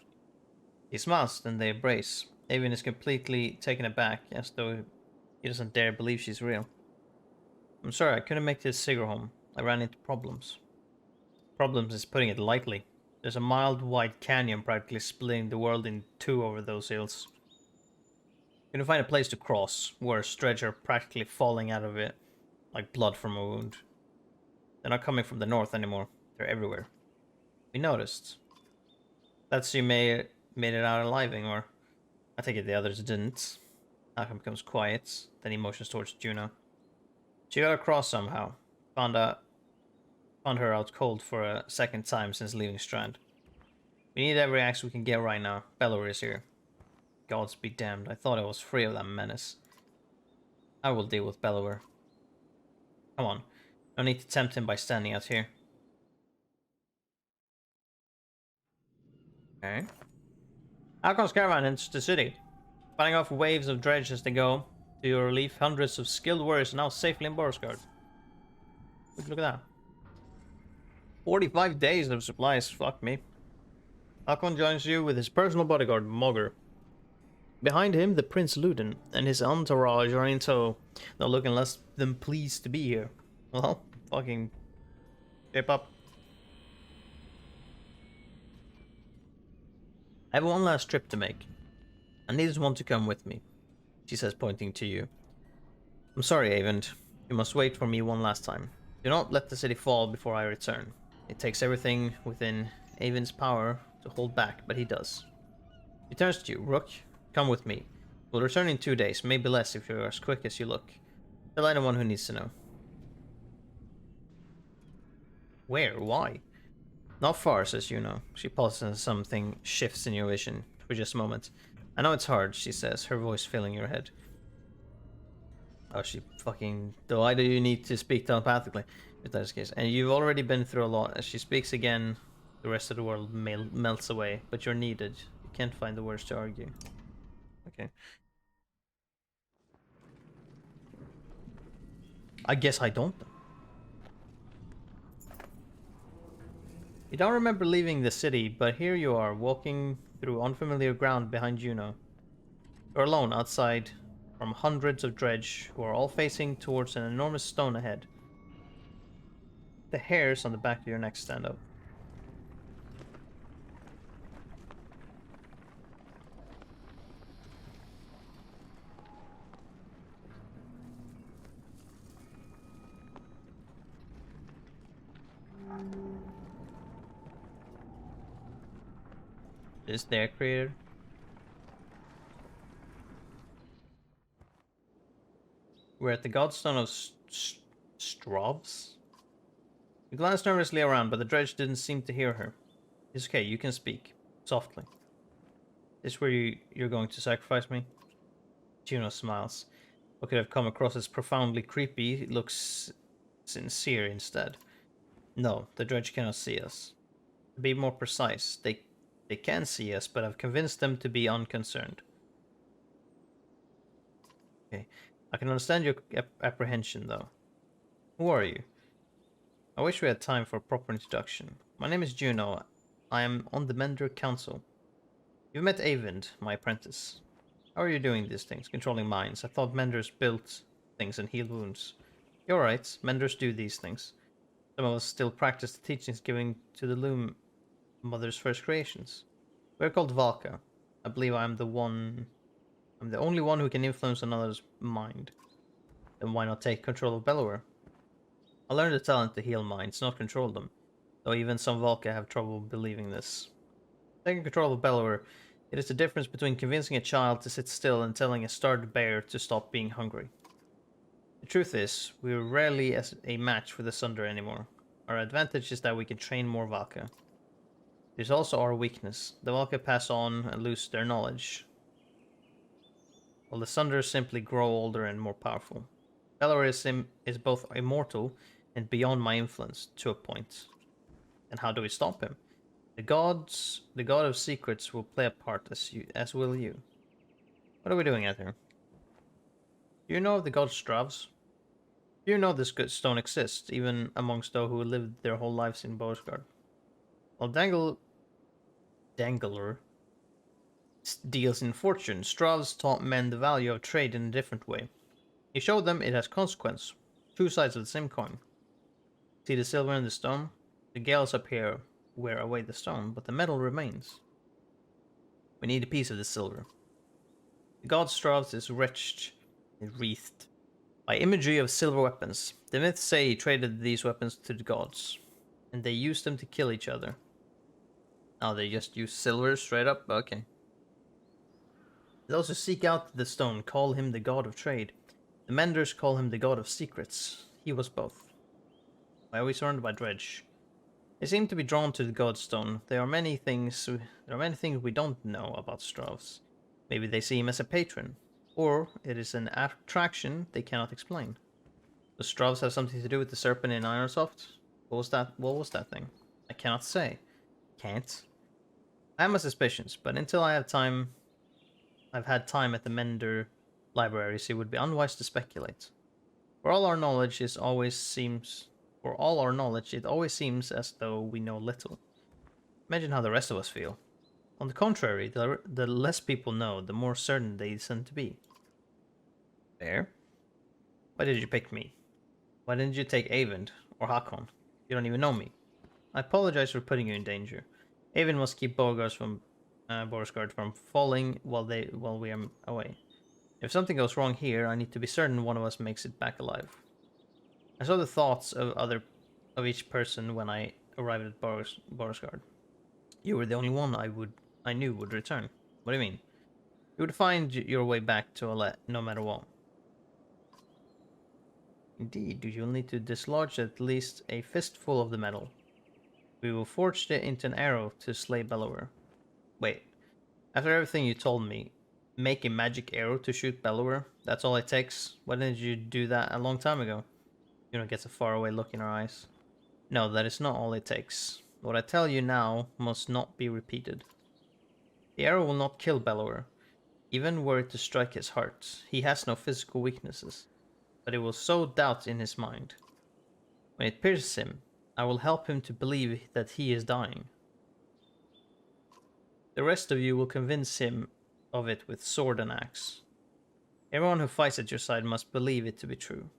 He smiles, then they embrace. Avon is completely taken aback, as though he doesn't dare believe she's real. I'm sorry, I couldn't make this Sigurd home. I ran into problems. Problems is putting it lightly. There's a mild white canyon practically splitting the world in 2 over those hills. Couldn't find a place to cross, where dredge are practically falling out of it, like blood from a wound. They're not coming from the north anymore. They're everywhere. We noticed. That's you made it out alive, or I take it the others didn't. Malcolm becomes quiet, then he motions towards Juno. She got across somehow. Found her out cold for a second time since leaving Strand. We need every axe we can get right now. Bellower is here. Gods be damned, I thought I was free of that menace. I will deal with Bellower. Come on, no need to tempt him by standing out here. Okay. Alcon's caravan enters the city, fighting off waves of dredge as they go. To your relief, hundreds of skilled warriors are now safely in Borisgard. Look at that. 45 days of supplies, fuck me. Alcon joins you with his personal bodyguard, Mogger. Behind him, the Prince Luden and his entourage are in tow. They're looking less than pleased to be here. Well, fucking shape up. I have one last trip to make. I need one to come with me, she says, pointing to you. I'm sorry, Avon. You must wait for me one last time. Do not let the city fall before I return. It takes everything within Avon's power to hold back, but he does. He turns to you. Rook, come with me. We'll return in 2 days, maybe less if you're as quick as you look. Tell anyone who needs to know. Where? Why? Not far, says Juno. She pauses and something shifts in your vision for just a moment. I know it's hard, she says, her voice filling your head. Oh, she fucking... Why do you need to speak telepathically? If that's the case. And you've already been through a lot. As she speaks again, the rest of the world melts away. But you're needed. You can't find the words to argue. Okay. I guess I don't. You don't remember leaving the city, but here you are, walking through unfamiliar ground behind Juno. You're alone outside from hundreds of dredge who are all facing towards an enormous stone ahead. The hairs on the back of your neck stand up. Is there, creator? We're at the Godstone of Strovs? You glanced nervously around, but the dredge didn't seem to hear her. It's okay, you can speak. Softly. Is where you're going to sacrifice me? Juno smiles. What could have come across as profoundly creepy looks sincere instead. No, the dredge cannot see us. To be more precise, they can see us, but I've convinced them to be unconcerned. Okay. I can understand your apprehension, though. Who are you? I wish we had time for a proper introduction. My name is Juno. I am on the Mender Council. You've met Avind, my apprentice. How are you doing these things? Controlling minds. I thought Menders built things and healed wounds. You're right, Menders do these things. Some of us still practice the teachings given to the Loom Mother's first creations. We're called Valka. I believe I'm the only one who can influence another's mind. Then why not take control of Bellower? I learned the talent to heal minds, not control them. Though even some Valka have trouble believing this. Taking control of Bellower, it is the difference between convincing a child to sit still and telling a starved bear to stop being hungry. The truth is, we're rarely a match for the Sunder anymore. Our advantage is that we can train more Valka. There's also our weakness. The Valka pass on and lose their knowledge, while the Sunders simply grow older and more powerful. Bellower is both immortal and beyond my influence, to a point. And how do we stop him? The god of secrets will play a part, as will you. What are we doing out here? Do you know of the god Stravs? Do you know this good stone exists, even amongst those who lived their whole lives in Borsgard? While Dangler deals in fortune, Stravs taught men the value of trade in a different way. He showed them it has consequence, two sides of the same coin. See the silver in the stone? The gales up here wear away the stone, but the metal remains. We need a piece of the silver. The god Stravs is wreathed by imagery of silver weapons. The myths say he traded these weapons to the gods, and they used them to kill each other. Oh, they just use silver straight up? Okay. Those who seek out the stone call him the god of trade. The Menders call him the god of secrets. He was both. Why are we surrounded by dredge? They seem to be drawn to the Godstone. There are many things we don't know about Stravs. Maybe they see him as a patron, or it is an attraction they cannot explain. Does Stravs have something to do with the serpent in Ironsoft? What was that thing? I cannot say. Can't. I have my suspicions, but until I've had time at the Mender libraries, it would be unwise to speculate. For all our knowledge, it always seems as though we know little. Imagine how the rest of us feel. On the contrary, the less people know, the more certain they tend to be. Fair? Why did you pick me? Why didn't you take Avind or Hakon? You don't even know me. I apologize for putting you in danger. Avind must keep Borsgard from falling while we are away. If something goes wrong here, I need to be certain one of us makes it back alive. I saw the thoughts of each person when I arrived at Borsgard. You were the only one I knew would return. What do you mean? You would find your way back to Alet, no matter what. Indeed, you'll need to dislodge at least a fistful of the metal. We will forge it into an arrow to slay Bellower. Wait, after everything you told me, make a magic arrow to shoot Bellower? That's all it takes? Why didn't you do that a long time ago? Juno gets a faraway look in her eyes. No, that is not all it takes. What I tell you now must not be repeated. The arrow will not kill Bellower, even were it to strike his heart. He has no physical weaknesses, but it will sow doubt in his mind. When it pierces him, I will help him to believe that he is dying. The rest of you will convince him of it with sword and axe. Everyone who fights at your side must believe it to be true.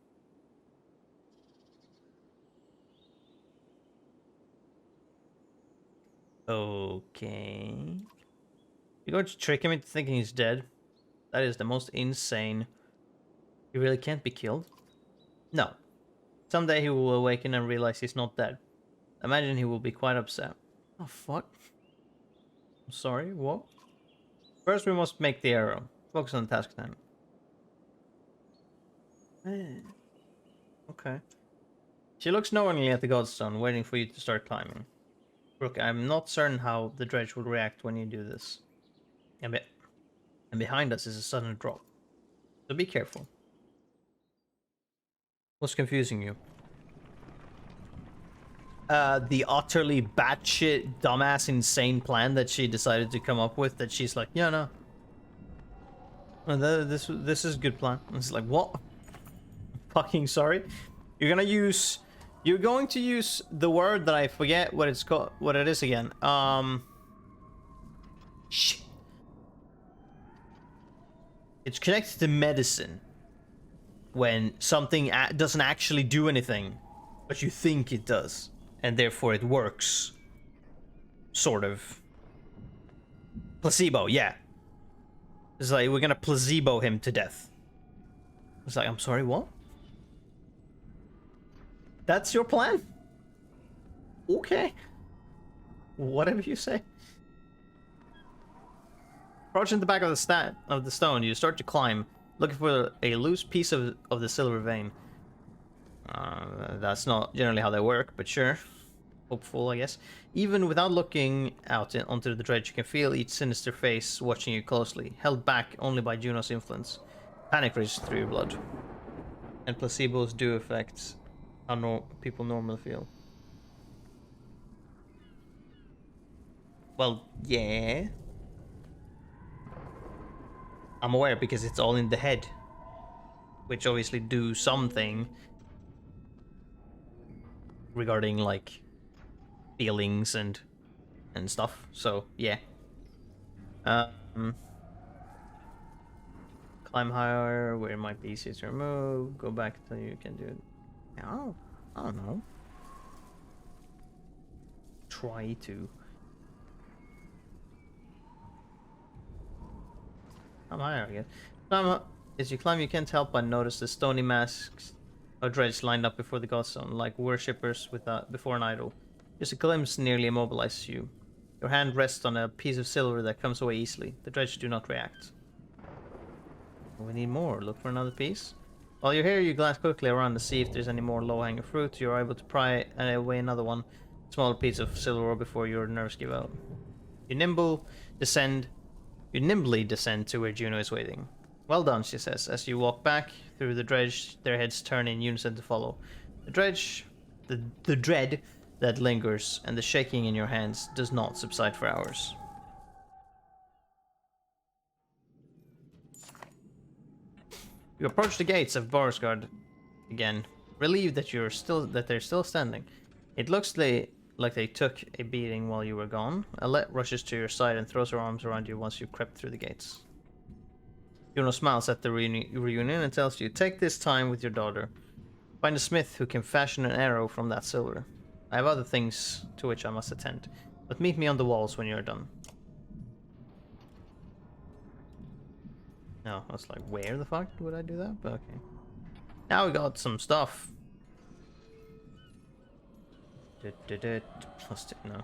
Okay. You're going to trick him into thinking he's dead? That is the most insane. He really can't be killed? No. Someday he will awaken and realize he's not dead. Imagine he will be quite upset. Oh, fuck. I'm sorry, what? First we must make the arrow. Focus on the task then. Okay. She looks knowingly at the Godstone, waiting for you to start climbing. Brooke, I'm not certain how the dredge will react when you do this. And behind us is a sudden drop. So be careful. What's confusing you? the utterly batshit dumbass insane plan that she decided to come up with, that she's like, yeah, no, this is a good plan. And it's like, what? Fucking sorry. You're going to use the word that I forget what it's called, what it is again. Shit. It's connected to medicine. When something doesn't actually do anything, but you think it does, and therefore it works. Sort of. Placebo, yeah. It's like, we're gonna placebo him to death. It's like, I'm sorry, what? That's your plan? Okay. Whatever you say. Approaching the back of the stone, you start to climb, looking for a loose piece of the silver vein. That's not generally how they work, but sure. Hopeful, I guess. Even without looking out onto the dredge, you can feel each sinister face watching you closely, held back only by Juno's influence. Panic races through your blood. And placebos do affect how people normally feel. Well, yeah. I'm aware because it's all in the head. Which obviously do something regarding, like, feelings and stuff. So, yeah. Climb higher where it might be easier to remove. Go back until you can do it. Oh, I don't know. Try to. Climb higher, I guess. Climb up. As you climb, you can't help but notice the stony masks of dredge lined up before the godstone, like worshippers before an idol. Just a glimpse nearly immobilizes you. Your hand rests on a piece of silver that comes away easily. The dredge do not react. We need more. Look for another piece. While you're here, you glance quickly around to see if there's any more low-hanging fruit. You're able to pry away another one, smaller piece of silver ore before your nerves give out. You nimbly descend to where Juno is waiting. Well done, she says, as you walk back through the dredge. Their heads turn in unison to follow. The dread that lingers and the shaking in your hands does not subside for hours. You approach the gates of Borisgard again, relieved that they're still standing. It looks like they took a beating while you were gone. Alette rushes to your side and throws her arms around you once you crept through the gates. Juno smiles at the reunion and tells you, take this time with your daughter. Find a smith who can fashion an arrow from that silver. I have other things to which I must attend, but meet me on the walls when you're done. No, I was like, where the fuck would I do that? But okay. Now we got some stuff. Plus two, no.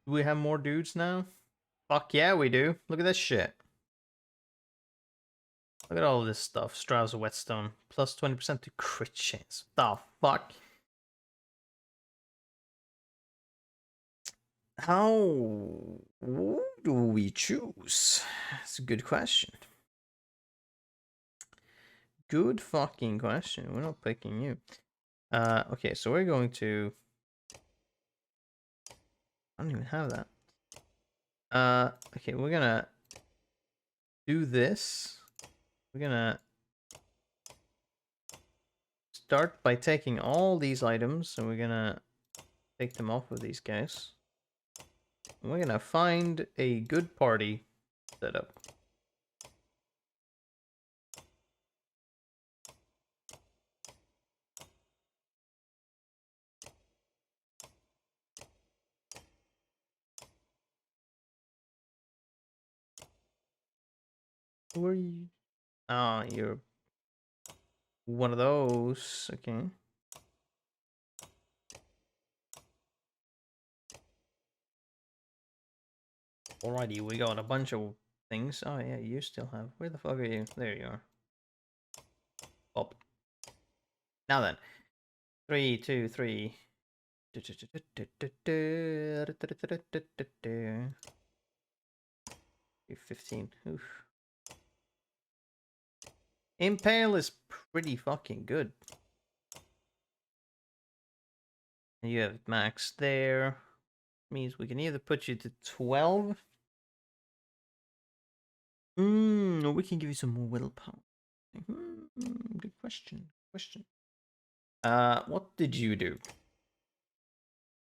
Do we have more dudes now? Fuck yeah, we do. Look at this shit. Look at all this stuff. Strauss whetstone. Plus 20% to crit chance. The fuck? How do we choose? That's a good question. Good fucking question. We're not picking you. Okay, so we're going to... I don't even have that. Okay, we're gonna do this. We're gonna start by taking all these items, and we're gonna take them off of these guys. And we're gonna find a good party setup. Who are you? Ah, you're one of those. Okay. Alrighty, we got a bunch of things. Oh yeah, you still have. Where the fuck are you? There you are. Up. Now then. 3, 2, 3. 15. Oof. Impale is pretty fucking good. And you have max there. Means we can either put you to 12. Or we can give you some more willpower. Good question. What did you do?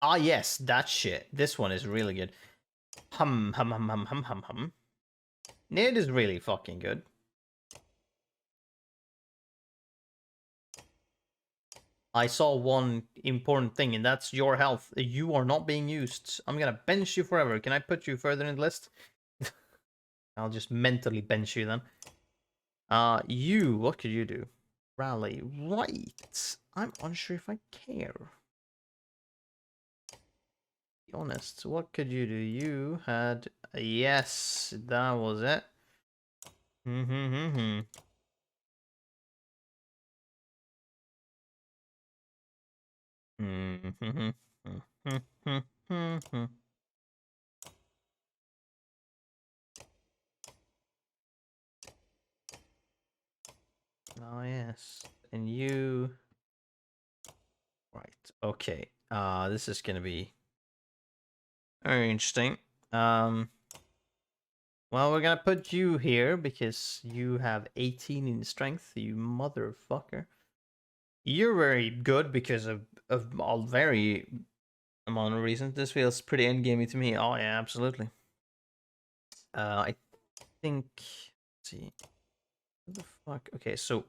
Ah, yes, that shit. This one is really good. Hum. Nid is really fucking good. I saw one important thing, and that's your health. You are not being used. I'm gonna bench you forever. Can I put you further in the list? I'll just mentally bench you then. What could you do? Rally. Right. I'm unsure if I care. Be honest. What could you do? You had... Yes, that was it. Oh, yes. And you... Right. Okay. This is gonna be very interesting. Well, we're gonna put you here because you have 18 in strength, you motherfucker. You're very good because of a very amount of reasons. This feels pretty endgamey to me. Oh yeah, absolutely. I think. Let's see. What the fuck? Okay, so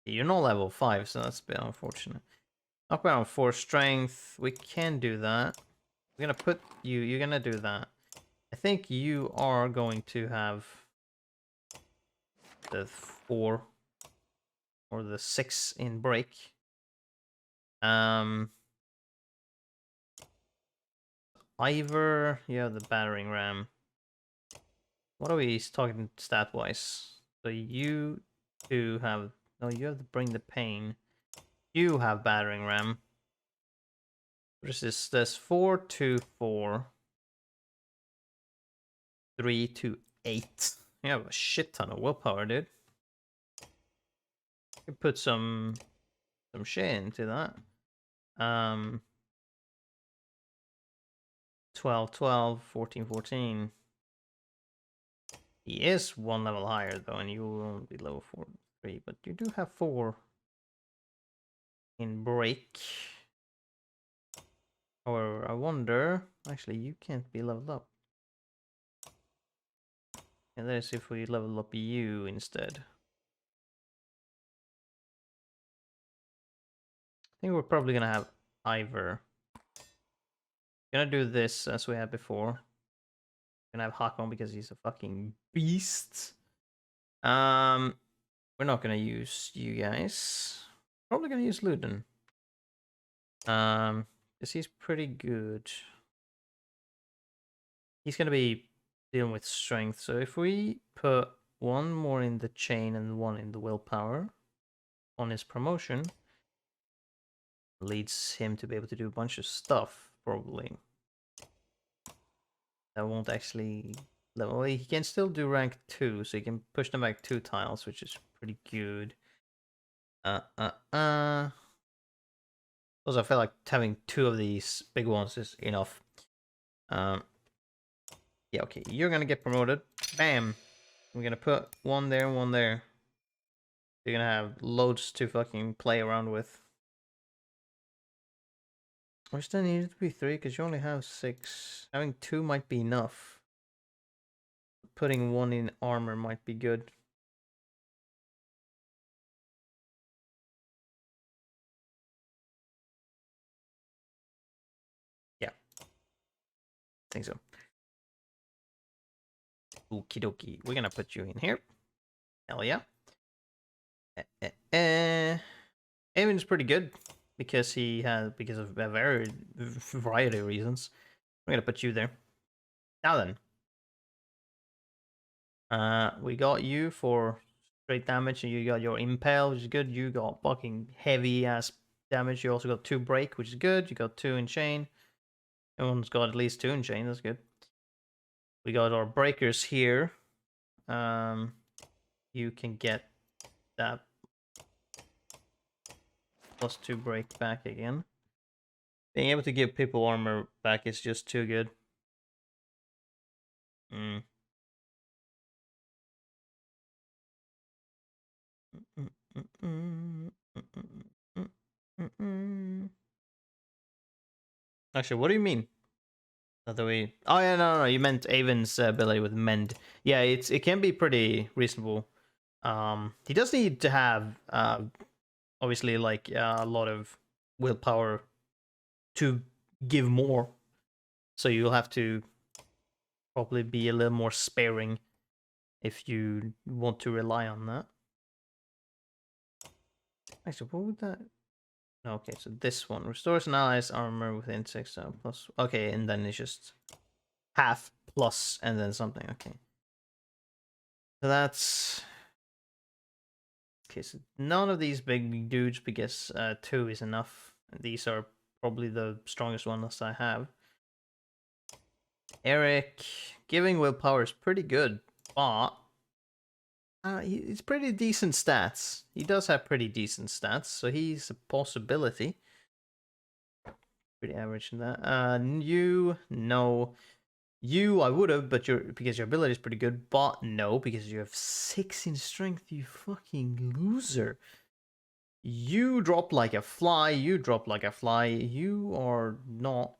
you're not level 5, so that's a bit unfortunate. Up around 4 strength. We can do that. We're gonna put you. You're gonna do that. I think you are going to have the 4 or the 6 in break. Ivor, you have the battering ram. What are we talking stat wise? So you two have you have to bring the pain. You have battering ram. What is this? There's 4 to 4. 3 to 8. You have a shit ton of willpower, dude. You can put some shit into that. 12, 12, 14, 14. He is 1 level higher though, and you will only be level 4, 3, but you do have 4 in break. However, I wonder, actually you can't be leveled up. And let's see if we level up you instead. I think we're probably gonna have Ivor. Gonna do this as we had before. Gonna have Hakon because he's a fucking beast. We're not gonna use you guys. Probably gonna use Luden. Because he's pretty good. He's gonna be dealing with strength. So if we put 1 more in the chain and 1 in the willpower on his promotion, leads him to be able to do a bunch of stuff, probably. That won't actually level. He can still do rank 2, so he can push them back 2 tiles, which is pretty good. Also, I feel like having 2 of these big ones is enough. Yeah, okay, you're gonna get promoted. Bam! We're gonna put 1 there, 1 there. You're gonna have loads to fucking play around with. Or still needed to be 3 because you only have 6. Having 2 might be enough. Putting 1 in armor might be good. Yeah. I think so. Okie dokie. We're gonna put you in here. Hell yeah. Evan's pretty good because because of a variety of reasons. We're gonna put you there. Now then. We got you for straight damage, and you got your impale, which is good. You got fucking heavy ass damage. You also got 2 break, which is good. You got 2 in chain. Everyone's got at least 2 in chain. That's good. We got our breakers here. You can get that +2 break back again. Being able to give people armor back is just too good. Mm. Actually, what do you mean? Other way. Oh yeah, no, you meant Avon's ability with mend. Yeah, it can be pretty reasonable. He does need to have obviously like a lot of willpower to give more, so you'll have to probably be a little more sparing if you want to rely on that. Actually, what would that? Okay, so this one restores an ally's armor within 6 plus. Okay, and then it's just half plus and then something. Okay, so that's okay. So none of these big dudes because 2 is enough. These are probably the strongest ones I have. Eric, giving willpower is pretty good, but he's pretty decent stats. He does have pretty decent stats, so he's a possibility. Pretty average in that. You, no. You, I would have, but because your ability is pretty good, but no, because you have 6 in strength, you fucking loser. You drop like a fly, you drop like a fly, you are not.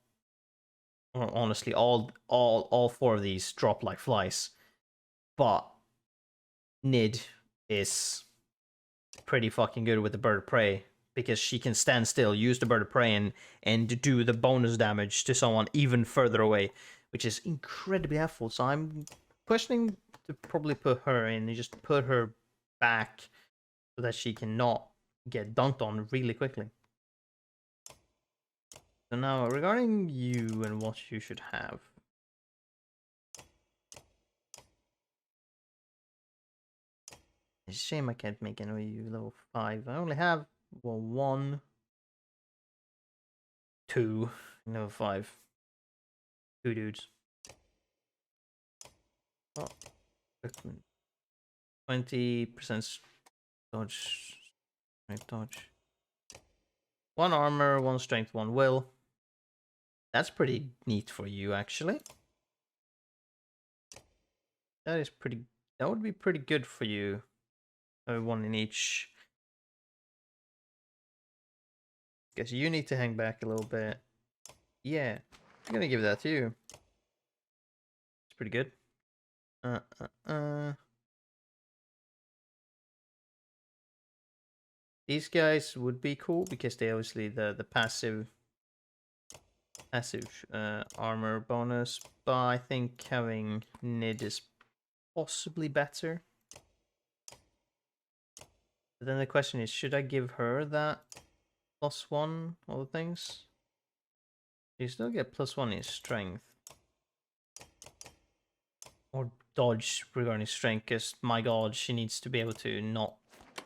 Or honestly, all 4 of these drop like flies. But Nid is pretty fucking good with the bird of prey because she can stand still, use the bird of prey, and do the bonus damage to someone even further away, which is incredibly helpful. So I'm questioning to probably put her in and just put her back so that she cannot get dunked on really quickly. So now regarding you and what you should have. It's a shame I can't make any of you level 5. I only have, well, 1, 2, level 5. 2 dudes. Oh, 20% dodge. Right, dodge. 1 armor, 1 strength, 1 will. That's pretty neat for you, actually. That is pretty. That would be pretty good for you. 1 in each. Guess you need to hang back a little bit. Yeah, I'm gonna give that to you. It's pretty good. These guys would be cool because they obviously the passive armor bonus, but I think having Nid is possibly better. But then the question is, should I give her that +1 all the things? You still get +1 in strength. Or dodge regarding strength, because my god, she needs to be able to not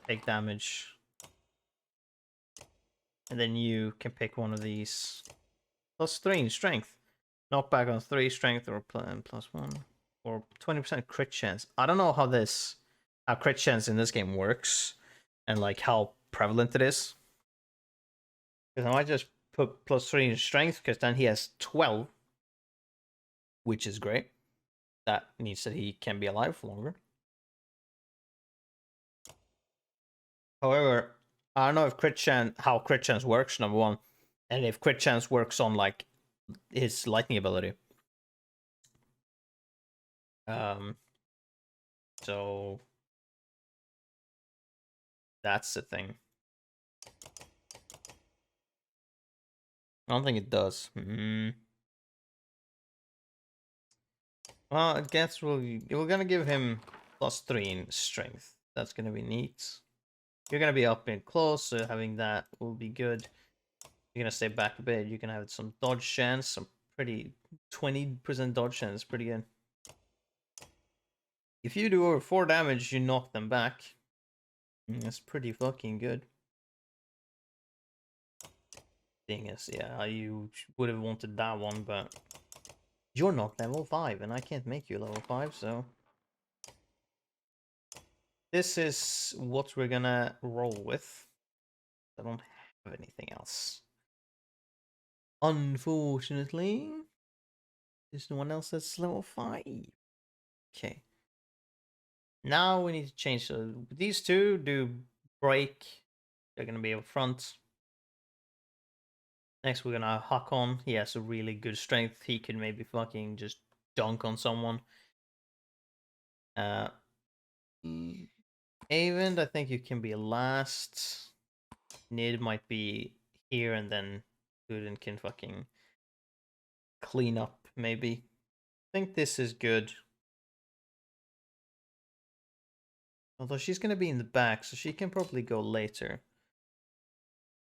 take damage. And then you can pick one of these. +3 in strength. Knockback on 3 strength or +1. Or 20% crit chance. I don't know how crit chance in this game works. And like how prevalent it is. Because I might just put +3 in strength, because then he has 12. Which is great. That means that he can be alive for longer. However, I don't know if how crit chance works, number 1. And if crit chance works on like his lightning ability. So that's the thing. I don't think it does. Well, I guess we're gonna give him +3 in strength. That's gonna be neat. You're gonna be up in close, so having that will be good. You're gonna stay back a bit. You can have some dodge chance, some pretty 20% dodge chance, pretty good. If you do over 4 damage, you knock them back. That's pretty fucking good. Thing is, yeah, you would have wanted that one, but you're not level 5, and I can't make you level 5, so this is what we're gonna roll with. I don't have anything else. Unfortunately, there's no one else that's level 5. Okay. Now we need to change. So these two do break. They're gonna be up front. Next, we're gonna Hakon. He has a really good strength. He can maybe fucking just dunk on someone. Avend, I think you can be last. Nid might be here, and then Guden can fucking clean up, maybe. I think this is good. Although she's gonna be in the back, so she can probably go later.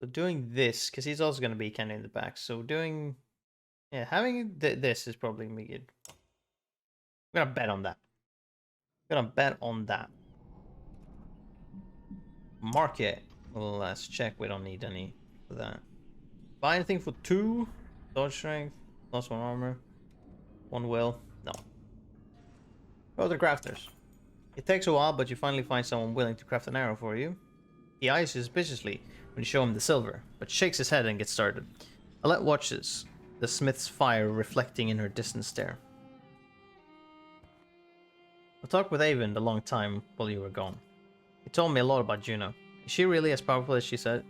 So doing this, because he's also gonna be kind of in the back. So doing, yeah, having this is probably gonna be good. I'm gonna bet on that. I'm gonna bet on that. Market. Well, let's check. We don't need any for that. Buy anything for 2. Dodge strength. +1 armor. 1 will. No. Go to the crafters. It takes a while, but you finally find someone willing to craft an arrow for you. He eyes you suspiciously when you show him the silver, but shakes his head and gets started. Alette watches, the smith's fire reflecting in her distant stare. I talked with Avend a long time while you were gone. He told me a lot about Juno. Is she really as powerful as he said?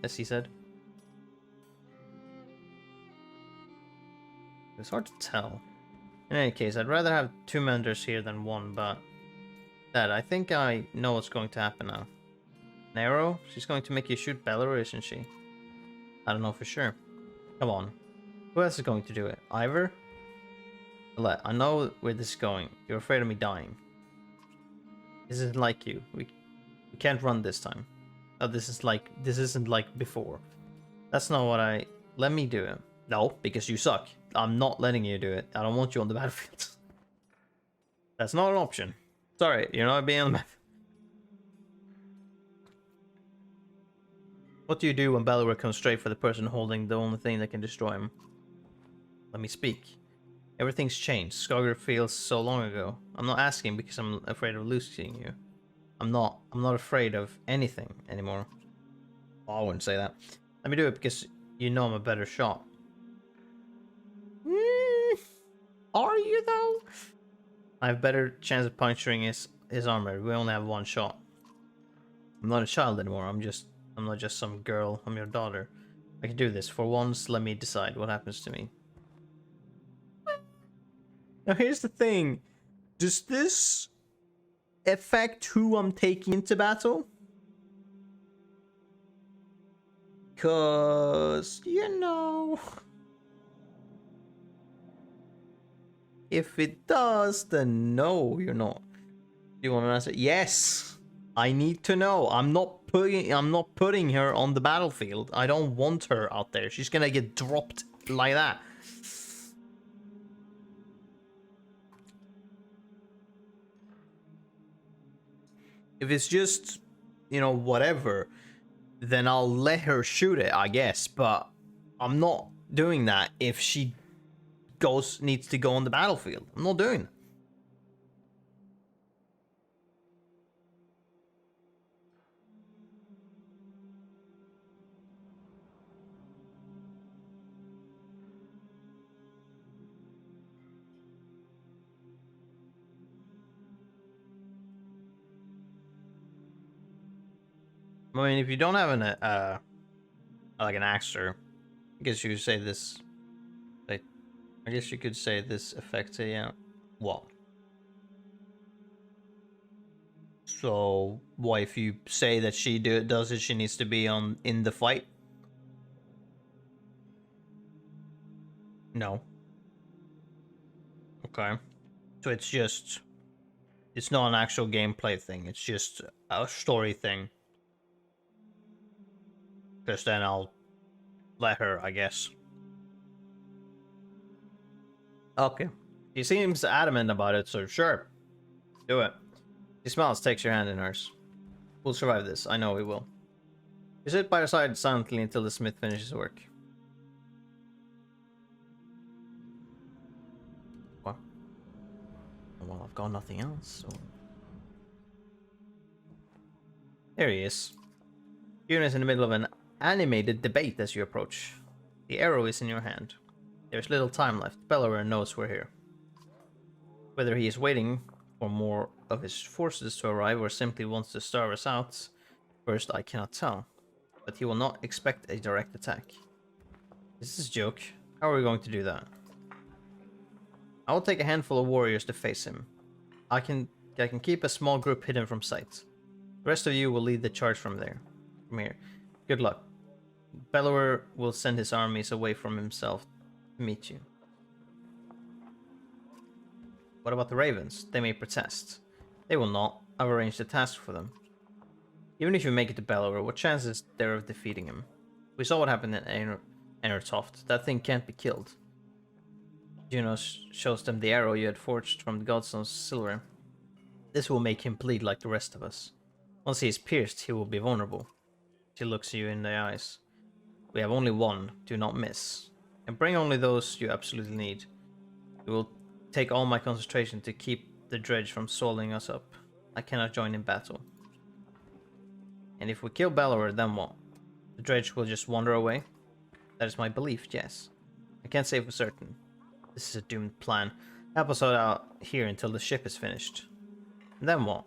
It's hard to tell. In any case, I'd rather have 2 mentors here than 1, but Dad, I think I know what's going to happen now. An arrow? She's going to make you shoot Belleroy, isn't she? I don't know for sure. Come on. Who else is going to do it? Ivor? Alette, I know where this is going. You're afraid of me dying. This isn't like you. We can't run this time. Oh, this isn't like before. That's not what I... Let me do it. No, because you suck. I'm not letting you do it. I don't want you on the battlefield. That's not an option. Sorry, you're not being on the map. What do you do when Belleroy comes straight for the person holding the only thing that can destroy him? Let me speak. Everything's changed. Skager feels so long ago. I'm not asking because I'm afraid of losing you. I'm not afraid of anything anymore. Oh, I wouldn't say that. Let me do it because you know I'm a better shot. Are you though? I have better chance of puncturing his armor. We only have 1 shot. I'm not a child anymore. I'm not just some girl. I'm your daughter. I can do this. For once, let me decide what happens to me. Now here's the thing. Does this affect who I'm taking into battle? Cause, you know... If it does, then no, you're not. Do you want to answer? Yes! I need to know. I'm not putting her on the battlefield. I don't want her out there. She's gonna get dropped like that. If it's just, you know, whatever, then I'll let her shoot it, I guess. But I'm not doing that if she needs to go on the battlefield. I'm not doing that. I mean, if you don't have an like an axer, I guess you could say this. Like, I guess you could say this affects it. Yeah. What? So, what if you say that she does it? She needs to be in the fight. No. Okay. So it's not an actual gameplay thing. It's just a story thing. Because then I'll let her, I guess. Okay. She seems adamant about it, so sure. Do it. She smiles, takes your hand in hers. We'll survive this. I know we will. You sit by her side silently until the smith finishes work. What? Well, I've got nothing else, so... Here he is. Juno is in the middle of an animated debate as you approach. The arrow is in your hand. There's little time left. Bellower knows we're here. Whether he is waiting for more of his forces to arrive or simply wants to starve us out, first I cannot tell. But he will not expect a direct attack. Is this a joke? How are we going to do that? I will take a handful of warriors to face him. I can keep a small group hidden from sight. The rest of you will lead the charge from here. Good luck. Bellower will send his armies away from himself to meet you. What about the ravens? They may protest. They will not. I've arranged a task for them. Even if you make it to Bellower, what chance is there of defeating him? We saw what happened in Enertoft. That thing can't be killed. Juno shows them the arrow you had forged from the Godstone's silver. This will make him bleed like the rest of us. Once he is pierced, he will be vulnerable. She looks you in the eyes. We have only one. Do not miss. And bring only those you absolutely need. It will take all my concentration to keep the dredge from swallowing us up. I cannot join in battle. And if we kill Bellower, then what? The dredge will just wander away? That is my belief, yes. I can't say for certain. This is a doomed plan. Help us out here until the ship is finished. And then what?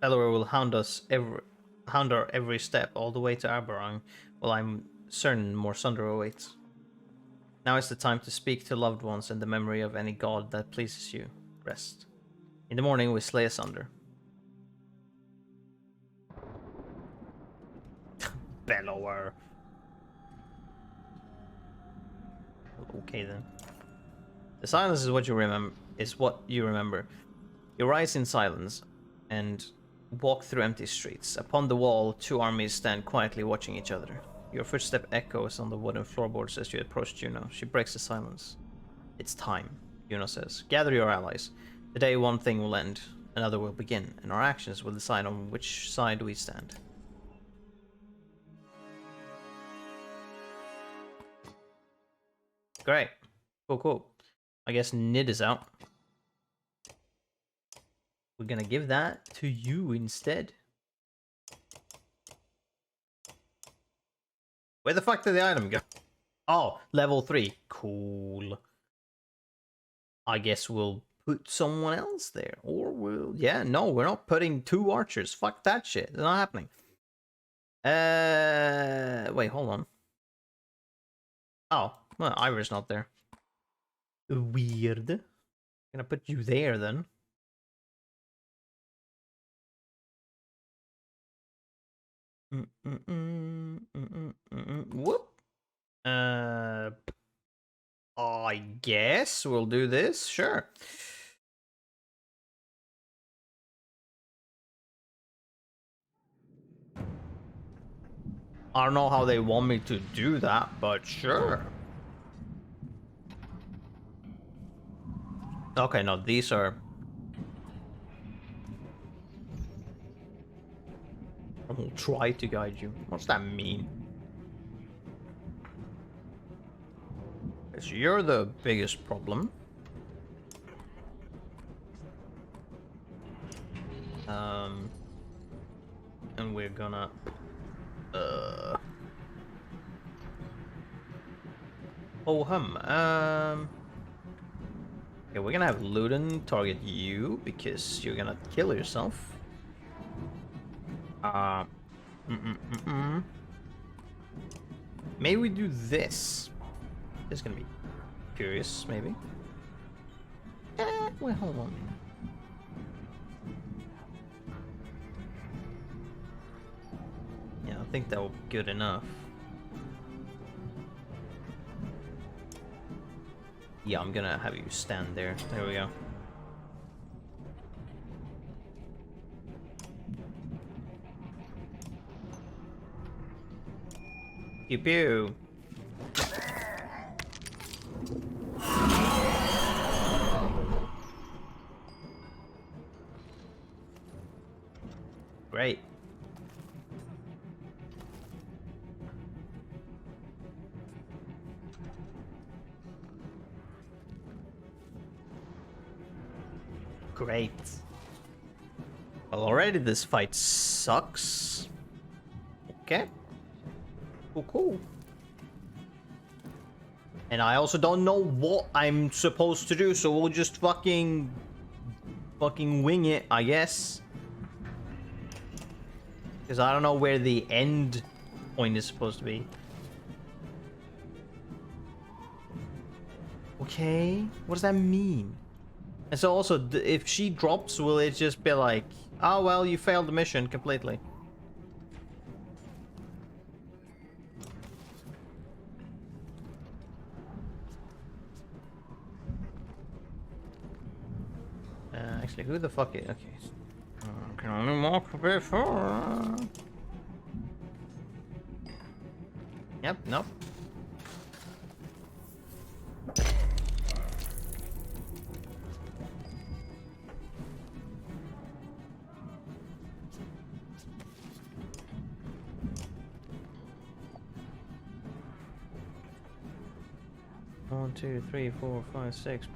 Bellower will hound our every step all the way to Arborang, while I'm certain more sunder awaits. Now is the time to speak to loved ones and the memory of any god that pleases you. Rest. In the morning we slay asunder. Bellower. Okay then. The silence is what you remember. You rise in silence and walk through empty streets. Upon the wall, two armies stand quietly watching each other. Your footstep echoes on the wooden floorboards as you approach Juno. She breaks the silence. It's time, Juno says. Gather your allies. Today one thing will end, another will begin, and our actions will decide on which side we stand. Great. Cool. I guess Nid is out. We're gonna give that to you instead. Where the fuck did the item go? Oh, level 3. Cool. I guess we'll put someone else there. Or we'll... Yeah, no, we're not putting 2 archers. Fuck that shit. It's not happening. Wait, hold on. Oh, well, Ira's not there. Weird. Gonna put you there then. Whoop. I guess we'll do this. Sure. I don't know how they want me to do that, but sure. Okay, no, these are... I will try to guide you. What's that mean? So you're the biggest problem. And we're gonna... Oh, okay, we're gonna have Luden target you because you're gonna kill yourself. Maybe we do this. This is gonna be curious, maybe. Wait, hold on. Yeah, I think that will be good enough. Yeah, I'm gonna have you stand there. There we go. Pew pew. Great. Great. Well, already this fight sucks. Okay. Cool. And I also don't know what I'm supposed to do, so we'll just fucking wing it, I guess. Because I don't know where the end point is supposed to be. Okay, what does that mean? And so also, if she drops, will it just be like, oh well, you failed the mission completely? Actually, who the fuck is... Okay. Can only walk a bit far. Yep, nope. One, two, three, 4, 5, 6.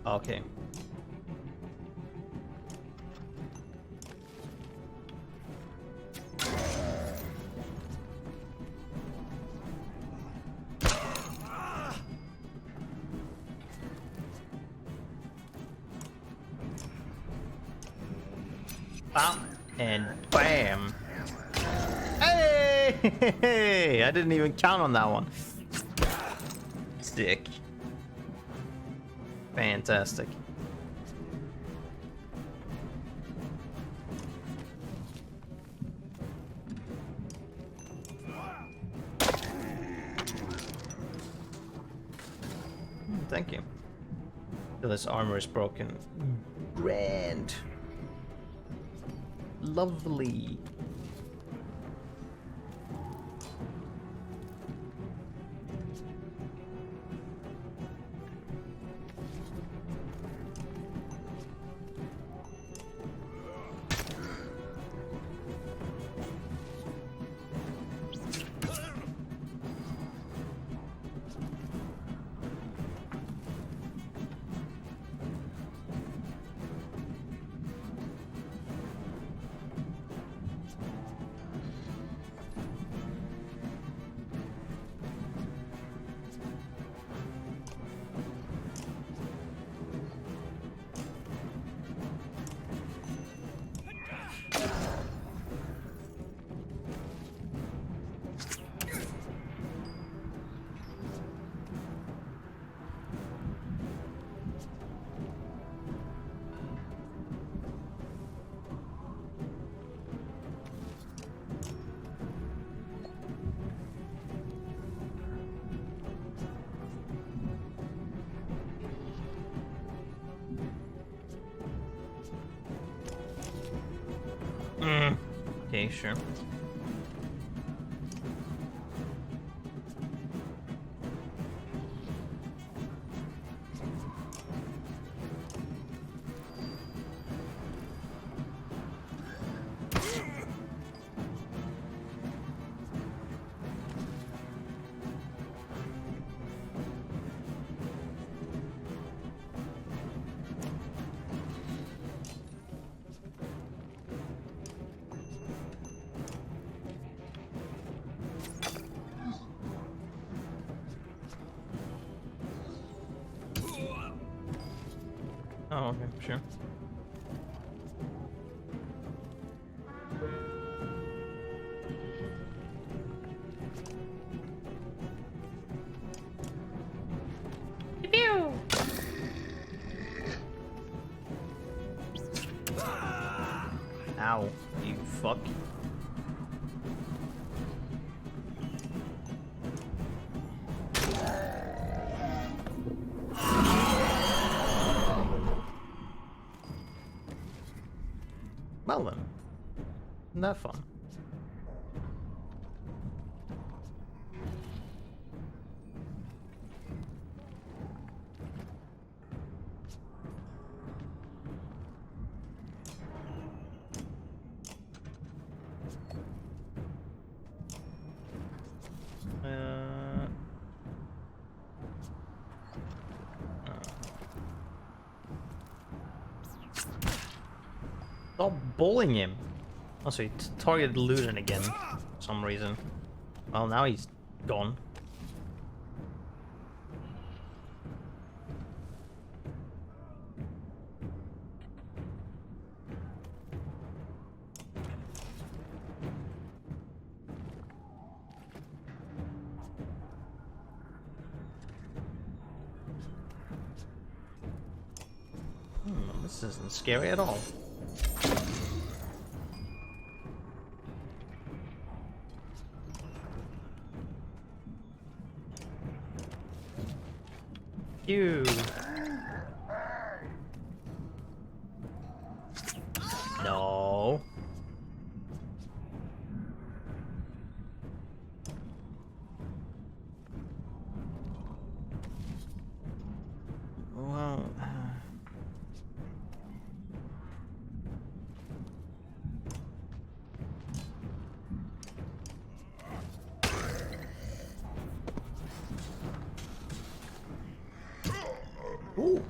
Okay. Bam and bam. Hey! I didn't even count on that one. Sick. Fantastic. Thank you. This armor is broken. Grand. Lovely. Okay, sure. Oh, okay, sure. Pew! Ow, you fuck. Well then. Isn't that fun? Stop bullying him. Also, he targeted Luden again for some reason. Well, now he's gone. This isn't scary at all. You. No. Well. Ooh.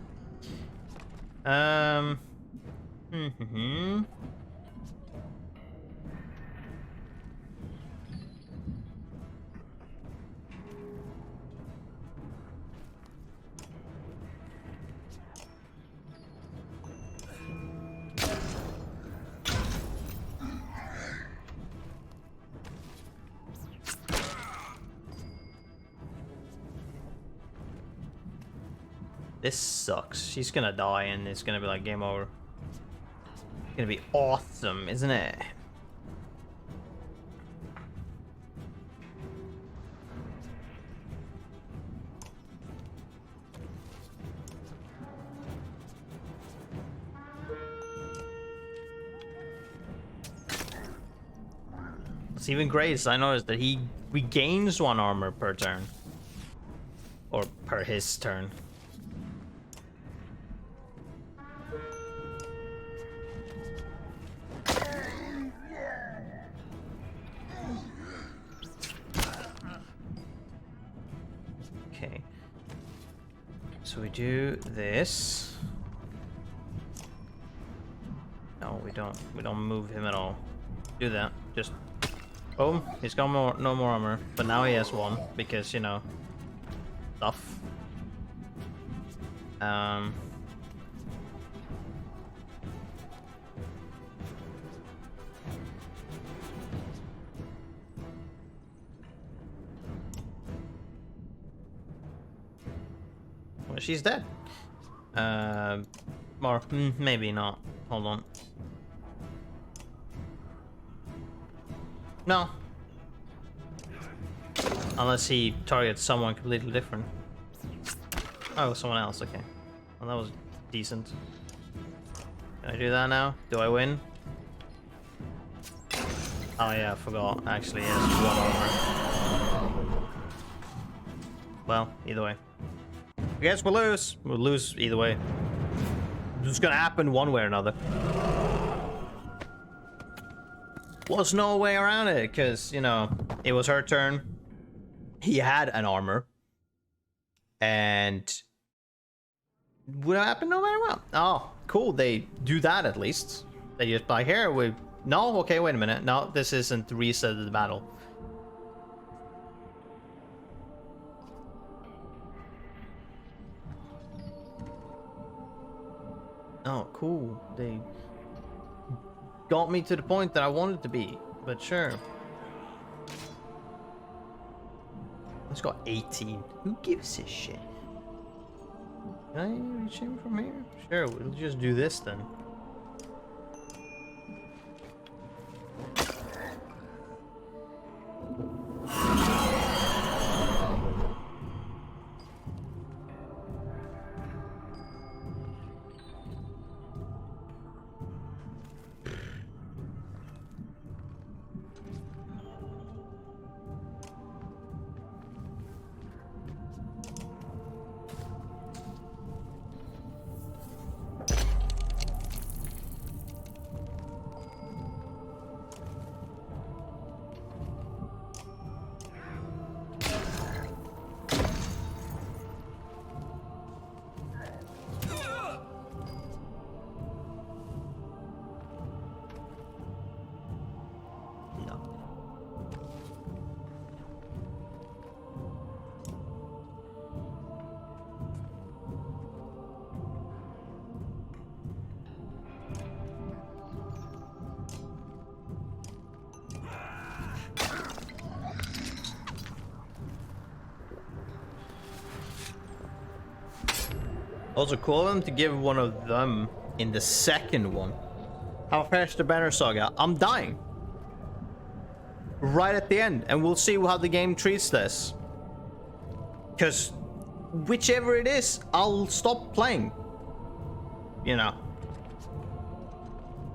This sucks. She's gonna die and it's gonna be like game over. It's gonna be awesome, isn't it? It's even Grace, I noticed that he regains 1 armor per turn. Or per his turn. Okay. So we do this. No, we don't move him at all. Do that. Just boom. He's got no more armor, but now he has 1 because, you know, stuff. Well, she's dead. Or maybe not. Hold on. No. Unless he targets someone completely different. Oh, someone else, okay. Well, that was decent. Can I do that now? Do I win? Oh yeah, I forgot. Actually, he has 1 armor. Well, either way. I guess we'll lose. We'll lose either way. It's gonna happen one way or another. Was no way around it, because, you know, it was her turn. He had an armor. And would have happened no matter what. Oh, cool. They do that at least. They just by here we no, okay, wait a minute. No, this isn't the reset of the battle. Oh, cool. They got me to the point that I wanted to be, but sure. It's got 18. Who gives a shit? Can I reach him from here? Sure, we'll just do this then. Also cool of them to give one of them in the second one. How fresh the banner Saga. I'm dying. Right at the end. And we'll see how the game treats this. Because whichever it is, I'll stop playing. You know.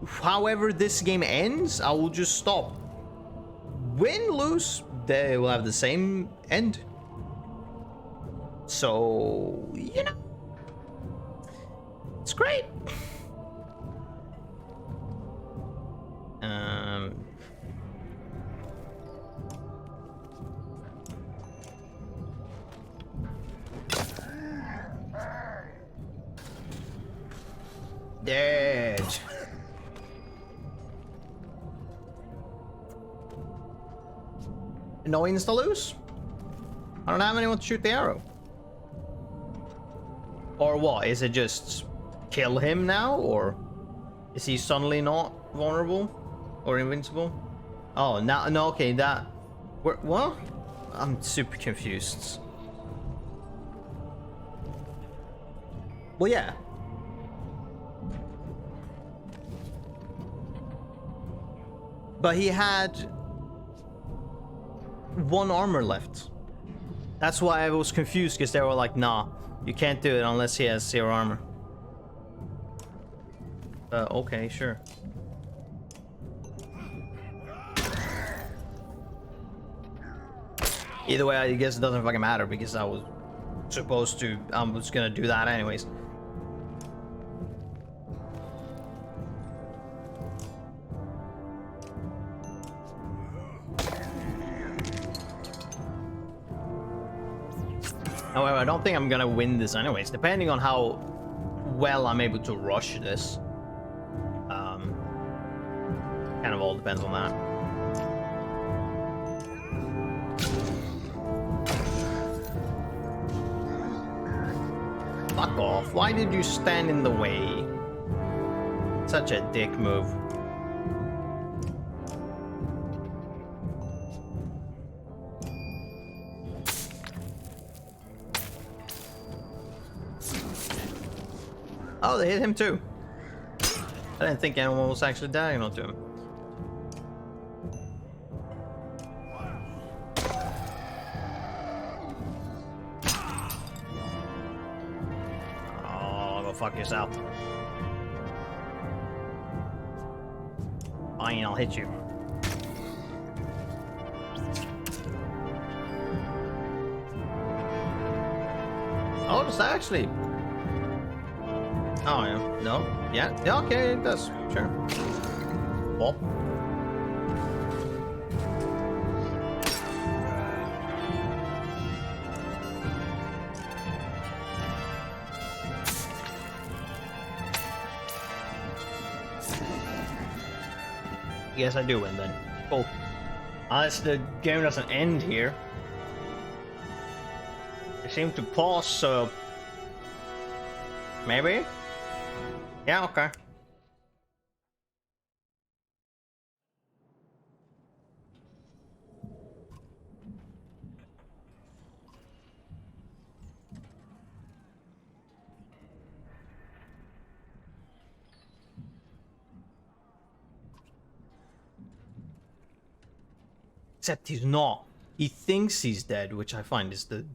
However this game ends, I will just stop. Win, lose, they will have the same end. So, you know. It's great. Dead. No insta-lose? I don't have anyone to shoot the arrow. Or what? Is it just kill him now? Or is he suddenly not vulnerable? Or invincible? Oh, now, no, okay, that... What? I'm super confused. Well, yeah. But he had one armor left. That's why I was confused, because they were like, nah, you can't do it unless he has 0 armor. Okay, sure. Either way, I guess it doesn't fucking matter, because I was supposed to, I was gonna do that anyways. However, I don't think I'm gonna win this anyways, depending on how well I'm able to rush this. Kind of all depends on that. Fuck off. Why did you stand in the way? Such a dick move. Oh, they hit him too. I didn't think anyone was actually dying onto him. Oh, go fuck yourself. Fine, I'll hit you. Oh, does that actually... Oh, yeah. No? Yeah? Yeah, okay, it does. Sure. Well. Yes, I do win then. Cool. Unless the game doesn't end here. It seemed to pause, so... Maybe? Yeah, okay. Except he's not. He thinks he's dead, which I find is the...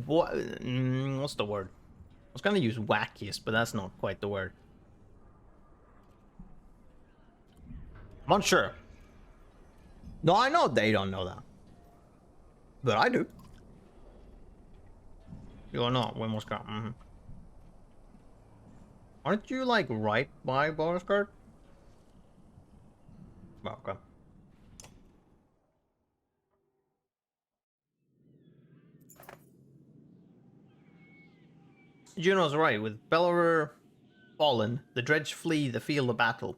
What? What's the word? I was gonna use wackiest, but that's not quite the word. I'm unsure. No, I know they don't know that. But I do. You're not, we must go. Aren't you like right by bonus card? Well, okay. Juno's right. With Bellower fallen, the Dredge flee the field of battle.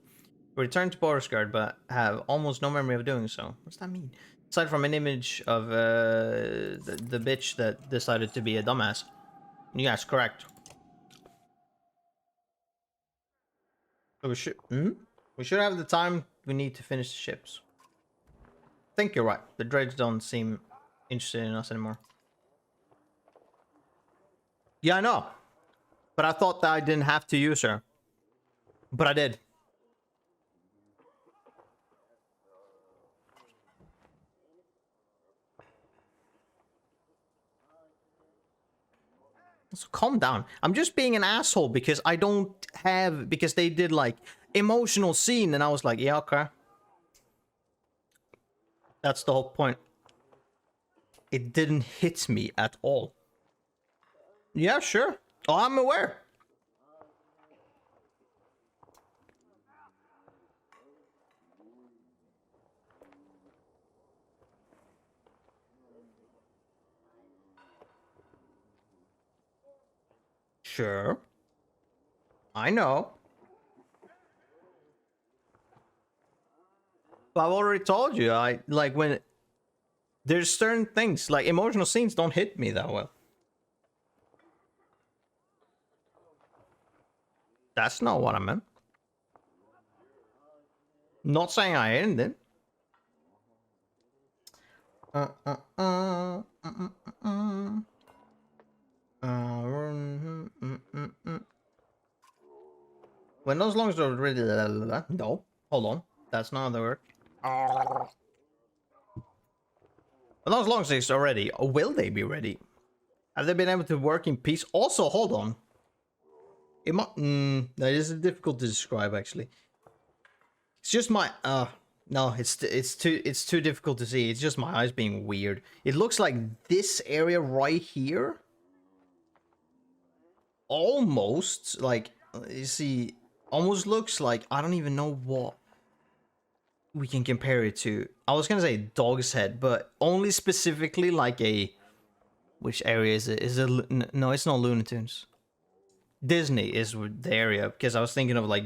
We return to Borisgard, but have almost no memory of doing so. What's that mean? Aside from an image of the bitch that decided to be a dumbass. Yes, correct. So we should have the time we need to finish the ships. I think you're right. The Dredge don't seem interested in us anymore. Yeah, I know. But I thought that I didn't have to use her. But I did. So calm down. I'm just being an asshole because I don't have... Because they did, like, emotional scene. And I was like, yeah, okay. That's the whole point. It didn't hit me at all. Yeah, sure. Oh, I'm aware. Sure. I know. But I've already told you, I like when there's certain things, like emotional scenes don't hit me that well. That's not what I meant. Not saying I ended. When those lungs are ready, no, hold on, that's not the word. When those lungs are ready, will they be ready? Have they been able to work in peace? Also, hold on. It might. That is difficult to describe, actually. It's just my. No, it's too difficult to see. It's just my eyes being weird. It looks like this area right here. Almost like you see, almost looks like I don't even know what we can compare it to. I was gonna say dog's head, but only specifically like a. Which area is it? Is it no? It's not Looney Tunes. Disney is the area because I was thinking of like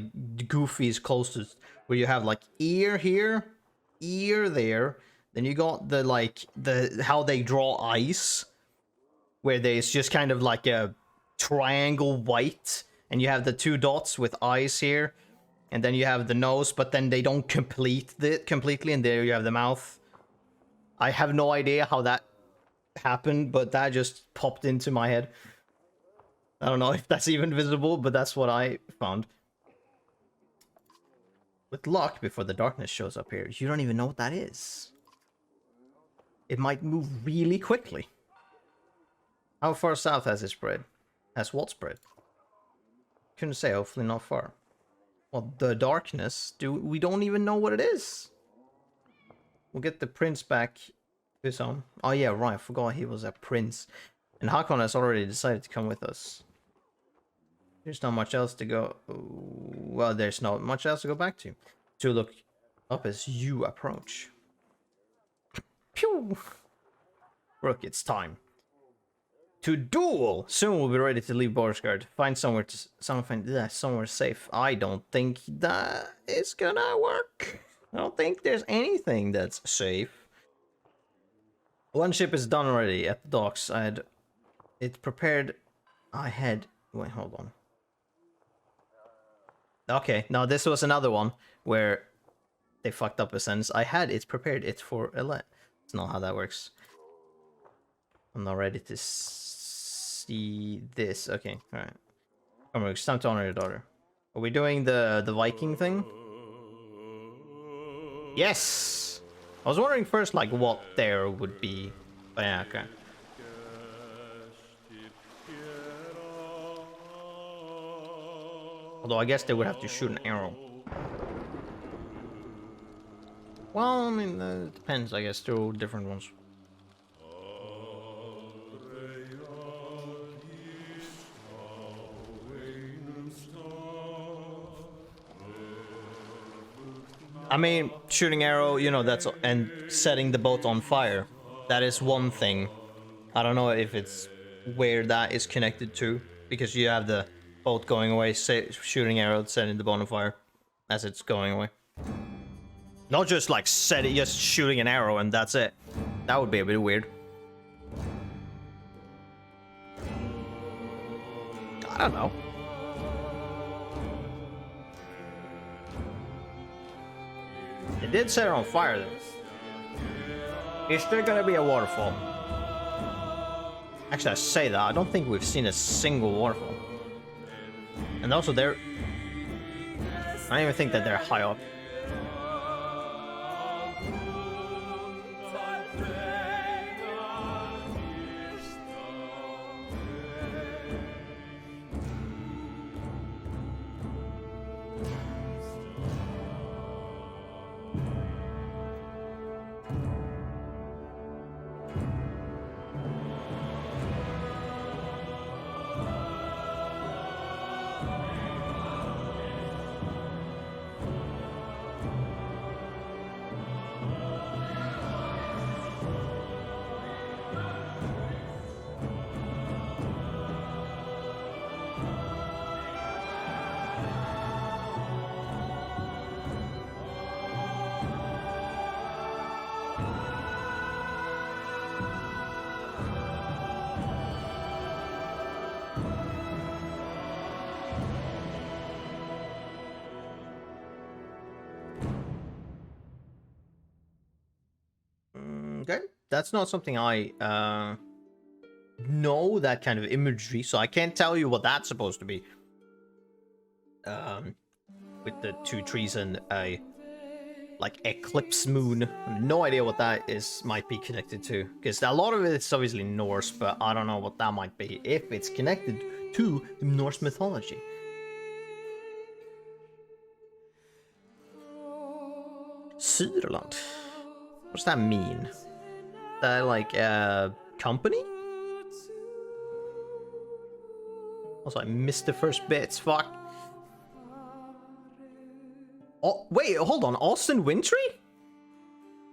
Goofy's closest, where you have like ear here, ear there. Then you got the like the how they draw eyes, where there's just kind of like a triangle white, and you have the two dots with eyes here, and then you have the nose, but then they don't complete it completely, and there you have the mouth. I have no idea how that happened, but that just popped into my head. I don't know if that's even visible, but that's what I found. With luck, before the darkness shows up here, you don't even know what that is. It might move really quickly. How far south has it spread? Has what spread? Couldn't say, hopefully not far. Well, the darkness, we don't even know what it is. We'll get the prince back. Who's on? Oh yeah, right, I forgot he was a prince. And Hakon has already decided to come with us. There's not much else to go... Well, there's not much else to go back to. To look up as you approach. Pew! Rook, it's time. To duel! Soon we'll be ready to leave Borsgard. Find somewhere somewhere safe. I don't think that is gonna work. I don't think there's anything that's safe. One ship is done already at the docks. I had it prepared. Wait, hold on. Okay, now this was another one where they fucked up a sentence. I had it prepared it for Elette. That's not how that works. I'm not ready to see this. Okay, alright. Come on, it's time to honor your daughter. Are we doing the Viking thing? Yes! I was wondering first, like, what there would be. But yeah, okay. Although I guess they would have to shoot an arrow. Well, I mean, it depends, I guess. They're all different ones. I mean, shooting arrow, you know, that's... And setting the boat on fire. That is one thing. I don't know if it's where that is connected to. Because you have the boat going away, shooting arrow, setting the boat on fire. As it's going away. Not just like just shooting an arrow and that's it. That would be a bit weird. I don't know. It did set her on fire though. Is there gonna be a waterfall? Actually, I say that, I don't think we've seen a single waterfall. And also they're... I don't even think that they're high up. Okay, that's not something I know, that kind of imagery, so I can't tell you what that's supposed to be. With the two trees and a like eclipse moon, no idea what that is might be connected to, because a lot of it's obviously Norse, but I don't know what that might be if it's connected to Norse mythology. Syrland. What's that mean? That like a company? Also, I missed the first bits. Fuck. Oh, wait, hold on. Austin Wintry?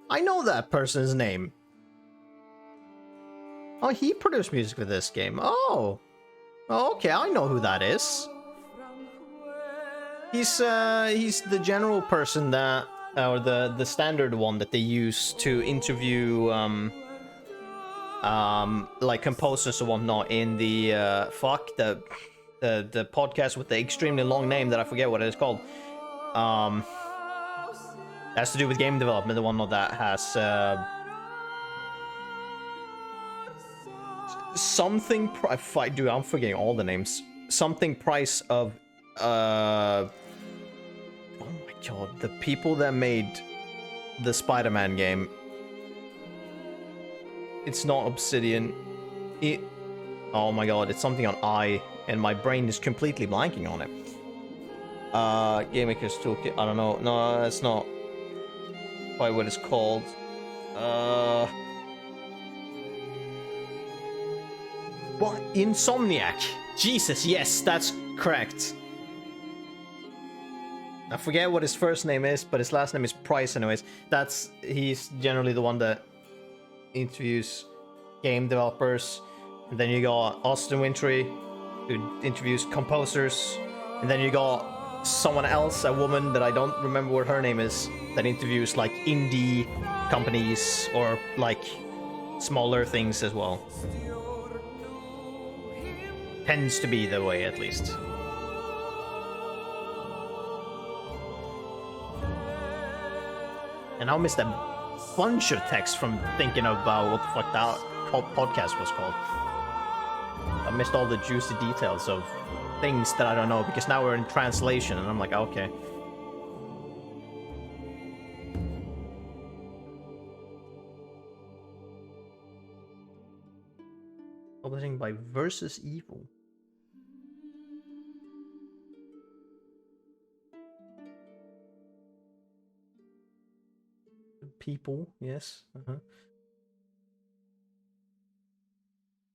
I know that person's name. Oh, he produced music for this game. Oh. Okay, I know who that is. He's the general person that, or the standard one that they use to interview, like composers and whatnot in the, the podcast with the extremely long name that I forget what it is called. Has to do with game development, the one that has, something, I'm forgetting all the names. Something price of, oh my god, the people that made the Spider-Man game. It's not Obsidian. Oh my god, it's something on I, and my brain is completely blanking on it. Game Maker's Toolkit, I don't know. No, that's not quite what it's called. What? Insomniac! Jesus, yes, that's correct. I forget what his first name is, but his last name is Price anyways. He's generally the one that interviews game developers. And then you got Austin Wintry, who interviews composers. And then you got someone else, a woman that I don't remember what her name is, that interviews like indie companies or like smaller things as well. Tends to be the way, at least. And I missed a bunch of text from thinking about what the fuck that podcast was called. I missed all the juicy details of things that I don't know, because now we're in translation and I'm like, okay. Publishing by Versus Evil. People, yes. I'm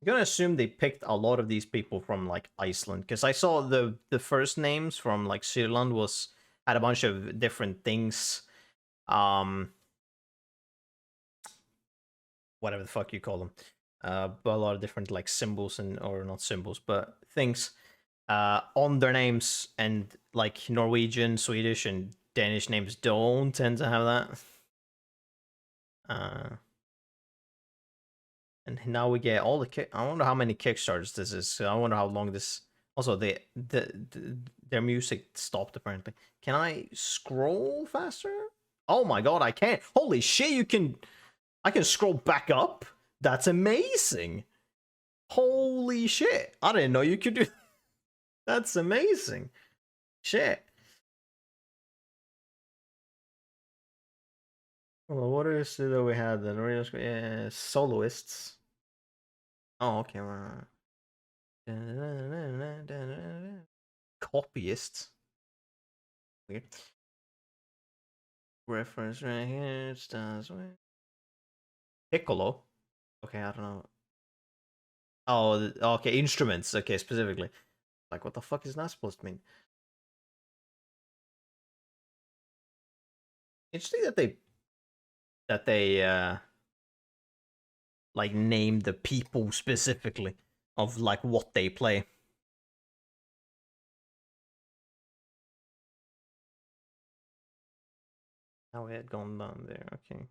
gonna assume they picked a lot of these people from like Iceland, because I saw the first names from like Syrland had a bunch of different things, whatever the fuck you call them, but a lot of different like symbols or not symbols, but things on their names, and like Norwegian, Swedish, and Danish names don't tend to have that. And now we get all the I wonder how many Kickstarters this is. I wonder how long this. Also, their music stopped apparently. Can I scroll faster? Oh my god, I can't! Holy shit, I can scroll back up. That's amazing. Holy shit! I didn't know you could do. That's amazing. Shit. Well, what is it that we had then? Yeah, soloists. Oh, okay. Copyists. Weird. Reference right here. It starts with Piccolo. Okay, I don't know. Oh, okay. Instruments. Okay, specifically. Like, what the fuck is that supposed to mean? Interesting that they like name the people specifically of like what they play. Now we had gone down there. Okay.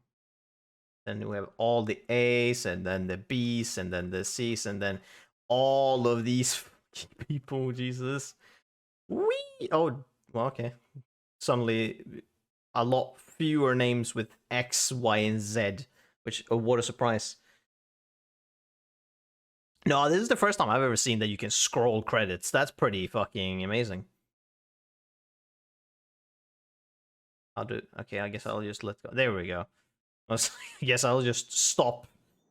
Then we have all the A's and then the B's and then the C's and then all of these people. Jesus. Wee. Oh, well, okay. Suddenly, a lot fewer names with X, Y, and Z. Which, oh, what a surprise. No, this is the first time I've ever seen that you can scroll credits. That's pretty fucking amazing. I'll do. Okay, I guess I'll just let go. There we go. I guess I'll just stop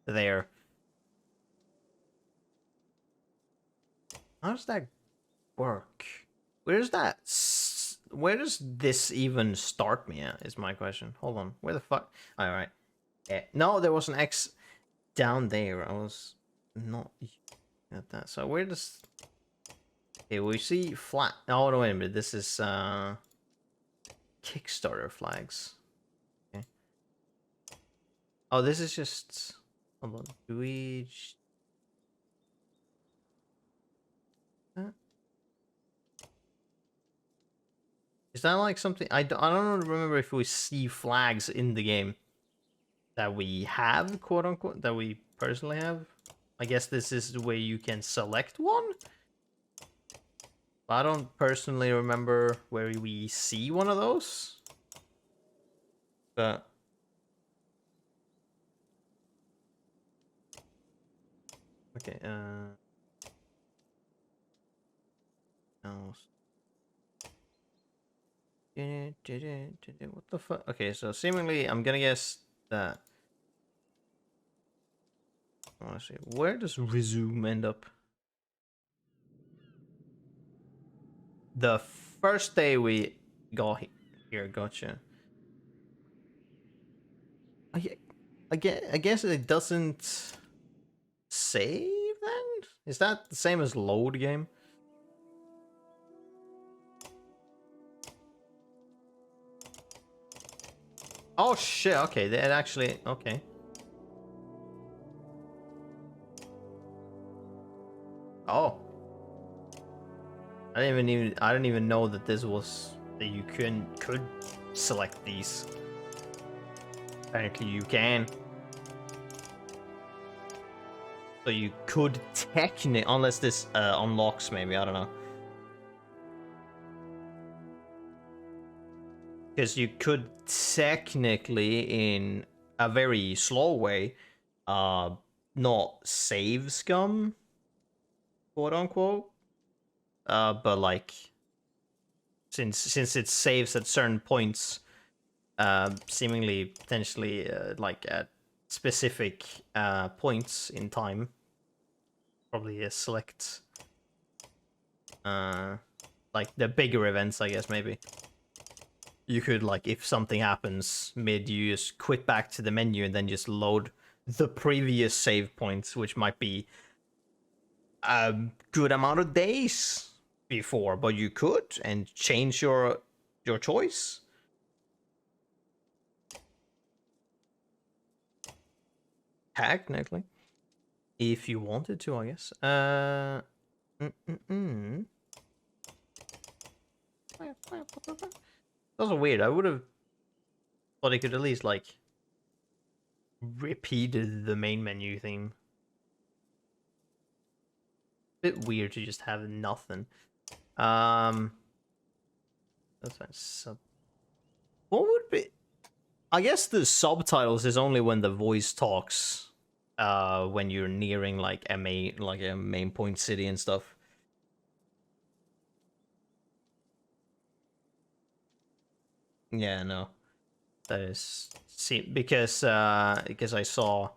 there. How does that work? Where's that? Where does this even start me at? Is my question. Hold on. Where the fuck? All right. Yeah. No, there was an X down there. I was not at that. So where does? Okay, we see flat. Oh no, wait a minute. This is Kickstarter flags. Okay. Oh, this is just. Hold on. Do we? Is that like something I don't remember if we see flags in the game that we have, quote unquote, that we personally have. I guess this is the way you can select one. I don't personally remember where we see one of those. But okay, else. What the fuck? Okay, so seemingly I'm gonna guess that. I wanna see, where does resume end up? The first day we got here, gotcha. I guess it doesn't save then? Is that the same as load game? Oh shit, okay, that actually, okay. Oh. I didn't even know that this was, that you could select these. Apparently you can. So you could technically, unless this unlocks maybe, I don't know. Because you could technically, in a very slow way, not save scum, quote unquote. But like, since it saves at certain points, seemingly potentially like at specific points in time, probably select like the bigger events, I guess maybe. You could, like, if something happens mid, you just quit back to the menu and then just load the previous save points, which might be a good amount of days before, but you could and change your choice. Technically, if you wanted to, I guess. Those are weird. I would have thought it could at least, like, repeat the main menu theme. Bit weird to just have nothing. That's fine. What would be? I guess the subtitles is only when the voice talks. When you're nearing like a main point city and stuff. Yeah, no. That is... See, because I saw...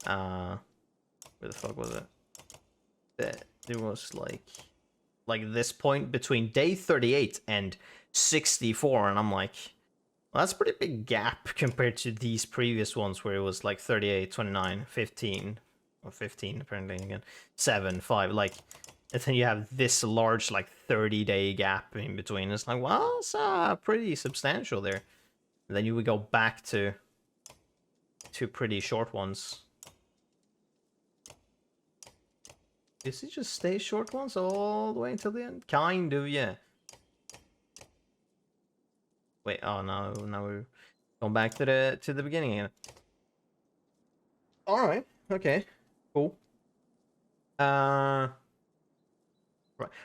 Where the fuck was it? That there was like this point between day 38 and 64, and I'm like, well, that's a pretty big gap compared to these previous ones where it was like 38, 29, 15, or 15 apparently again, 7, 5, like, and then you have this large like 30-day gap in between. It's like, well, it's pretty substantial there. And then you would go back to pretty short ones. Does it just stay short ones all the way until the end? Kind of, yeah. Wait, oh no, now we're going back to the beginning again. Alright, okay. Cool. Right.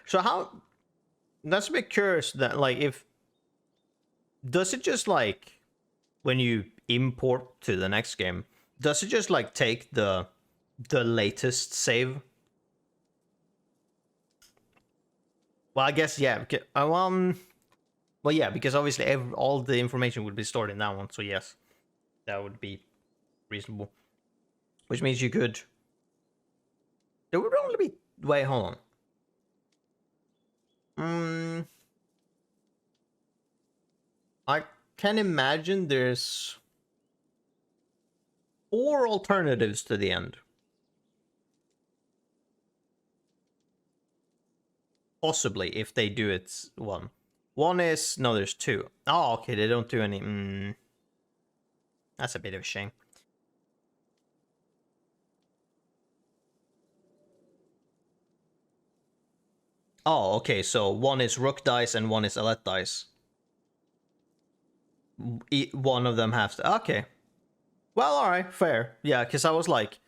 So how... That's a bit curious that, like, if... Does it just, like, when you import to the next game, does it just, like, take the latest save? Well, I guess, yeah. Because, well, yeah, because obviously all the information would be stored in that one, so yes. That would be reasonable. Which means you could... There would only be... Wait, hold on. I can imagine there's 4 alternatives to the end. Possibly, if they do it one. One is... No, there's 2. Oh, okay, they don't do any... That's a bit of a shame. Oh, okay, so one is Rook dice and one is Alette dice. One of them has to... Okay. Well, alright, fair. Yeah, because I was like...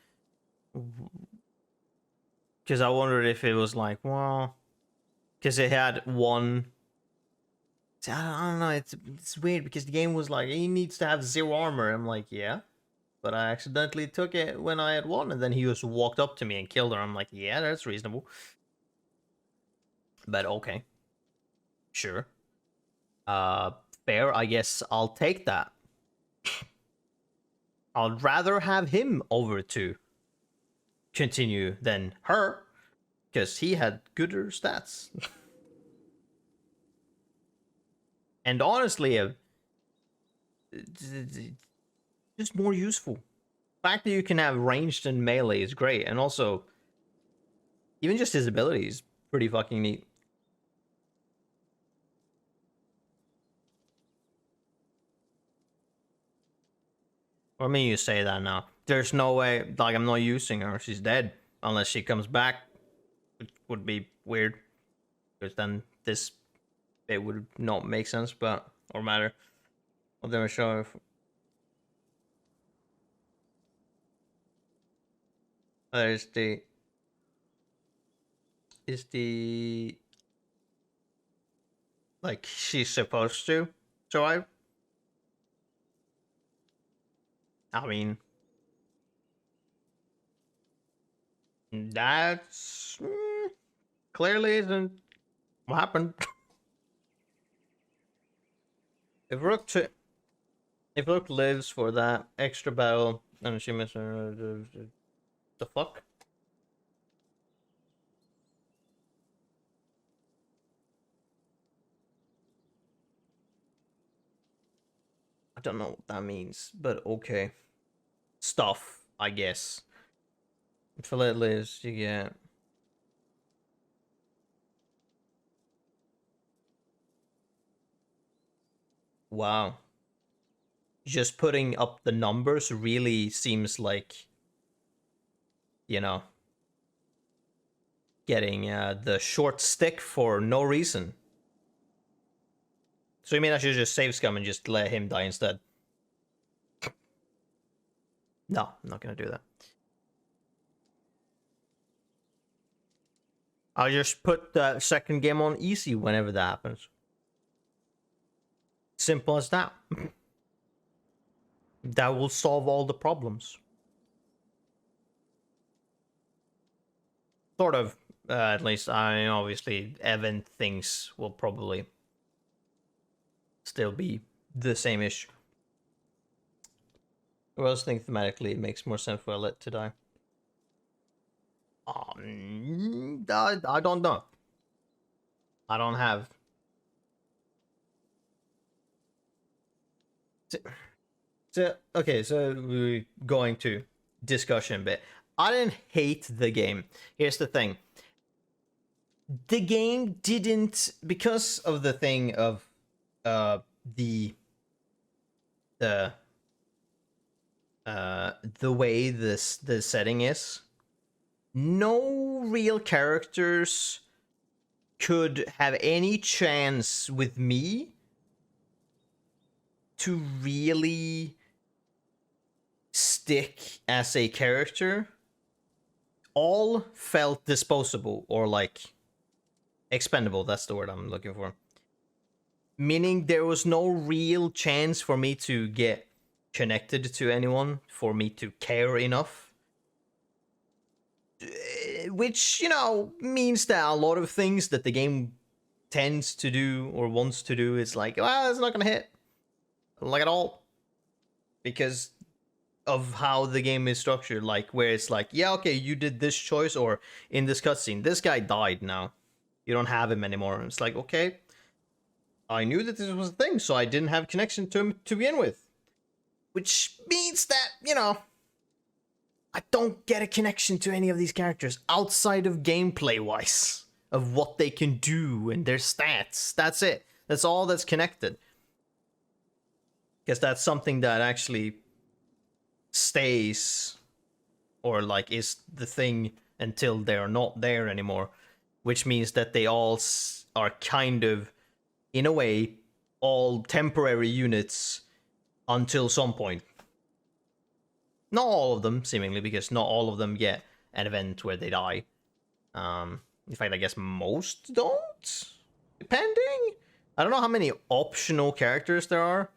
Because I wondered if it was like, well... Because it had one... I don't know, it's weird because the game was like, he needs to have 0 armor. I'm like, yeah. But I accidentally took it when I had 1, and then he just walked up to me and killed her. I'm like, yeah, that's reasonable. But okay. Sure. Fair, I guess I'll take that. I'd rather have him over to continue than her, because he had gooder stats. And honestly, just more useful. The fact that you can have ranged and melee is great, and also, even just his ability is pretty fucking neat. I mean, you say that now. There's no way, like, I'm not using her. She's dead. Unless she comes back. Which would be weird. Because then this bit would not make sense, but, or matter. I'll never show if... There's the... Is the... Like, she's supposed to survive? I mean... That's... clearly isn't what happened. If Rook lives for that extra battle, and she misses the fuck? I don't know what that means, but okay. Stuff, I guess. If it lives, you get... Wow. Just putting up the numbers really seems like, you know, getting the short stick for no reason. So you mean I should just save scum and just let him die instead? No, I'm not gonna do that. I'll just put the second game on easy whenever that happens. Simple as that. That will solve all the problems. Sort of, at least. I mean, obviously, Evan thinks will probably still be the same issue. Or else think thematically it makes more sense for Alit to die. I don't know. I don't have. So okay, so we're going to discussion bit. I didn't hate the game. Here's the thing. The game didn't, because of the thing of the the the way the setting is. No real characters could have any chance with me to really stick as a character. All felt disposable or like expendable. That's the word I'm looking for. Meaning there was no real chance for me to get connected to anyone, for me to care enough. Which, you know, means that a lot of things that the game tends to do or wants to do is like, well, it's not gonna hit. Like at all. Because of how the game is structured, like where it's like, yeah, okay, you did this choice, or in this cutscene, this guy died now. You don't have him anymore. It's like, okay, I knew that this was a thing, so I didn't have connection to him to begin with. Which means that, you know, I don't get a connection to any of these characters outside of gameplay wise, of what they can do and their stats. That's it. That's all that's connected. Because that's something that actually stays, or like is the thing until they're not there anymore, which means that they all are kind of, in a way, all temporary units until some point. Not all of them, seemingly, because not all of them get an event where they die. In fact, I guess most don't, depending. I don't know how many optional characters there are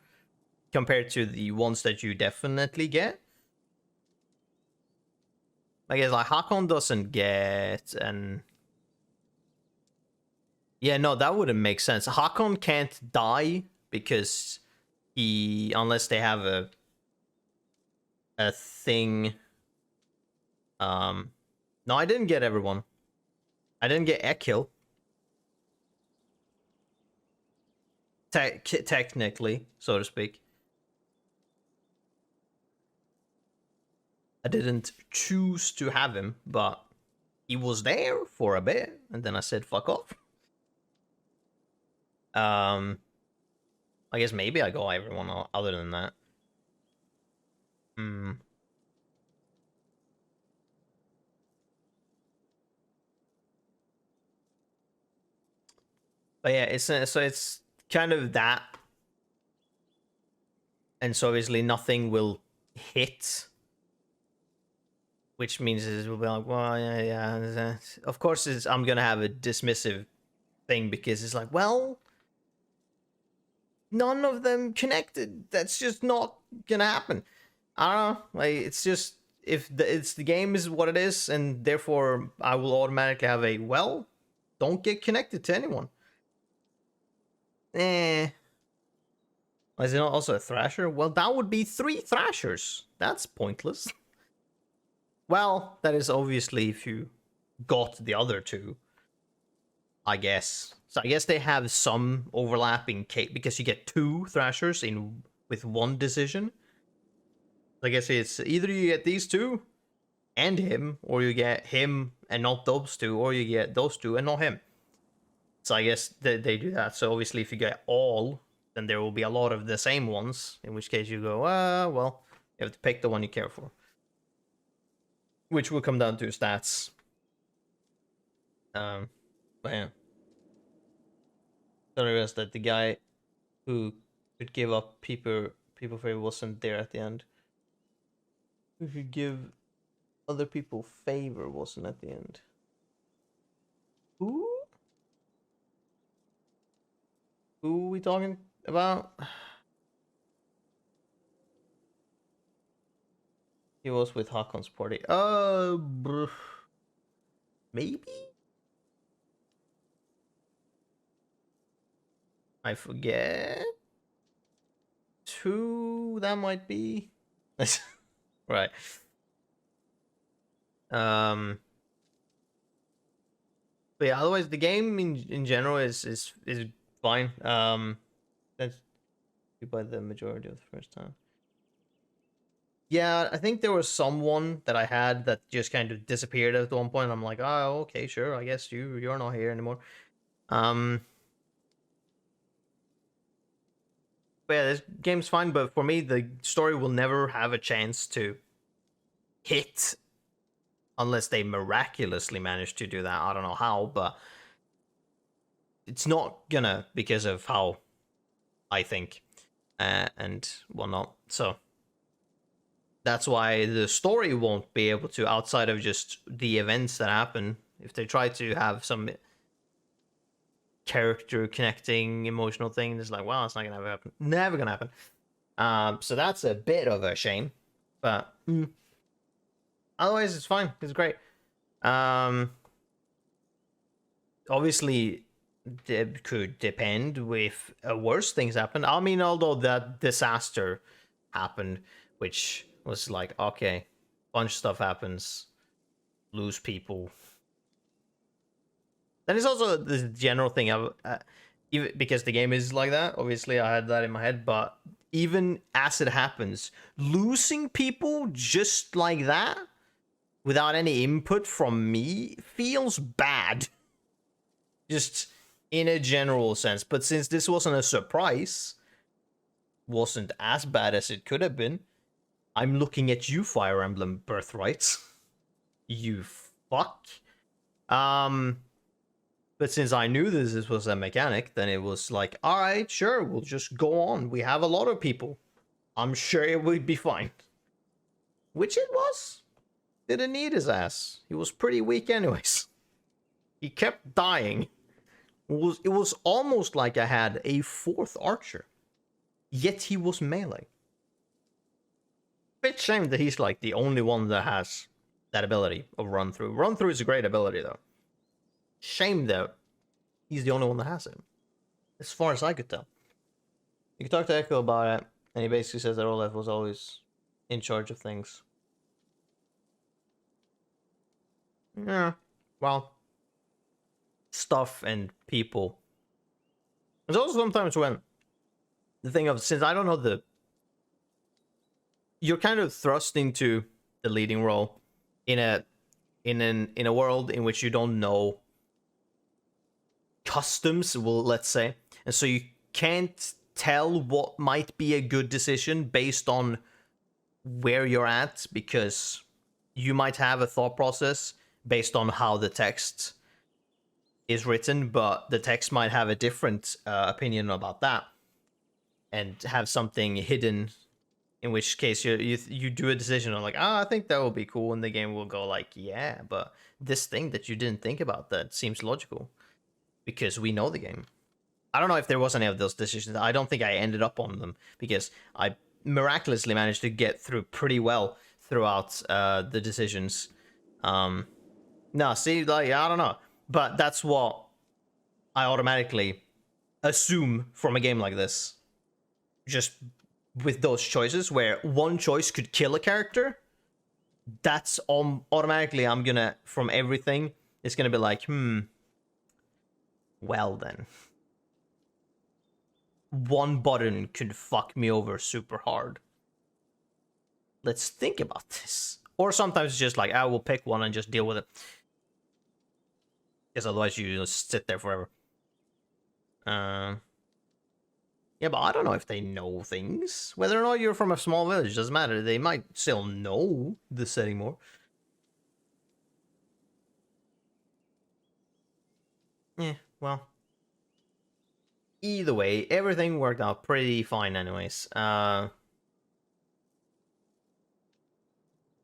compared to the ones that you definitely get. I guess like Hakon doesn't get an. Yeah, no, that wouldn't make sense. Hakon can't die because unless they have a thing. No, I didn't get everyone. I didn't get Ekil. Technically, so to speak. I didn't choose to have him, but he was there for a bit, and then I said, fuck off. I guess maybe I got everyone other than that. But yeah, it's kind of that, and so obviously nothing will hit, which means it will be like, well, yeah. Of course, I'm gonna have a dismissive thing because it's like, well, none of them connected. That's just not gonna happen. I don't know. Like, it's just, if the game is what it is, and therefore I will automatically have a, well, don't get connected to anyone. Is it not also a Thrasher? Well, that would be 3 Thrashers. That's pointless. Well, that is obviously if you got the other 2, I guess. So I guess they have some overlapping because you get 2 Thrashers with 1 decision. I guess it's either you get these 2 and him, or you get him and not those 2, or you get those 2 and not him. So I guess they do that. So obviously if you get all, then there will be a lot of the same ones, in which case you go, well, you have to pick the one you care for. Which will come down to stats. But yeah. So I realized that the guy who could give up people favor wasn't there at the end. Who could give other people favor wasn't at the end. Who? Who are we talking about? He was with Hakon's party. Maybe? I forget. who that might be. Right. But yeah, otherwise the game in general is fine. That's by the majority of the first time. Yeah, I think there was someone that I had that just kind of disappeared at one point. I'm like, oh, okay, sure. I guess you're not here anymore. But yeah, this game's fine. But for me, the story will never have a chance to hit unless they miraculously manage to do that. I don't know how, but it's not gonna because of how I think and whatnot. So that's why the story won't be able to, outside of just the events that happen. If they try to have some character connecting emotional thing, it's like, well, it's not gonna happen. Never gonna happen. So that's a bit of a shame, but otherwise it's fine. It's great. Obviously it could depend if worse things happen. I mean, although that disaster happened, which was like, okay, bunch of stuff happens, lose people. Then it's also the general thing of even because the game is like that. Obviously, I had that in my head, but even as it happens, losing people just like that without any input from me feels bad. Just in a general sense. But since this wasn't a surprise, wasn't as bad as it could have been, I'm looking at you, Fire Emblem Birthrights. You fuck. But since I knew this was a mechanic, then it was like, alright, sure, we'll just go on. We have a lot of people. I'm sure it would be fine. Which it was. Didn't need his ass. He was pretty weak anyways. He kept dying. It was almost like I had a fourth archer. Yet he was melee. Bit shame that he's like the only one that has that ability of run through. Run through is a great ability though. Shame that he's the only one that has it. As far as I could tell. You can talk to Echo about it, and he basically says that Olaf was always in charge of things. Yeah, well, stuff and people. There's also sometimes when the thing of, since I don't know you're kind of thrust into the leading role in a world in which you don't know customs, well, let's say, and so you can't tell what might be a good decision based on where you're at, because you might have a thought process based on how the text is written, but the text might have a different opinion about that and have something hidden, in which case you do a decision on like, I think that will be cool, and the game will go like, yeah, but this thing that you didn't think about that seems logical because we know the game. I don't know if there was any of those decisions. I don't think I ended up on them because I miraculously managed to get through pretty well throughout the decisions. No, see, like, I don't know, but that's what I automatically assume from a game like this. Just with those choices, where one choice could kill a character, that's automatically I'm gonna, from everything, it's gonna be like, well then. One button could fuck me over super hard. Let's think about this. Or sometimes it's just like, I will pick one and just deal with it. Because otherwise you just sit there forever. Yeah, but I don't know if they know things. Whether or not you're from a small village doesn't matter. They might still know the setting more. Yeah, well. Either way, everything worked out pretty fine anyways.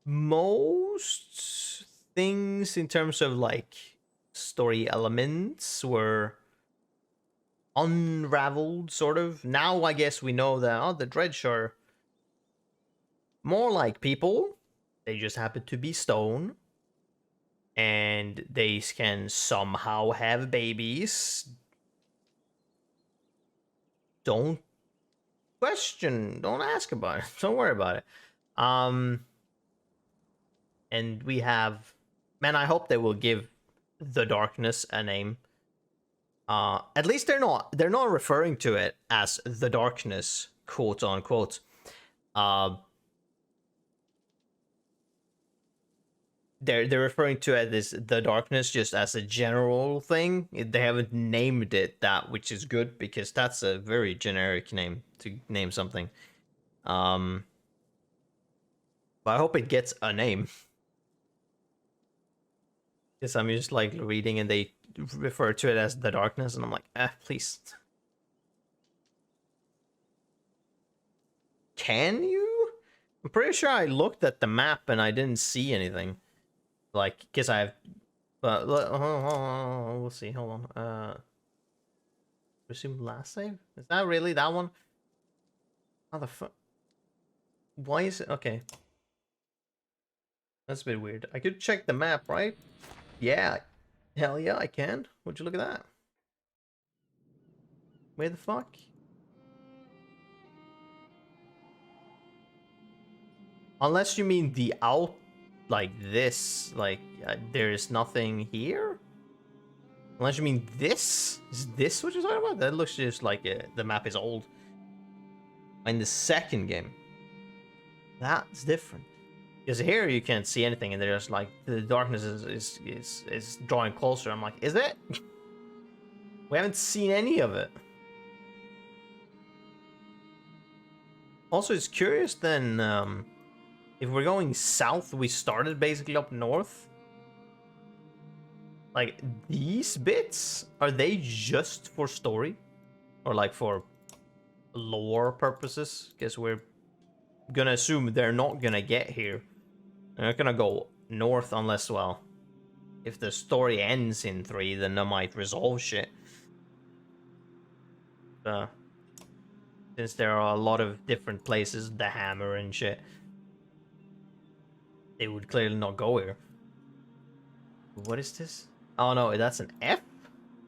Most things in terms of like story elements were unraveled, sort of. Now I guess we know that the Dredge are more like people. They just happen to be stone. And they can somehow have babies. Don't question. Don't ask about it. Don't worry about it. And we have, man, I hope they will give the darkness a name. At least they're not referring to it as the darkness, quote unquote. They're referring to it as the darkness just as a general thing. They haven't named it that, which is good because that's a very generic name to name something. But I hope it gets a name. Because I'm just like reading and they refer to it as the darkness, and I'm like, please. Can you? I'm pretty sure I looked at the map and I didn't see anything. Like, because I have. We'll see. Hold on. Resume last save? Is that really that one? How the fuck? Why is it? Okay. That's a bit weird. I could check the map, right? Yeah. Hell yeah, I can. Would you look at that? Where the fuck? Unless you mean the out, like this, like there is nothing here? Unless you mean this? Is this what you're talking about? That looks just like the map is old. In the second game. That's different. Because here you can't see anything and there's like, the darkness is drawing closer. I'm like, is it? We haven't seen any of it. Also, it's curious then, if we're going south, we started basically up north. Like, these bits, are they just for story? Or like for lore purposes? Because we're gonna assume they're not gonna get here. They're not gonna go north unless, well, if the story ends in 3, then they might resolve shit. Since there are a lot of different places, the hammer and shit, they would clearly not go here. What is this? Oh no, that's an F?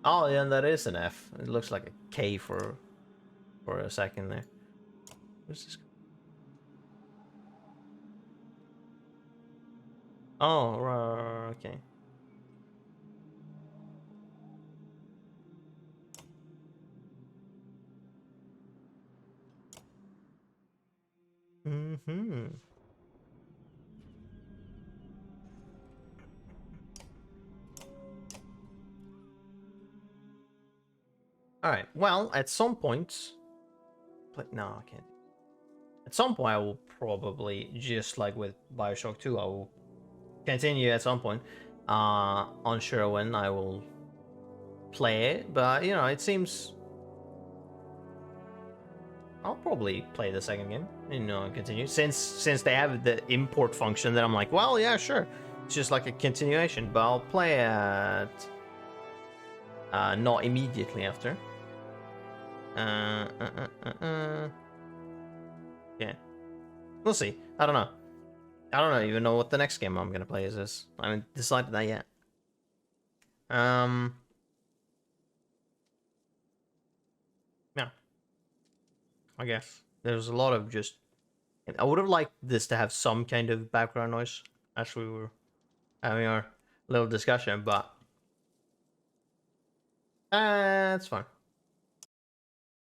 Oh yeah, that is an F. It looks like a K for a second there. What's this? Oh, right, okay. Mm-hmm. Alright, well, at some point... But no, I can't. At some point, I will probably, just like with Bioshock 2, I will continue at some point. Unsure when I will play it, but, you know, it seems... I'll probably play the second game, you know, and continue. Since they have the import function, that I'm like, well, yeah, sure. It's just like a continuation, but I'll play it not immediately after. Yeah. We'll see. I don't know. I don't even know what the next game I'm gonna play is this. I haven't decided that yet. Yeah. I guess. There's a lot of just... I would have liked this to have some kind of background noise as we were having our little discussion, but... it's fine.